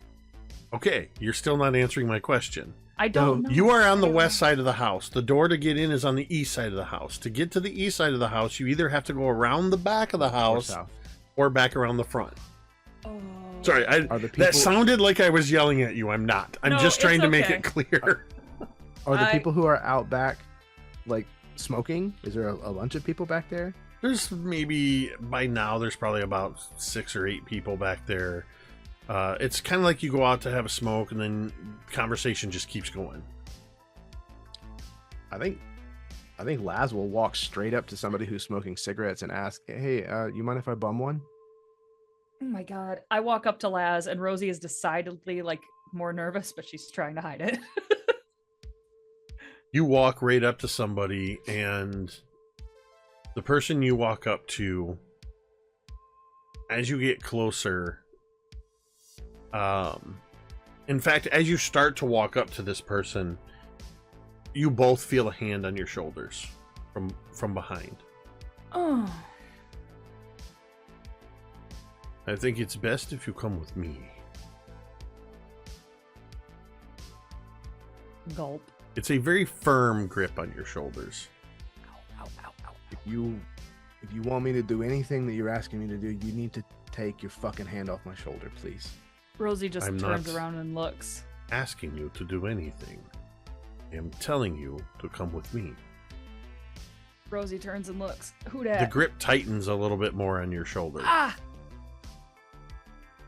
Speaker 1: Okay, you're still not answering my question.
Speaker 2: I don't
Speaker 7: No,
Speaker 2: know.
Speaker 1: You are on the
Speaker 2: I don't
Speaker 1: west
Speaker 2: know.
Speaker 1: side of the house. The door to get in is on the east side of the house. To get to the east side of the house, you either have to go around the back of the
Speaker 7: Or
Speaker 1: house
Speaker 7: south.
Speaker 1: or back around the front.
Speaker 2: Oh.
Speaker 1: Sorry,
Speaker 7: Are the people
Speaker 1: that sounded like I was yelling at you. I'm not. I'm
Speaker 2: No,
Speaker 1: just trying
Speaker 2: it's
Speaker 1: to make
Speaker 2: okay.
Speaker 1: it clear.
Speaker 7: Are the
Speaker 2: I-
Speaker 7: people who are out back like smoking? Is there a bunch of people back there?
Speaker 1: There's maybe, by now, there's probably about 6 or 8 people back there. It's kind of like you go out to have a smoke and then conversation just keeps going.
Speaker 7: I think Laz will walk straight up to somebody who's smoking cigarettes and ask, "Hey, you mind if I bum one?"
Speaker 2: Oh my god. I walk up to Laz and Rosie is decidedly like more nervous, but she's trying to hide it.
Speaker 1: You walk right up to somebody, and the person you walk up to, as you get closer, in fact, as you start to walk up to this person, you both feel a hand on your shoulders from behind.
Speaker 2: Oh.
Speaker 1: I think it's best if you come with me.
Speaker 2: Gulp.
Speaker 1: It's a very firm grip on your shoulders.
Speaker 2: Ow, ow, ow.
Speaker 7: If you want me to do anything that you're asking me to do, you need to take your fucking hand off my shoulder, please.
Speaker 2: Rosie just
Speaker 1: I'm
Speaker 2: turns
Speaker 1: not-
Speaker 2: around and looks.
Speaker 1: Asking you to do anything. I am telling you to come with me.
Speaker 2: Rosie turns and looks. Who
Speaker 1: The
Speaker 2: dat?
Speaker 1: grip tightens a little bit more on your shoulder.
Speaker 2: Ah!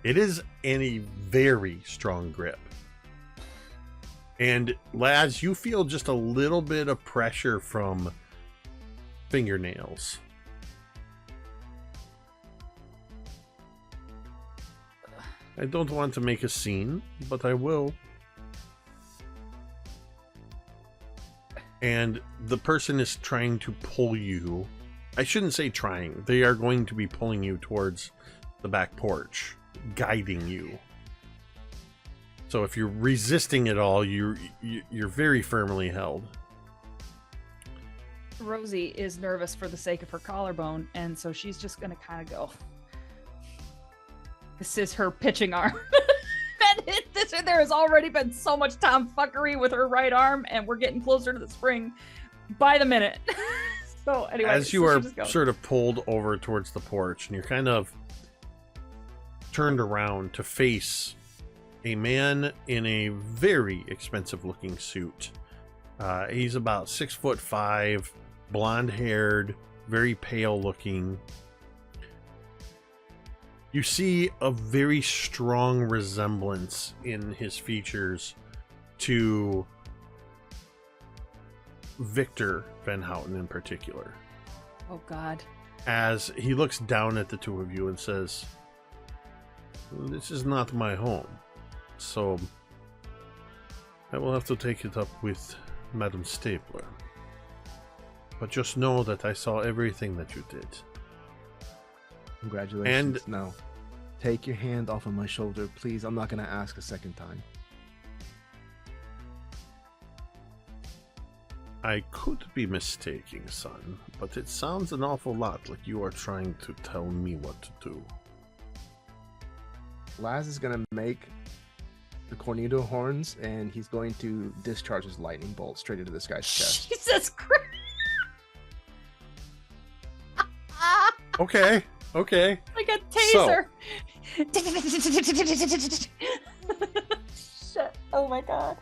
Speaker 1: It is a very strong grip. And Laz, you feel just a little bit of pressure from fingernails. I don't want to make a scene, but I will. And the person is trying to pull you. I shouldn't say trying. They are going to be pulling you towards the back porch, guiding you. So if you're resisting it all, you're very firmly held.
Speaker 2: Rosie is nervous for the sake of her collarbone, and so she's just gonna kind of go. This is her pitching arm. There has already been so much tomfuckery with her right arm, and we're getting closer to the spring by the minute. So anyway,
Speaker 1: as you are sort of pulled over towards the porch, and you're kind of turned around to face a man in a very expensive looking suit. He's about 6'5", blonde haired, very pale looking. You see a very strong resemblance in his features to Victor Van Houten in particular.
Speaker 2: Oh God.
Speaker 1: As he looks down at the two of you and says, "This is not my home, so I will have to take it up with Madam Stapler. But just know that I saw everything that you did."
Speaker 7: Congratulations. And no. Take your hand off of my shoulder, please. I'm not going to ask a second time.
Speaker 1: I could be mistaken, son, but it sounds an awful lot like you are trying to tell me what to do.
Speaker 7: Laz is going to make the corneto horns, and he's going to discharge his lightning bolt straight into this guy's chest.
Speaker 2: Jesus Christ!
Speaker 1: Okay. Okay.
Speaker 2: Like a taser. Shit. Oh my God.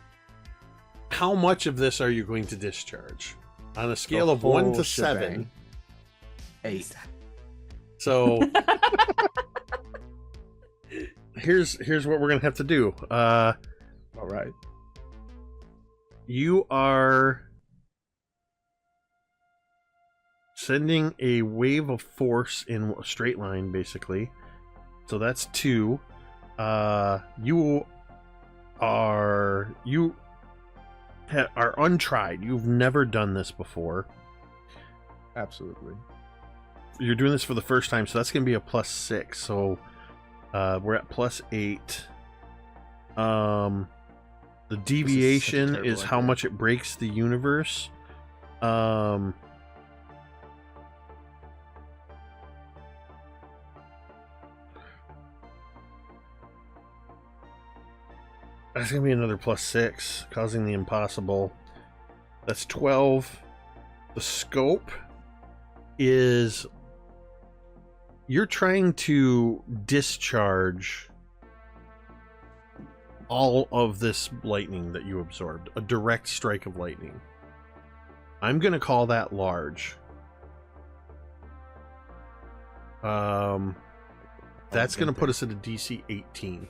Speaker 1: How much of this are you going to discharge? On a scale of 1 to 7.
Speaker 7: 8.
Speaker 1: So here's what we're gonna have to do.
Speaker 7: All right.
Speaker 1: You are sending a wave of force in a straight line, basically. So that's 2. You are untried. You've never done this before.
Speaker 7: Absolutely.
Speaker 1: You're doing this for the first time, so that's going to be a +6. So we're at +8. The deviation is how much it breaks the universe. That's going to be another +6, causing the impossible. That's 12. The scope is... You're trying to discharge all of this lightning that you absorbed. A direct strike of lightning. I'm going to call that large. That's going to put us at a DC 18.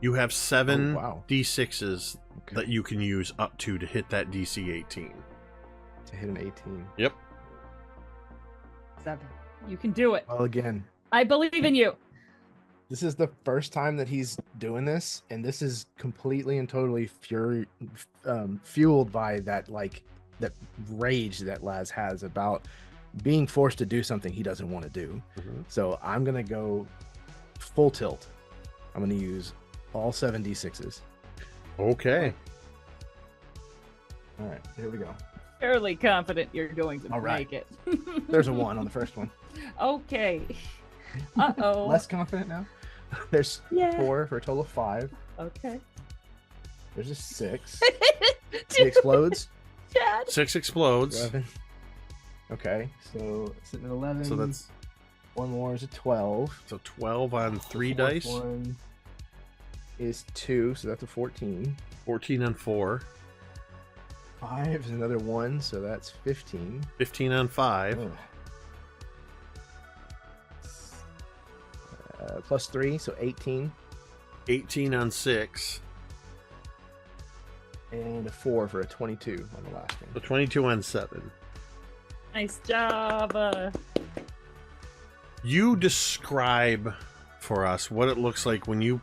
Speaker 1: You have 7 D6s that you can use up to hit that DC 18.
Speaker 7: To hit an 18.
Speaker 1: Yep.
Speaker 2: 7. You can do it.
Speaker 7: Well, again,
Speaker 2: I believe in you.
Speaker 7: This is the first time that he's doing this, and this is completely and totally fueled by that that rage that Laz has about being forced to do something he doesn't want to do. Mm-hmm. So I'm gonna go full tilt. I'm gonna use all 7 D6s.
Speaker 1: Okay.
Speaker 7: All right, here we go.
Speaker 2: Fairly confident you're going to make it.
Speaker 7: There's a 1 on the first one.
Speaker 2: Okay. Uh-oh.
Speaker 7: Less confident now. There's 4 for a total of 5.
Speaker 2: Okay.
Speaker 7: There's a 6. It explodes.
Speaker 2: Chad.
Speaker 1: 6 explodes.
Speaker 7: 11. Okay, so sitting at 11.
Speaker 1: So that's
Speaker 7: 1 more is a 12.
Speaker 1: So 12 on 3 dice.
Speaker 7: 1 is 2, so that's a 14.
Speaker 1: 14 on 4.
Speaker 7: 5 is another 1, so that's 15.
Speaker 1: 15 on 5.
Speaker 7: Plus 3, so 18.
Speaker 1: 18 on 6.
Speaker 7: And a 4 for a 22 on the last one.
Speaker 1: So 22 on 7.
Speaker 2: Nice job.
Speaker 1: You describe for us what it looks like when you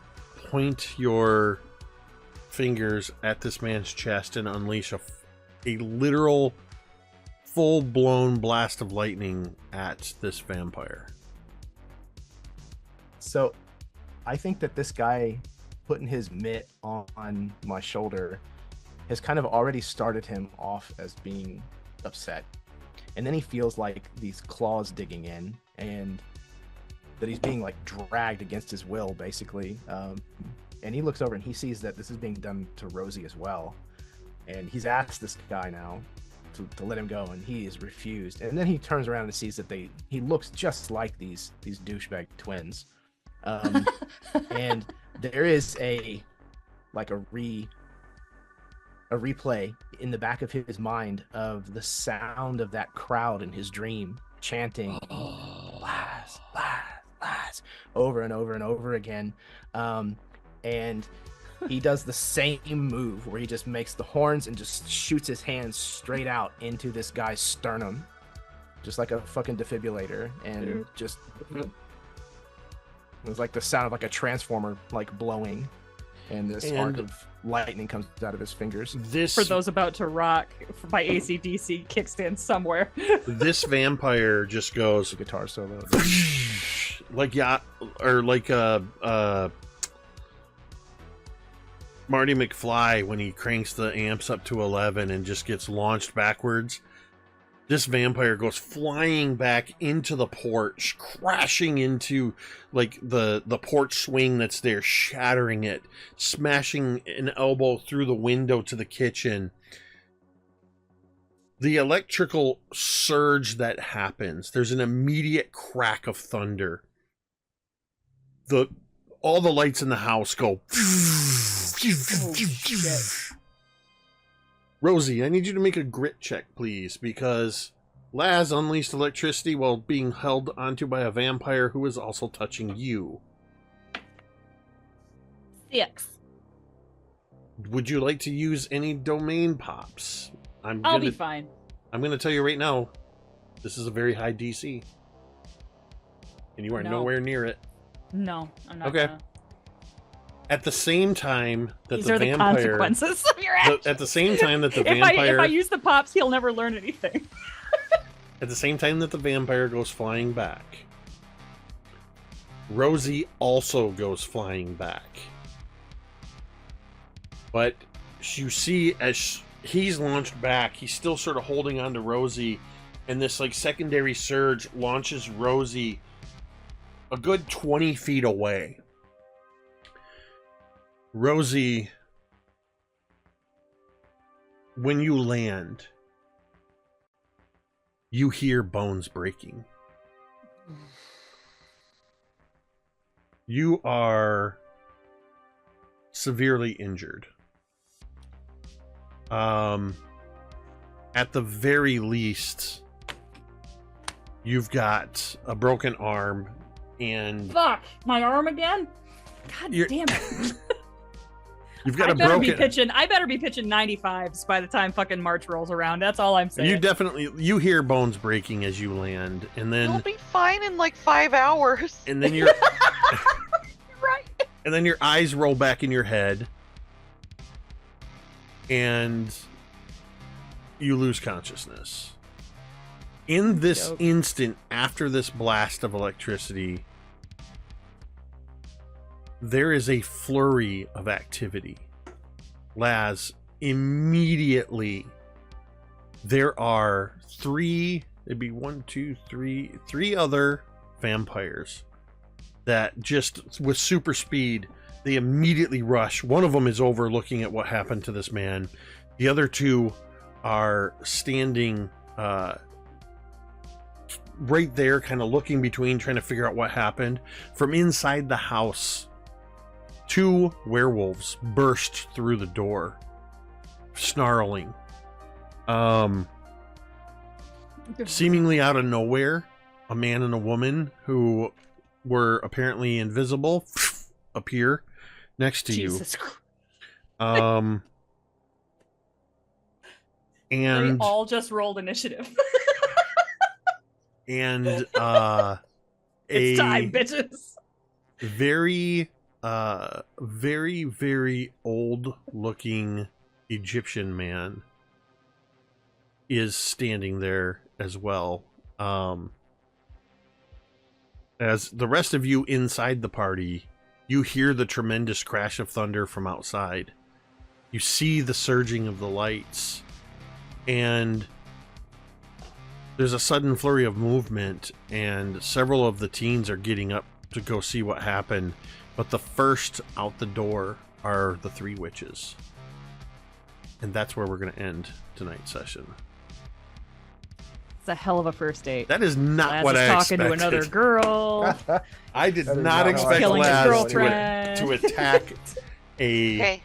Speaker 1: point your fingers at this man's chest and unleash a literal full-blown blast of lightning at this vampire.
Speaker 7: So I think that this guy putting his mitt on my shoulder has kind of already started him off as being upset. And then he feels like these claws digging in and that he's being like dragged against his will, basically. And he looks over and he sees that this is being done to Rosie as well. And he's asked this guy now to let him go, and he is refused. And then he turns around and sees that he looks just like these douchebag twins. And there is a replay in the back of his mind of the sound of that crowd in his dream chanting blast, blast, blast over and over and over again. And he does the same move where he just makes the horns and just shoots his hands straight out into this guy's sternum, just like a fucking defibrillator. And just it was like the sound of like a transformer like blowing, and this arc of lightning comes out of his fingers.
Speaker 1: This,
Speaker 2: For those about to rock by AC/DC kickstand somewhere.
Speaker 1: this vampire just goes
Speaker 7: Guitar solo.
Speaker 1: like Marty McFly when he cranks the amps up to 11 and just gets launched backwards. This vampire goes flying back into the porch, crashing into like the porch swing that's there, shattering it, smashing an elbow through the window to the kitchen. The electrical surge that happens, there's an immediate crack of thunder. All the lights in the house go. Rosie, I need you to make a grit check, please, because Laz unleashed electricity while being held onto by a vampire who is also touching you.
Speaker 2: 6.
Speaker 1: Would you like to use any domain pops?
Speaker 2: I'll be fine.
Speaker 1: I'm going to tell you right now, this is a very high DC. And you are nowhere near it.
Speaker 2: No, I'm not.
Speaker 1: Okay.
Speaker 2: Gonna.
Speaker 1: At the same time that
Speaker 2: These
Speaker 1: the
Speaker 2: are the
Speaker 1: vampire,
Speaker 2: consequences of your actions.
Speaker 1: at the same time that the
Speaker 2: if
Speaker 1: vampire,
Speaker 2: I use the pops, he'll never learn anything.
Speaker 1: at the same time that the vampire goes flying back, Rosie also goes flying back. But you see, as he's launched back, he's still sort of holding on to Rosie, and this like secondary surge launches Rosie a good 20 feet away. Rosie, when you land, you hear bones breaking. You are severely injured. At the very least, you've got a broken arm and...
Speaker 2: Fuck! My arm again? God
Speaker 1: You're-
Speaker 2: damn it.
Speaker 1: You've got
Speaker 2: I
Speaker 1: a
Speaker 2: better
Speaker 1: broken...
Speaker 2: I better be pitching 95s by the time fucking March rolls around. That's all I'm saying.
Speaker 1: You hear bones breaking as you land, and
Speaker 4: You'll
Speaker 1: then
Speaker 4: be fine in like 5 hours.
Speaker 1: and then you're
Speaker 2: right.
Speaker 1: and then your eyes roll back in your head, and you lose consciousness. In this instant, after this blast of electricity, there is a flurry of activity. Laz, immediately, there are three other vampires that just, with super speed, they immediately rush. One of them is over looking at what happened to this man. The other two are standing right there, kind of looking between, trying to figure out what happened. From inside the house, 2 werewolves burst through the door, snarling. Seemingly out of nowhere, a man and a woman who were apparently invisible appear next to
Speaker 2: Jesus Christ.
Speaker 1: you.
Speaker 2: They
Speaker 1: and
Speaker 2: all just rolled initiative.
Speaker 1: and
Speaker 2: It's time, bitches.
Speaker 1: very very old looking Egyptian man is standing there as well. As the rest of you inside the party, you hear the tremendous crash of thunder from outside. You see the surging of the lights, and there's a sudden flurry of movement, and several of the teens are getting up to go see what happened. But the first out the door are the three witches. And that's where we're going to end tonight's session.
Speaker 2: It's a hell of a first date.
Speaker 1: That is not
Speaker 2: Laz
Speaker 1: what
Speaker 2: is
Speaker 1: I
Speaker 2: talking
Speaker 1: expected.
Speaker 2: to another girl.
Speaker 1: I did
Speaker 7: That is
Speaker 1: not
Speaker 7: not how I
Speaker 1: expect
Speaker 2: Killing his
Speaker 1: Laz
Speaker 2: girlfriend.
Speaker 1: to attack a
Speaker 4: Okay,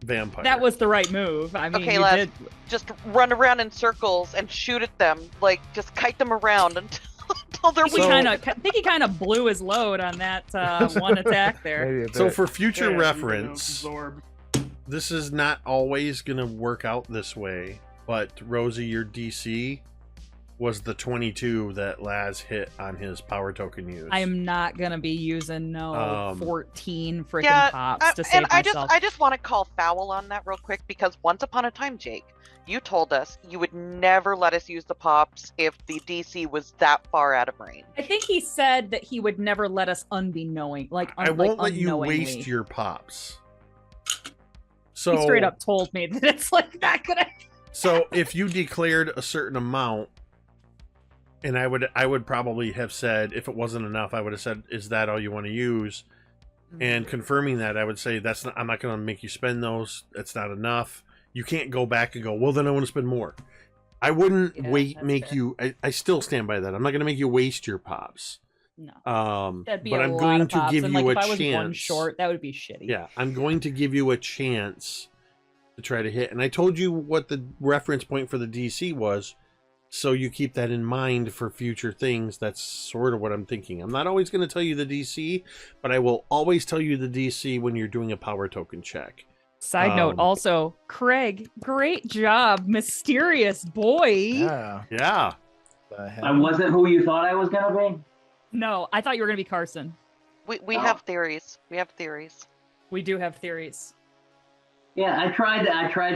Speaker 1: vampire.
Speaker 2: That was the right move. I mean,
Speaker 4: Okay,
Speaker 2: you
Speaker 4: Laz.
Speaker 2: did.
Speaker 4: just run around in circles and shoot at them. Like, just kite them around until they're
Speaker 2: I think he kind of blew his load on that one attack there.
Speaker 7: Maybe a
Speaker 1: So
Speaker 7: bit.
Speaker 1: for future
Speaker 3: Yeah,
Speaker 1: reference,
Speaker 3: absorb.
Speaker 1: this is not always going to work out this way. But Rosie, your DC was the 22 that Laz hit on his power token use.
Speaker 2: I am not gonna be using 14 freaking pops to save
Speaker 4: and
Speaker 2: myself.
Speaker 4: I just want to call foul on that real quick, because once upon a time, Jake, you told us you would never let us use the pops if the DC was that far out of range.
Speaker 2: I think he said that he would never let us unknowing.
Speaker 1: I won't let you
Speaker 2: unknowingly.
Speaker 1: waste your pops. So
Speaker 2: He straight up told me that it's like not gonna.
Speaker 1: So if you declared a certain amount, and I would probably have said, if it wasn't enough, I would have said, "Is that all you want to use?" And confirming that, I would say, "That's not. I'm not going to make you spend those. That's not enough. You can't go back and go, well, then I want to spend more." I wouldn't
Speaker 2: Yeah, that's
Speaker 1: make
Speaker 2: fair.
Speaker 1: you. I still stand by that. I'm not going to make you waste your pops.
Speaker 2: No, that'd be
Speaker 1: But
Speaker 2: a
Speaker 1: I'm
Speaker 2: lot
Speaker 1: going
Speaker 2: of
Speaker 1: to
Speaker 2: pops.
Speaker 1: give
Speaker 2: And,
Speaker 1: you
Speaker 2: like,
Speaker 1: a
Speaker 2: if I was one
Speaker 1: chance.
Speaker 2: short, that would be shitty.
Speaker 1: Yeah, I'm going to give you a chance to try to hit. And I told you what the reference point for the DC was, so you keep that in mind for future things. That's sort of what I'm thinking. I'm not always going to tell you the DC, but I will always tell you the DC when you're doing a power token check.
Speaker 2: Side note, also, Craig, great job, mysterious boy.
Speaker 7: Yeah.
Speaker 1: Yeah.
Speaker 7: The hell?
Speaker 8: I wasn't who you thought I was gonna be.
Speaker 2: No, I thought you were gonna be Carson.
Speaker 4: We have theories. We have theories.
Speaker 2: We do have theories.
Speaker 8: Yeah, I tried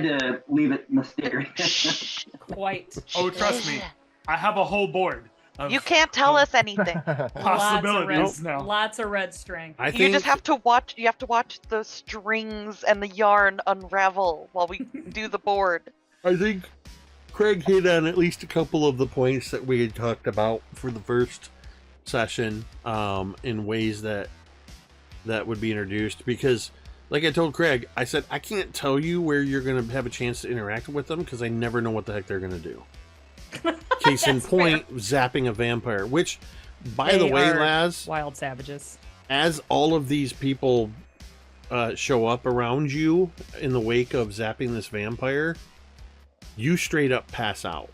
Speaker 8: to leave it mysterious.
Speaker 2: Quite.
Speaker 3: Oh, trust me, I have a whole board. Of
Speaker 4: You can't tell us anything.
Speaker 3: possibilities now.
Speaker 2: Lots of red string.
Speaker 1: I
Speaker 4: You
Speaker 1: think
Speaker 4: just have to watch. You have to watch the strings and the yarn unravel while we do the board.
Speaker 1: I think Craig hit on at least a couple of the points that we had talked about for the first session, in ways that would be introduced. Because, like I told Craig, I said I can't tell you where you're going to have a chance to interact with them because I never know what the heck they're going to do. Case in point, zapping a vampire. Which, by the
Speaker 2: They
Speaker 1: way,
Speaker 2: are
Speaker 1: Laz,
Speaker 2: wild savages.
Speaker 1: as all of these people show up around you in the wake of zapping this vampire, you straight up pass out.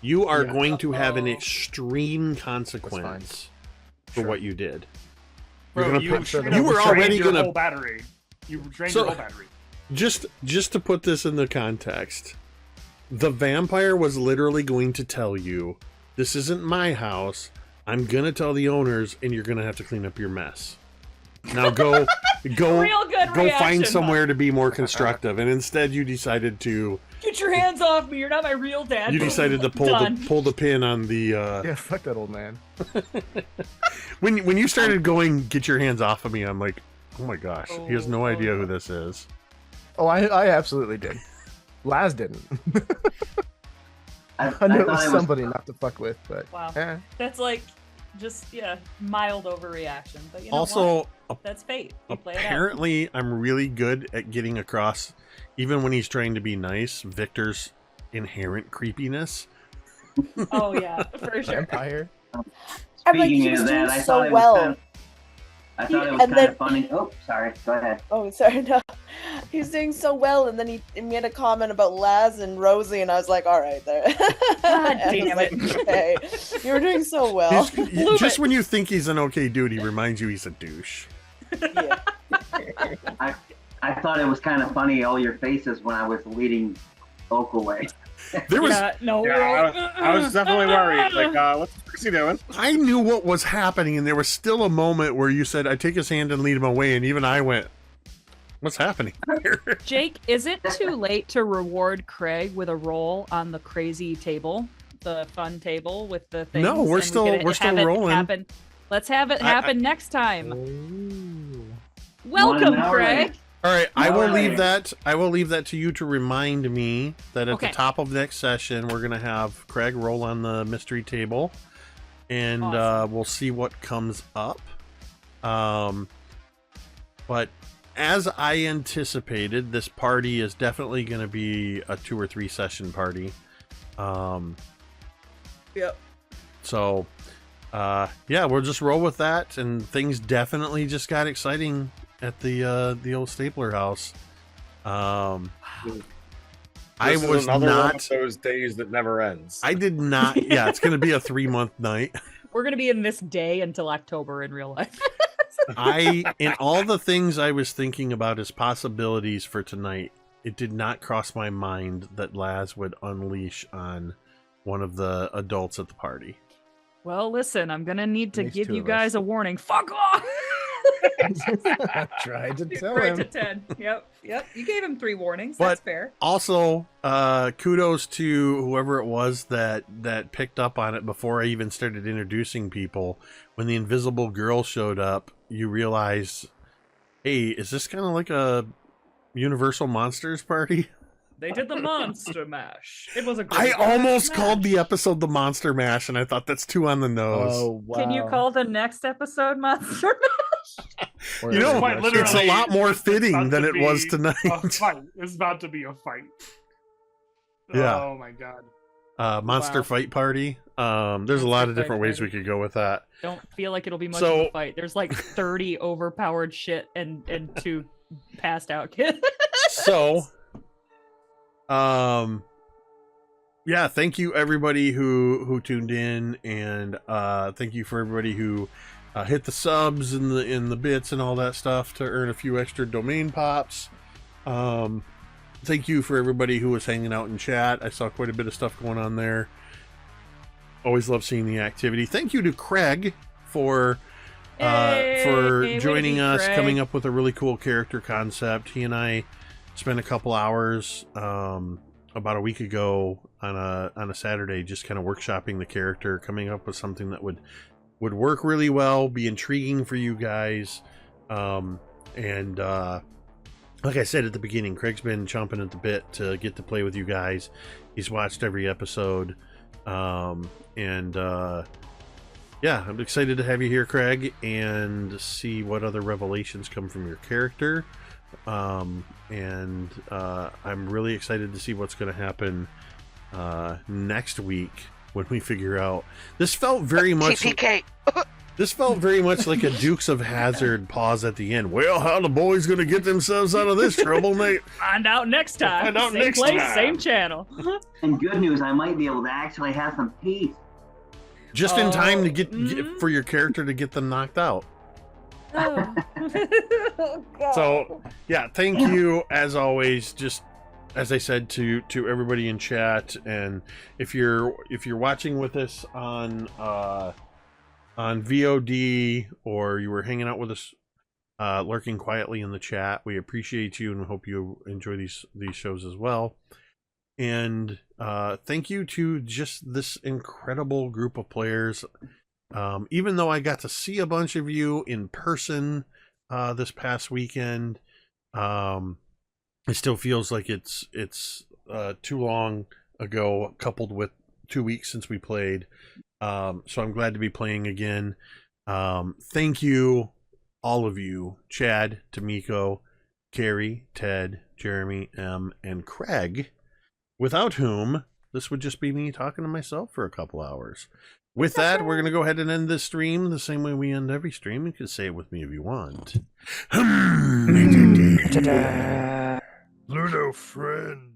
Speaker 1: You are
Speaker 7: Yeah.
Speaker 1: going to have an extreme consequence
Speaker 7: That's
Speaker 1: for
Speaker 7: Sure.
Speaker 1: what you did.
Speaker 3: Bro,
Speaker 1: You're
Speaker 3: you,
Speaker 1: gonna
Speaker 7: sure
Speaker 3: straight
Speaker 7: that
Speaker 3: up
Speaker 1: you were
Speaker 3: drained
Speaker 1: already
Speaker 3: your
Speaker 1: gonna
Speaker 3: whole battery. You drained
Speaker 1: So-
Speaker 3: your whole battery.
Speaker 1: just to put this in the context. The vampire was literally going to tell you, "This isn't my house. I'm gonna tell the owners, and you're gonna have to clean up your mess." Now go
Speaker 2: Real good
Speaker 1: go
Speaker 2: reaction.
Speaker 1: find somewhere to be more constructive, and instead you decided to
Speaker 2: Get your hands off me! You're not my real dad.
Speaker 1: you decided to
Speaker 2: Done.
Speaker 1: pull the pin on the
Speaker 7: Yeah, fuck that old man.
Speaker 1: when you started going, "Get your hands off of me," I'm like, oh my gosh, he has no
Speaker 2: Oh,
Speaker 1: idea
Speaker 2: yeah.
Speaker 1: who this is.
Speaker 7: Oh, I absolutely did. Laz didn't.
Speaker 8: I
Speaker 7: I knew
Speaker 8: thought
Speaker 7: it was
Speaker 8: it
Speaker 7: somebody not to fuck with, but
Speaker 2: Wow.
Speaker 7: eh.
Speaker 2: That's like just mild overreaction. But you know
Speaker 1: Also,
Speaker 2: what? That's fate. You play it out.
Speaker 1: apparently, I'm really good at getting across, even when he's trying to be nice, Victor's inherent creepiness.
Speaker 2: Oh yeah, for sure.
Speaker 7: Vampire.
Speaker 6: I'm like, he
Speaker 8: Speaking
Speaker 6: was
Speaker 8: of
Speaker 6: doing
Speaker 8: that, I
Speaker 6: so
Speaker 8: thought it was
Speaker 6: well.
Speaker 8: kind of, I thought it was
Speaker 6: And
Speaker 8: kind
Speaker 6: then
Speaker 8: of funny. Oh, sorry. Go ahead.
Speaker 6: Oh, sorry, no. He was doing so well, and then he made a comment about Laz and Rosie, and I was like, all right, there.
Speaker 2: God
Speaker 6: And I was
Speaker 2: damn
Speaker 6: like,
Speaker 2: it.
Speaker 6: okay, you were doing so well.
Speaker 1: Just when you think he's an okay dude, he reminds you he's a douche.
Speaker 6: Yeah.
Speaker 8: I thought it was kind of funny, all your faces when I was leading vocal way.
Speaker 1: There was
Speaker 2: no.
Speaker 5: I was definitely worried. Like, what's Percy doing?
Speaker 1: I knew what was happening, and there was still a moment where you said, "I take his hand and lead him away," and even I went, "What's happening here?"
Speaker 2: Jake, is it too late to reward Craig with a roll on the crazy table, the fun table with the things?
Speaker 1: No, we're
Speaker 2: and
Speaker 1: still rolling.
Speaker 2: Let's have it happen next time.
Speaker 7: Ooh.
Speaker 2: Welcome,
Speaker 8: Well,
Speaker 2: Craig.
Speaker 1: All right, I will
Speaker 8: Alright.
Speaker 1: leave that. I will leave that to you to remind me that at
Speaker 2: Okay.
Speaker 1: the top of next session, we're gonna have Craig roll on the mystery table, and
Speaker 2: Awesome.
Speaker 1: we'll see what comes up. But as I anticipated, this party is definitely going to be a 2 or 3 session party.
Speaker 2: Yep.
Speaker 1: So, yeah, we'll just roll with that, and things definitely just got exciting at the old Stapler house. I
Speaker 5: This is
Speaker 1: was
Speaker 5: another one
Speaker 1: not.
Speaker 5: of those days that never ends.
Speaker 1: I did not. Yeah, it's going to be a 3-month night.
Speaker 2: We're gonna be in this day until October in real life.
Speaker 1: In all the things I was thinking about as possibilities for tonight, it did not cross my mind that Laz would unleash on one of the adults at the party.
Speaker 2: Well, listen, I'm gonna need to
Speaker 7: Makes
Speaker 2: give
Speaker 7: two
Speaker 2: you
Speaker 7: of
Speaker 2: guys
Speaker 7: us.
Speaker 2: a warning. Fuck off!
Speaker 7: I tried to tell
Speaker 2: Right
Speaker 7: him.
Speaker 2: to 10. Yep. You gave him 3 warnings.
Speaker 1: But-
Speaker 2: That's fair.
Speaker 1: Also, kudos to whoever it was that picked up on it before I even started introducing people. When the invisible girl showed up, you realize, hey, is this kind of like a Universal Monsters party?
Speaker 2: They did the monster mash. It was a
Speaker 1: I
Speaker 2: great
Speaker 1: almost
Speaker 2: mash.
Speaker 1: called the episode the Monster Mash, and I thought that's too on the nose.
Speaker 7: Oh, wow.
Speaker 2: Can you call the next episode monster mash?
Speaker 7: Or
Speaker 1: You know,
Speaker 3: Quite
Speaker 7: Rush.
Speaker 3: literally,
Speaker 1: it's a lot more
Speaker 3: it's
Speaker 1: fitting
Speaker 3: about
Speaker 1: than
Speaker 3: to
Speaker 1: it was
Speaker 3: be
Speaker 1: tonight.
Speaker 3: A fight. It's about to be a fight.
Speaker 1: Yeah.
Speaker 3: Oh my god.
Speaker 1: Monster
Speaker 2: Wow.
Speaker 1: Fight Party. There's a lot of different ways we could go with that.
Speaker 2: Don't feel like it'll be much
Speaker 1: So-
Speaker 2: of a fight. There's like 30 overpowered shit and 2 passed out kids.
Speaker 1: So, yeah, thank you everybody who tuned in, and thank you for everybody who hit the subs and the bits and all that stuff to earn a few extra domain pops. Thank you for everybody who was hanging out in chat. I saw quite a bit of stuff going on there. Always love seeing the activity. Thank you to Craig for
Speaker 2: Hey,
Speaker 1: joining
Speaker 2: way to be,
Speaker 1: us,
Speaker 2: Craig.
Speaker 1: coming up with a really cool character concept. He and I spent a couple hours about a week ago on a Saturday just kind of workshopping the character, coming up with something that would work really well, be intriguing for you guys. And like I said at the beginning, Craig's been chomping at the bit to get to play with you guys. He's watched every episode. Yeah, I'm excited to have you here, Craig, and see what other revelations come from your character. I'm really excited to see what's going to happen next week when we figure out. This felt very much.
Speaker 4: TPK.
Speaker 1: This felt very much like a Dukes of Hazzard pause at the end. Well, how the boys going to get themselves out of this trouble, mate?
Speaker 2: Find out next time.
Speaker 1: Find out
Speaker 2: Same
Speaker 1: next
Speaker 2: place,
Speaker 1: time.
Speaker 2: same channel.
Speaker 8: And good news, I might be able to actually have some peace.
Speaker 1: Just in time to get
Speaker 2: Mhm.
Speaker 1: for your character to get them knocked out.
Speaker 2: Oh.
Speaker 1: So, yeah, thank you as always. Just as I said to everybody in chat, and if you're watching with us on VOD, or you were hanging out with us lurking quietly in the chat, we appreciate you and hope you enjoy these shows as well. And thank you to just this incredible group of players. Even though I got to see a bunch of you in person this past weekend, it still feels like it's too long ago, coupled with 2 weeks since we played. So I'm glad to be playing again. Thank you, all of you, Chad, Tamiko, Carrie, Ted, Jeremy, M, and Craig, without whom this would just be me talking to myself for a couple hours. With that, we're going to go ahead and end this stream the same way we end every stream. You can say it with me if you want.
Speaker 11: Ludo friend.